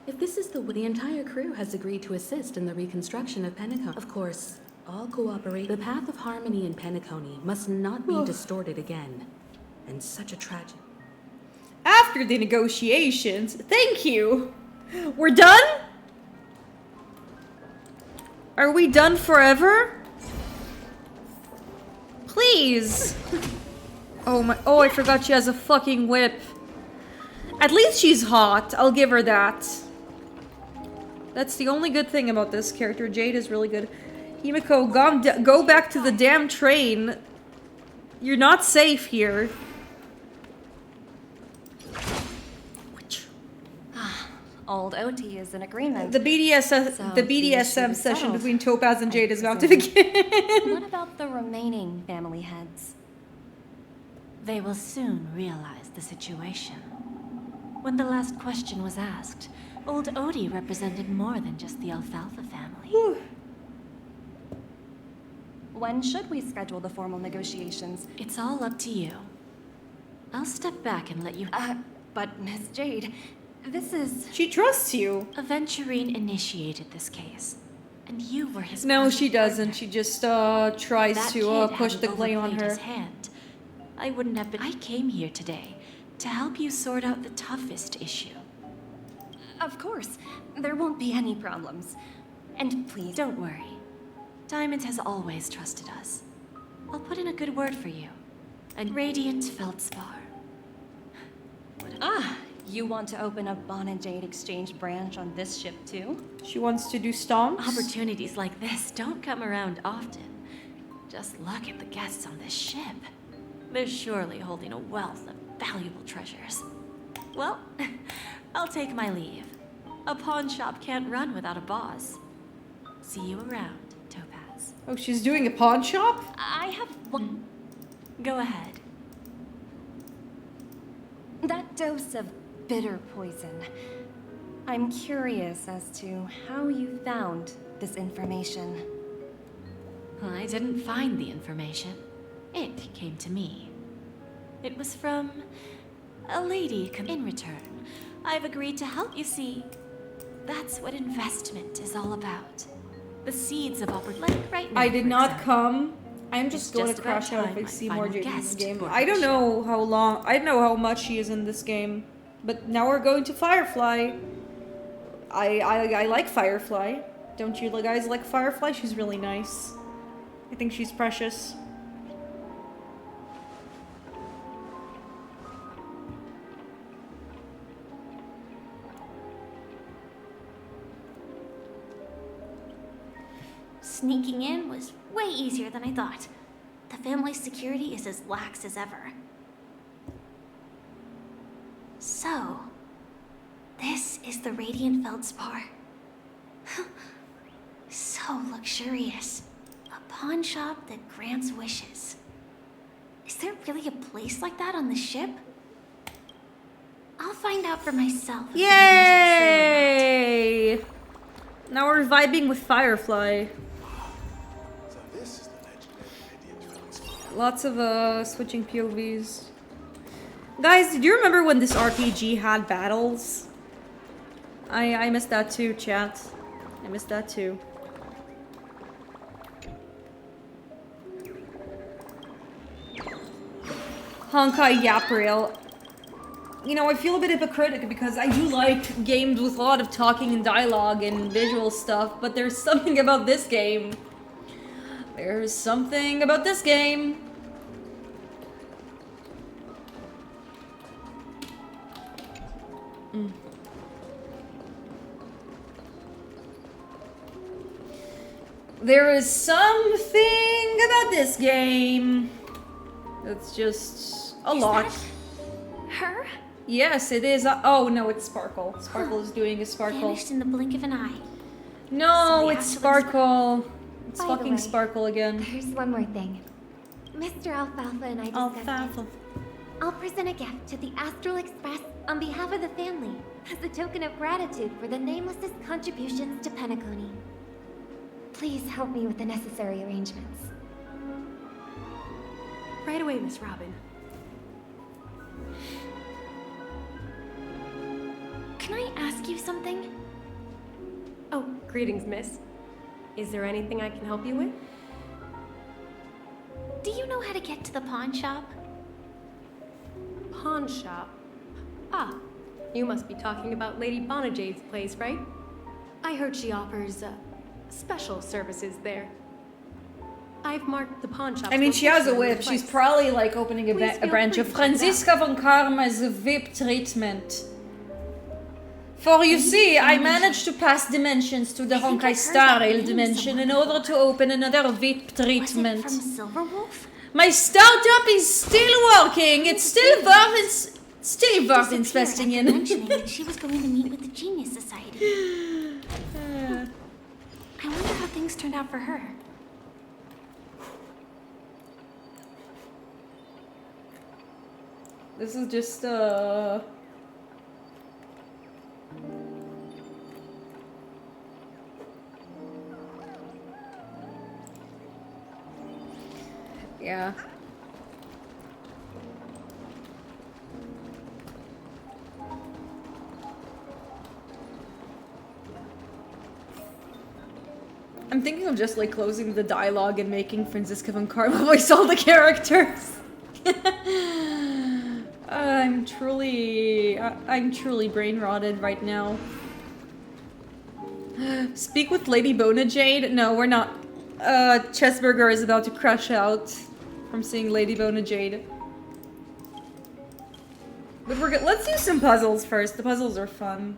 if this is the entire crew has agreed to assist in the reconstruction of Penacony. Of course, all cooperate. The path of harmony in Penacony must not be distorted again. And such a tragedy. After the negotiations, thank you. We're done? Are we done forever? Please. Oh, I forgot she has a fucking whip. At least she's hot. I'll give her that. That's the only good thing about this character. Jade is really good. Himiko, go back to the damn train. You're not safe here. Old OT is in agreement. The BDSM session between Topaz and Jade is about to begin. What about the remaining family heads? They will soon realize the situation. When the last question was asked, old Odie represented more than just the Alfalfa family. When should we schedule the formal negotiations? It's all up to you. I'll step back and let you... But Miss Jade, this is... She trusts you. Aventurine initiated this case, and you were his... No, she doesn't. She just tries That to kid push hadn't the blame on overplayed her. his hand. I wouldn't have been... I came here today to help you sort out the toughest issue. Of course. There won't be any problems. And please... Don't worry. Diamond has always trusted us. I'll put in a good word for you. A radiant feldspar. You want to open a Bon and Jade exchange branch on this ship too? She wants to do stomps? Opportunities like this don't come around often. Just look at the guests on this ship. They're surely holding a wealth of valuable treasures. Well, I'll take my leave. A pawn shop can't run without a boss. See you around, Topaz. Oh, she's doing a pawn shop? I have one. Go ahead. That dose of bitter poison. I'm curious as to how you found this information. I didn't find the information. It came to me. It was from a lady. In return, I've agreed to help you see. That's what investment is all about. The seeds of opportunity. Like right now, I did for not example. come. I'm just going to crash out if I see more Jade in this game. I don't know how long. I don't know how much she is in this game. But now we're going to Firefly. I like Firefly. Don't you guys like Firefly? She's really nice. I think she's precious. Sneaking in was way easier than I thought. The family's security is as lax as ever. So, this is the Radiant Feldspar. So luxurious. A pawn shop that grants wishes. Is there really a place like that on the ship? I'll find out for myself. Yay! Now we're vibing with Firefly. Lots of switching POVs. Guys, did you remember when this RPG had battles? I missed that too, chat. I missed that too. Honkai Starrail. You know, I feel a bit hypocritical because I do like games with a lot of talking and dialogue and visual stuff, but there's something about this game. There's something about this game. There is something about this game that's just a lot. Her? Yes, it is. Oh no, it's Sparkle. Sparkle is doing a Sparkle. Vanished in the blink of an eye. No, So it's actually Sparkle. It's By the fucking way, Sparkle again. There's one more thing. Mr. Alfalfa and I discussed it. I'll present a gift to the Astral Express on behalf of the family as a token of gratitude for the Nameless's contributions to Penacony. Please help me with the necessary arrangements. Right away, Miss Robin. Can I ask you something? Oh, greetings, miss. Is there anything I can help you with? Do you know how to get to the pawn shop? Pawn shop? Ah, you must be talking about Lady Bonajade's place, right? I heard she offers, special services there. I've marked the pawn shop. I mean, she has a whip. She's probably like opening a branch of Franziska von Karma's VIP treatment. For you see, I managed to pass dimensions to the Honkai Starrail dimension in order to open another VIP treatment. Was it from Silverwolf? My startup is still working. It's still worth investing in. Mentioning that she was going to meet with the Genius Society. I wonder how things turned out for her. This is just yeah. I'm thinking of just like closing the dialogue and making Franziska von Karma voice all the characters. I'm truly brain rotted right now. Speak with Lady Bona Jade? No, we're not. Chessburger is about to crash out from seeing Lady Bona Jade. But we're good. Let's do some puzzles first. The puzzles are fun.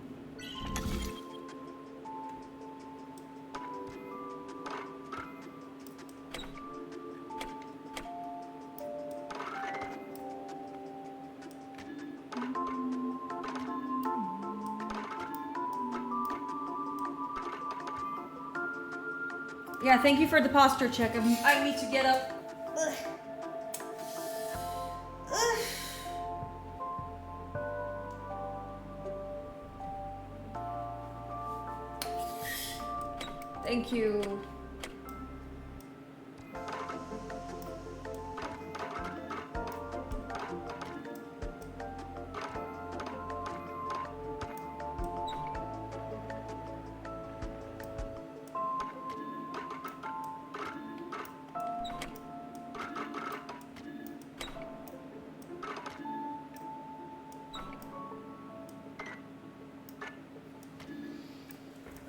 Yeah, thank you for the posture check. I need to get up. Ugh. Thank you.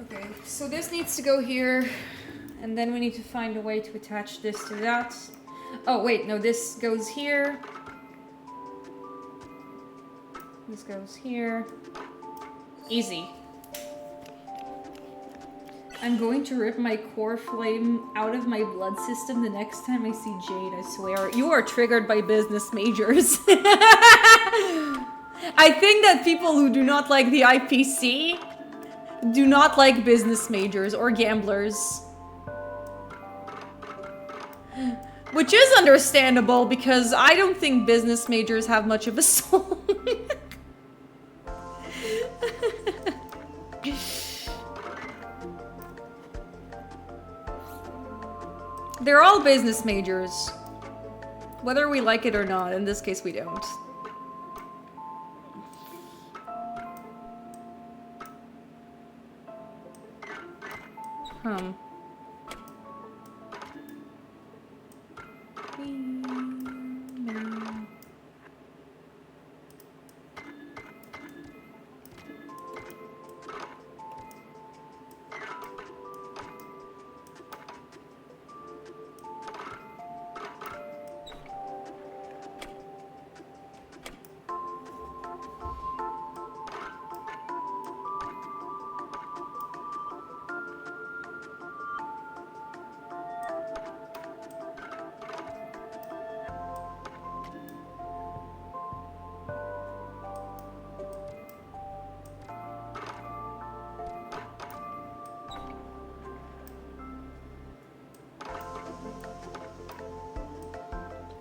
Okay, so this needs to go here, and then we need to find a way to attach this to that. Oh, wait, no, this goes here. This goes here. Easy. I'm going to rip my core flame out of my blood system the next time I see Jade, I swear. You are triggered by business majors. I think that people who do not like the IPC do not like business majors or gamblers. Which is understandable because I don't think business majors have much of a soul. They're all business majors. Whether we like it or not, in this case we don't.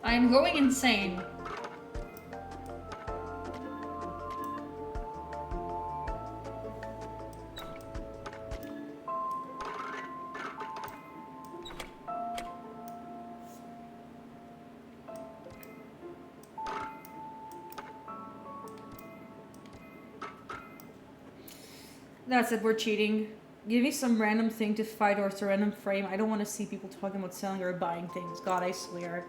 I'm going insane. That's it, we're cheating. Give me some random thing to fight or some random frame. I don't want to see people talking about selling or buying things. God, I swear.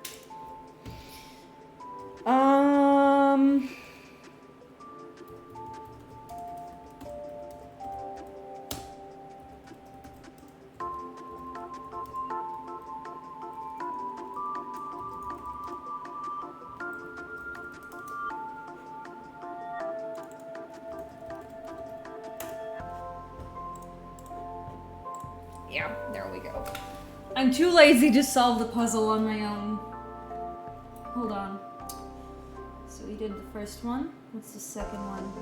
Yeah, there we go. I'm too lazy to solve the puzzle on my own. Hold on. So we did the first one. What's the second one?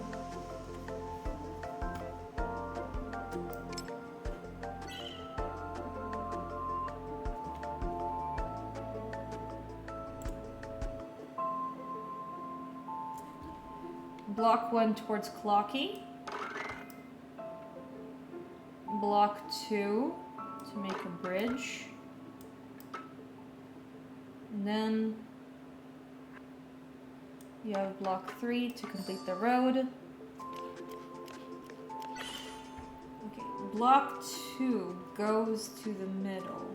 Block 1 towards Clocky. Block 2 to make a bridge. And then you have block 3 to complete the road. Okay, block 2 goes to the middle.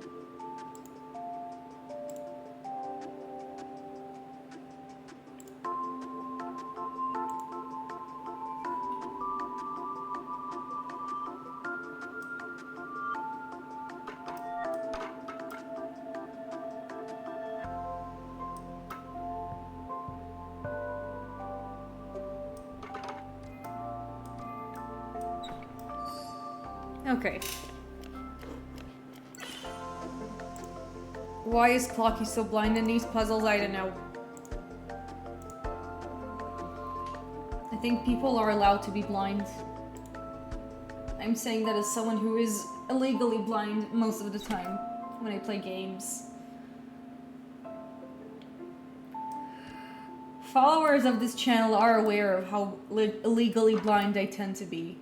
Okay. Why is Clocky so blind in these puzzles? I don't know. I think people are allowed to be blind. I'm saying that as someone who is illegally blind most of the time when I play games. Followers of this channel are aware of how illegally blind I tend to be,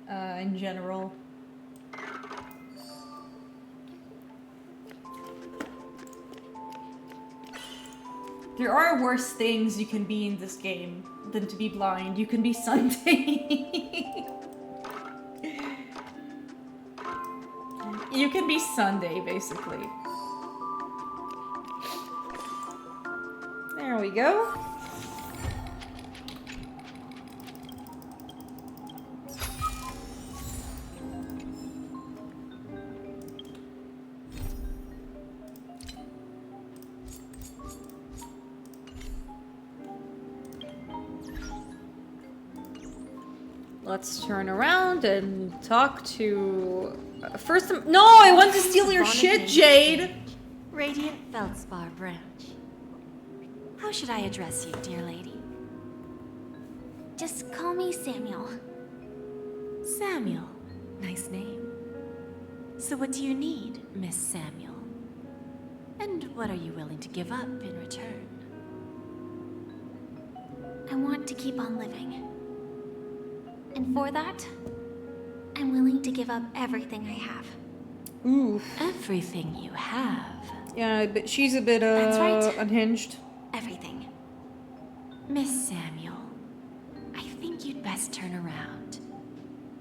in general. There are worse things you can be in this game than to be blind. You can be Sunday. You can be Sunday, basically. There we go. Let's turn around and talk to... first... No, I want to steal your shit, Jade! Radiant Feldspar Branch. How should I address you, dear lady? Just call me Samuel. Samuel. Nice name. So what do you need, Miss Samuel? And what are you willing to give up in return? I want to keep on living. And for that, I'm willing to give up everything I have. Ooh. Everything you have? Yeah, but she's a bit, That's right. unhinged. Everything. Miss Samuel, I think you'd best turn around.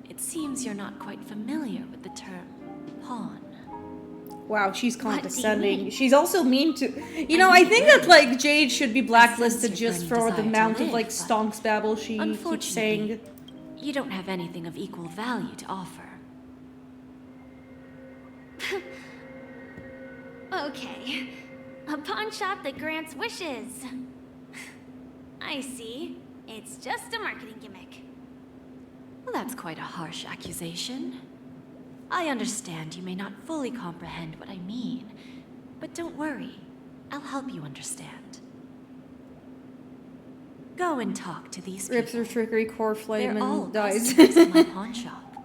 It seems you're not quite familiar with the term pawn. Wow, she's What do you condescending. mean? She's also mean to... You know, I think that, like, Jade should be blacklisted just for the amount of, like, stonks babble she keeps saying. You don't have anything of equal value to offer. Okay. A pawn shop that grants wishes. I see. It's just a marketing gimmick. Well, that's quite a harsh accusation. I understand you may not fully comprehend what I mean, but don't worry. I'll help you understand. Go and talk to these people. Rips her trickery core flame They're all and dies. customers of my pawn shop.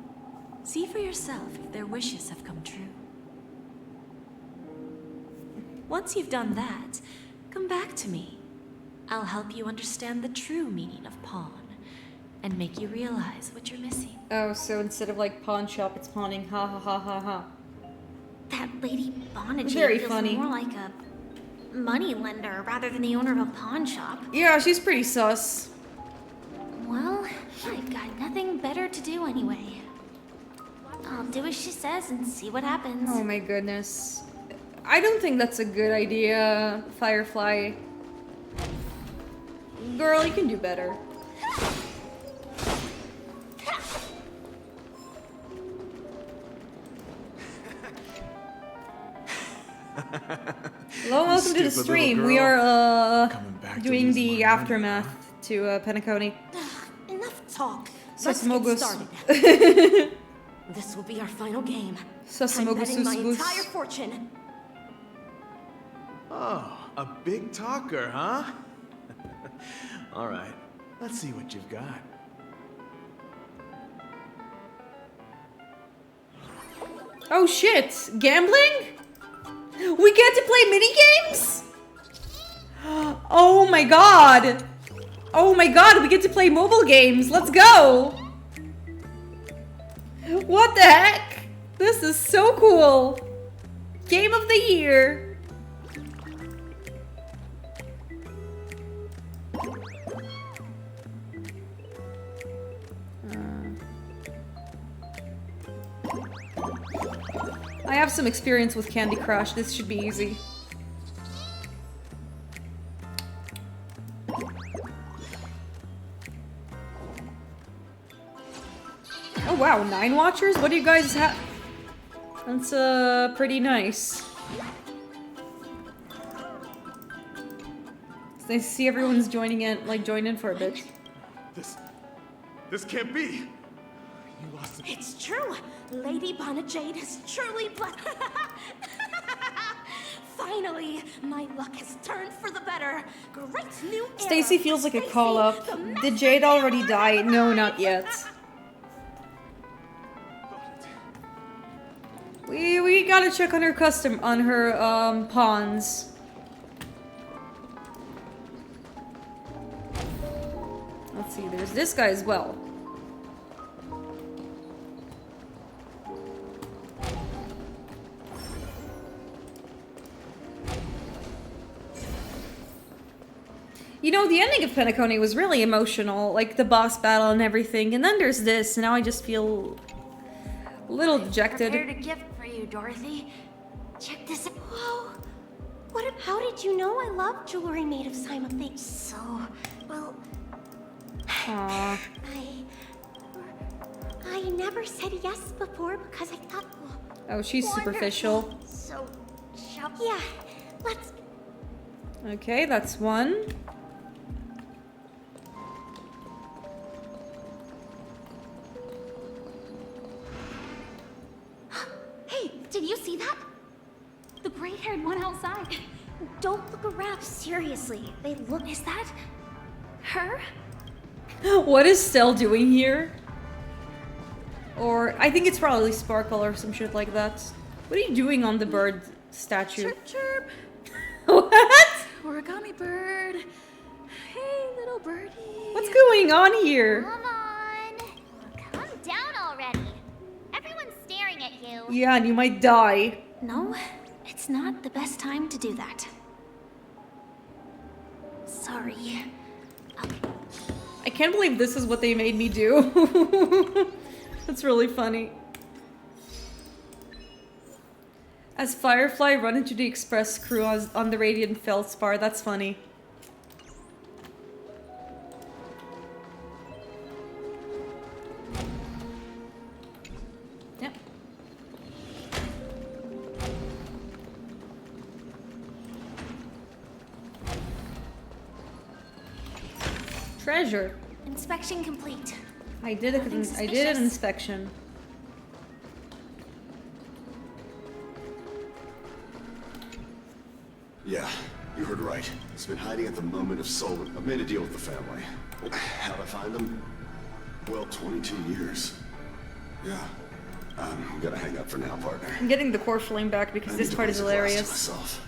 See for yourself if their wishes have come true. Once you've done that, come back to me. I'll help you understand the true meaning of pawn and make you realize what you're missing. Oh, so instead of like pawn shop, it's pawning. Ha ha ha ha ha. That Lady Bonajay Very feels funny. more like a money lender rather than the owner of a pawn shop. Yeah, she's pretty sus. Well, I've got nothing better to do anyway. I'll do as she says and see what happens. Oh my goodness. I don't think that's a good idea, Firefly. Girl, you can do better. Hello, welcome to the Stupid stream. little We girl. are back to doing lose the my mind, aftermath to Penacony. Enough talk. So Let's get Smogus. started. This will be our final game. I'm betting my entire fortune. Oh, a big talker, huh? All right, let's see what you've got. Oh shit! Gambling? We get to play mini games? Oh my god! Oh my god, we get to play mobile games! Let's go! What the heck? This is so cool! Game of the year! I have some experience with Candy Crush. This should be easy. Oh wow, 9 watchers? What do you guys have? That's pretty nice. It's nice to see everyone's joining in, like join in for a bit. This can't be. You lost it. It's true. Lady Bonajade is truly Finally, my luck has turned for the better. Great new era. Stacy feels like a call-up. Did Jade already die? No, not yet. We gotta check on her pawns. Let's see, there's this guy as well. You know, the ending of Penacony was really emotional, like the boss battle and everything, and then there's this, and now I just feel a little dejected. Prepared a gift for you, Dorothy. Check this out. Whoa! How did you know I love jewelry made of Simon? So, well... Aww. I never said yes before because I thought... Oh, she's superficial. So, yeah, let's... Okay, that's one. Hey, did you see that? The gray-haired one outside. Don't look around. Seriously, they look... Is that... her? What is Stell doing here? Or, I think it's probably Sparkle or some shit like that. What are you doing on the bird statue? Chirp, chirp. What? Origami bird. Hey, little birdie. What's going on here? Come on. Calm down already. Everyone's staring at you. Yeah, and you might die. No, it's not the best time to do that. Sorry. I can't believe this is what they made me do. That's really funny. As Firefly run into the express crew on the Radiant Feldspar, that's funny. Yep. Treasure. Inspection complete. I did an inspection. Yeah, you heard right. It's been hiding at the moment of soul. I've made a deal with the family. How'd I find them? Well, 22 years. Yeah. I'm gonna hang up for now, partner. I'm getting the core flame back because this part is hilarious. Myself.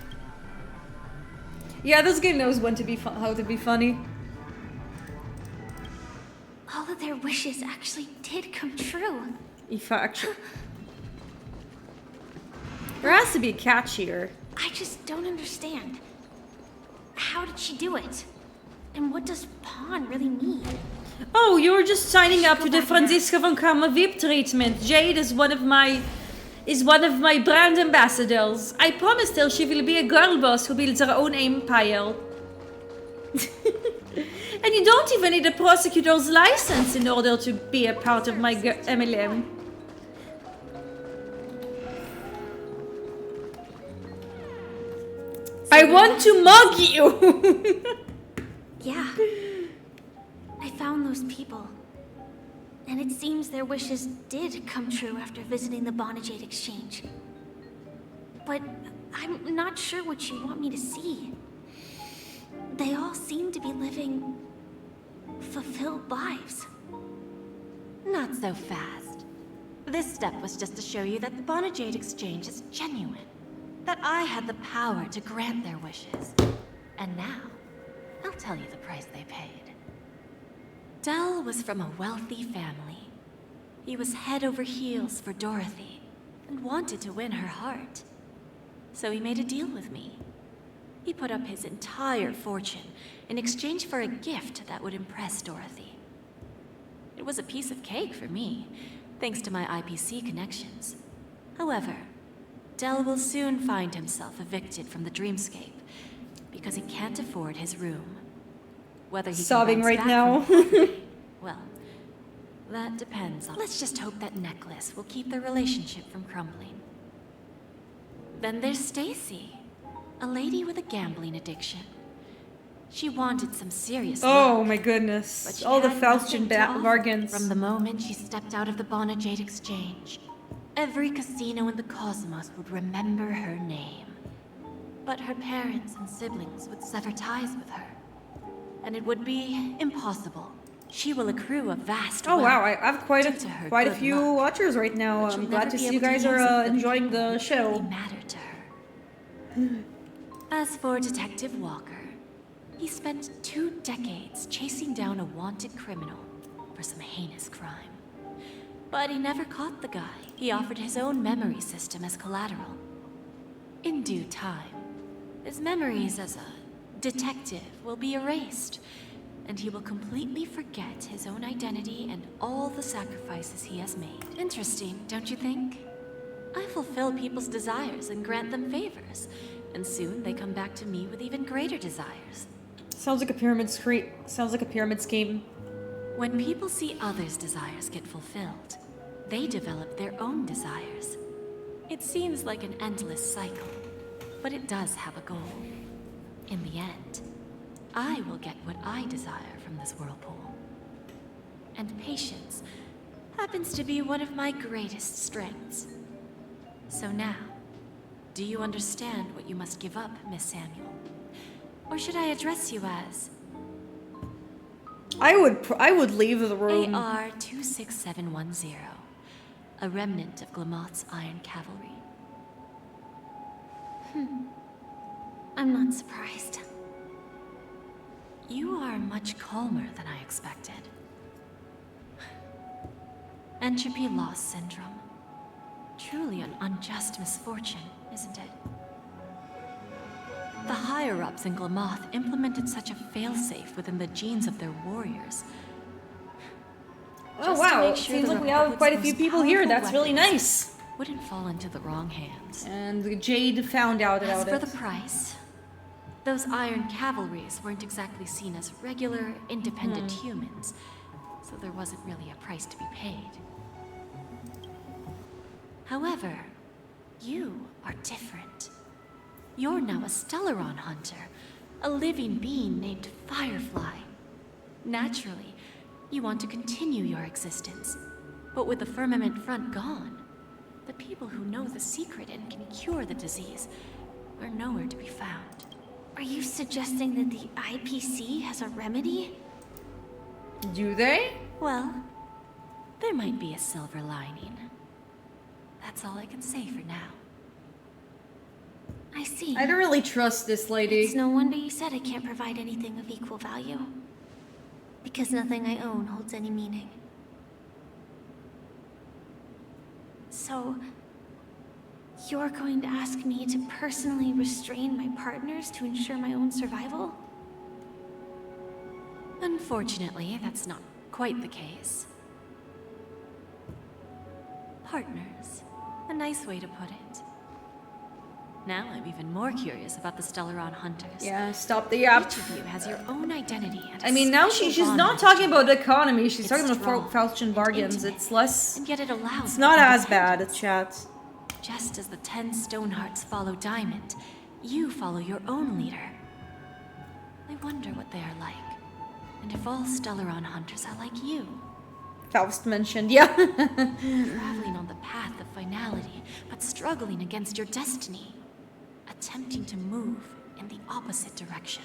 Yeah, this game knows when to be how to be funny. All of their wishes actually did come true. If actually, there has to be a catch here. I just don't understand. How did she do it? And what does pawn really mean? Oh, you were just signing up to the Franziska von Kramer VIP treatment. Jade is one of my brand ambassadors. I promised her she will be a girl boss who builds her own empire. And you don't even need a prosecutor's license in order to be a part of my MLM. I want to mug you! Yeah. I found those people. And it seems their wishes did come true after visiting the Bonajade Exchange. But I'm not sure what you want me to see. They all seem to be living fulfilled lives. Not so fast. This step was just to show you that the Bonajade Exchange is genuine. That I had the power to grant their wishes. And now, I'll tell you the price they paid. Dell was from a wealthy family. He was head over heels for Dorothy, and wanted to win her heart. So he made a deal with me. He put up his entire fortune in exchange for a gift that would impress Dorothy. It was a piece of cake for me, thanks to my IPC connections. However, Dell will soon find himself evicted from the dreamscape because he can't afford his room. Whether he sobbing right now. Well, that depends on... Let's just hope that necklace will keep their relationship from crumbling. Then there's Stacy, a lady with a gambling addiction. She wanted some serious Oh luck, my goodness. but she All the had Faustian nothing to offer bargains. From the moment she stepped out of the Bonajade Exchange, every casino in the cosmos would remember her name. But her parents and siblings would sever ties with her, and it would be impossible. She will accrue a vast Oh wow, wealth I have quite due to her a good few luck, watchers right now. but I'm you'll glad never to be see you able to guys use it are for enjoying people the who show. really matter to her. As for Detective Walker, he spent 2 decades chasing down a wanted criminal for some heinous crime. But he never caught the guy. He offered his own memory system as collateral. In due time, his memories as a detective will be erased, and he will completely forget his own identity and all the sacrifices he has made. Interesting, don't you think? I fulfill people's desires and grant them favors, and soon they come back to me with even greater desires. Sounds like a pyramid scheme. When people see others' desires get fulfilled, they develop their own desires. It seems like an endless cycle, but it does have a goal. In the end, I will get what I desire from this whirlpool. And patience happens to be one of my greatest strengths. So now, do you understand what you must give up, Miss Samuel? Or should I address you as... I would leave the room. AR 26710, a remnant of Glamoth's Iron Cavalry. I'm not surprised. You are much calmer than I expected. Entropy loss syndrome. Truly an unjust misfortune, isn't it? The higher-ups in Glamoth implemented such a failsafe within the genes of their warriors. Oh Just to wow, make sure seems the like we have Republic's quite a few most people here. powerful That's really weapons nice. Wouldn't fall into the wrong hands. And Jade found out As about for it. the price, those Iron Cavalries weren't exactly seen as regular, independent humans, so there wasn't really a price to be paid. However, you are different. You're now a Stellaron hunter, a living being named Firefly. Naturally, you want to continue your existence, but with the firmament front gone, the people who know the secret and can cure the disease are nowhere to be found. Are you suggesting that the IPC has a remedy? Do they? Well, there might be a silver lining. That's all I can say for now. I see. I don't really trust this lady. It's no wonder you said I can't provide anything of equal value. Because nothing I own holds any meaning. So, you're going to ask me to personally restrain my partners to ensure my own survival? Unfortunately, that's not quite the case. Partners. A nice way to put it. Now I'm even more curious about the Stellaron hunters. Yeah, stop the app. Each of you has your own identity and I mean, now she's not talking about the economy. She's talking It's about Faustian bargains. intimate, It's less. and yet it allows It's for not as bad. independence. Chat. Just as the 10 Stonehearts follow Diamond, you follow your own leader. I wonder what they are like, and if all Stellaron hunters are like you. Faust mentioned, yeah. Traveling on the path of finality, but struggling against your destiny. Attempting to move in the opposite direction.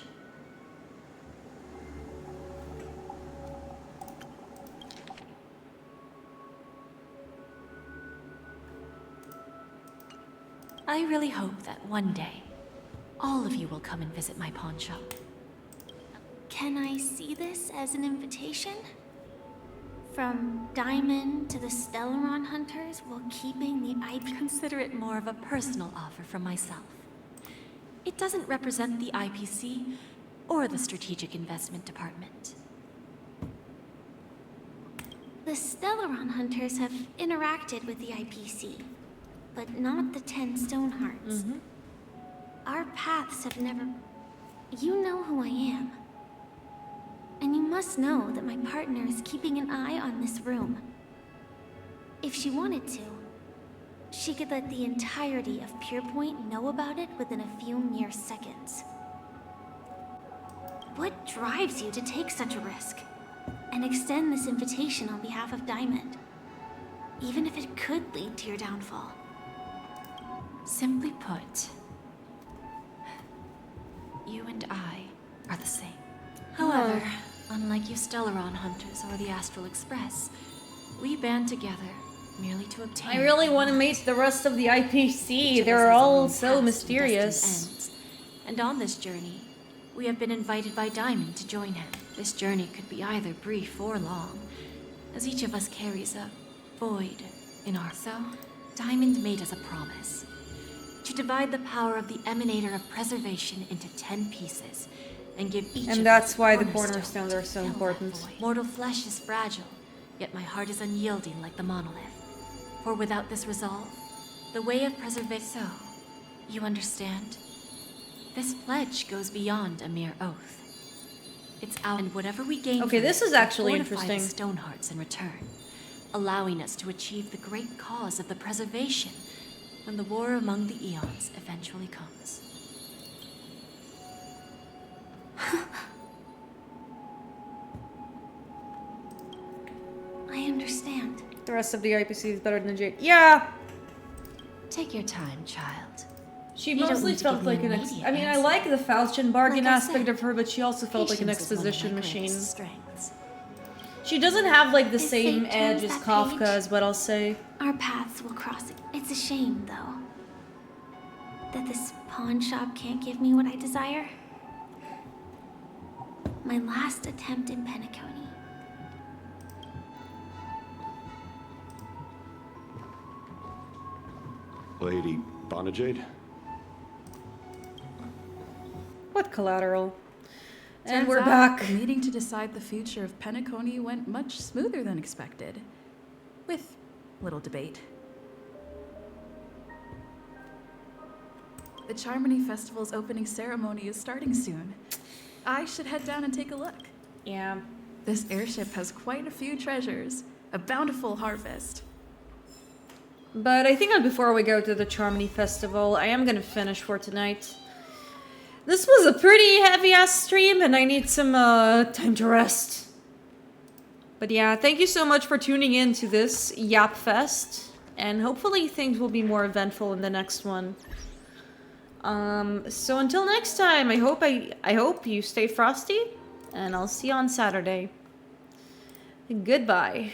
I really hope that one day, all of you will come and visit my pawn shop. Can I see this as an invitation? From Diamond to the Stellaron Hunters while keeping the IP. Consider it more of a personal offer from myself. It doesn't represent the IPC or the Strategic Investment Department. The Stellaron Hunters have interacted with the IPC, but not the 10 Stonehearts. Our paths have never... You know who I am. And you must know that my partner is keeping an eye on this room. If she wanted to, she could let the entirety of Purepoint know about it within a few mere seconds. What drives you to take such a risk and extend this invitation on behalf of Diamond, even if it could lead to your downfall? Simply put, you and I are the same. However, unlike you Stellaron Hunters or the Astral Express, we band together merely to obtain... I really want to meet the rest of the IPC. They're all so mysterious. And on this journey, we have been invited by Diamond to join him. This journey could be either brief or long, as each of us carries a void in our... So, Diamond made us a promise. To divide the power of the Emanator of Preservation into 10 pieces, and give each and of that's us why the cornerstone cornerstones are so to fill important. that void. Mortal flesh is fragile, yet my heart is unyielding like the monolith. For without this resolve, the way of preservation... So, you understand? This pledge goes beyond a mere oath. It's out, and whatever we gain Okay, from this it is actually will fortify interesting. the Stonehearts in return, allowing us to achieve the great cause of the preservation when the war among the eons eventually comes. I understand. The rest of the IPC is better than Jade. Yeah! Take your time, child. She You don't mostly need to felt give me like an an I immediate mean, I answer. like the Faustian bargain Like I aspect said, of her, but she also felt like an patience is one of my exposition machine. greatest strengths. She doesn't have like the If same fate edge turns as that Kafka, page, is what I'll say. Our paths will cross. It's a shame, though, that this pawn shop can't give me what I desire. My last attempt in Penacony. Lady Bonajade? What collateral? And Turns we're out back. The meeting to decide the future of Penacony went much smoother than expected, with little debate. The Charmony Festival's opening ceremony is starting soon. I should head down and take a look. Yeah. This airship has quite a few treasures, a bountiful harvest. But I think before we go to the Charmony Festival, I am gonna finish for tonight. This was a pretty heavy-ass stream, and I need some time to rest. But yeah, thank you so much for tuning in to this Yap Fest, and hopefully things will be more eventful in the next one. So until next time, I hope you stay frosty, and I'll see you on Saturday. Goodbye.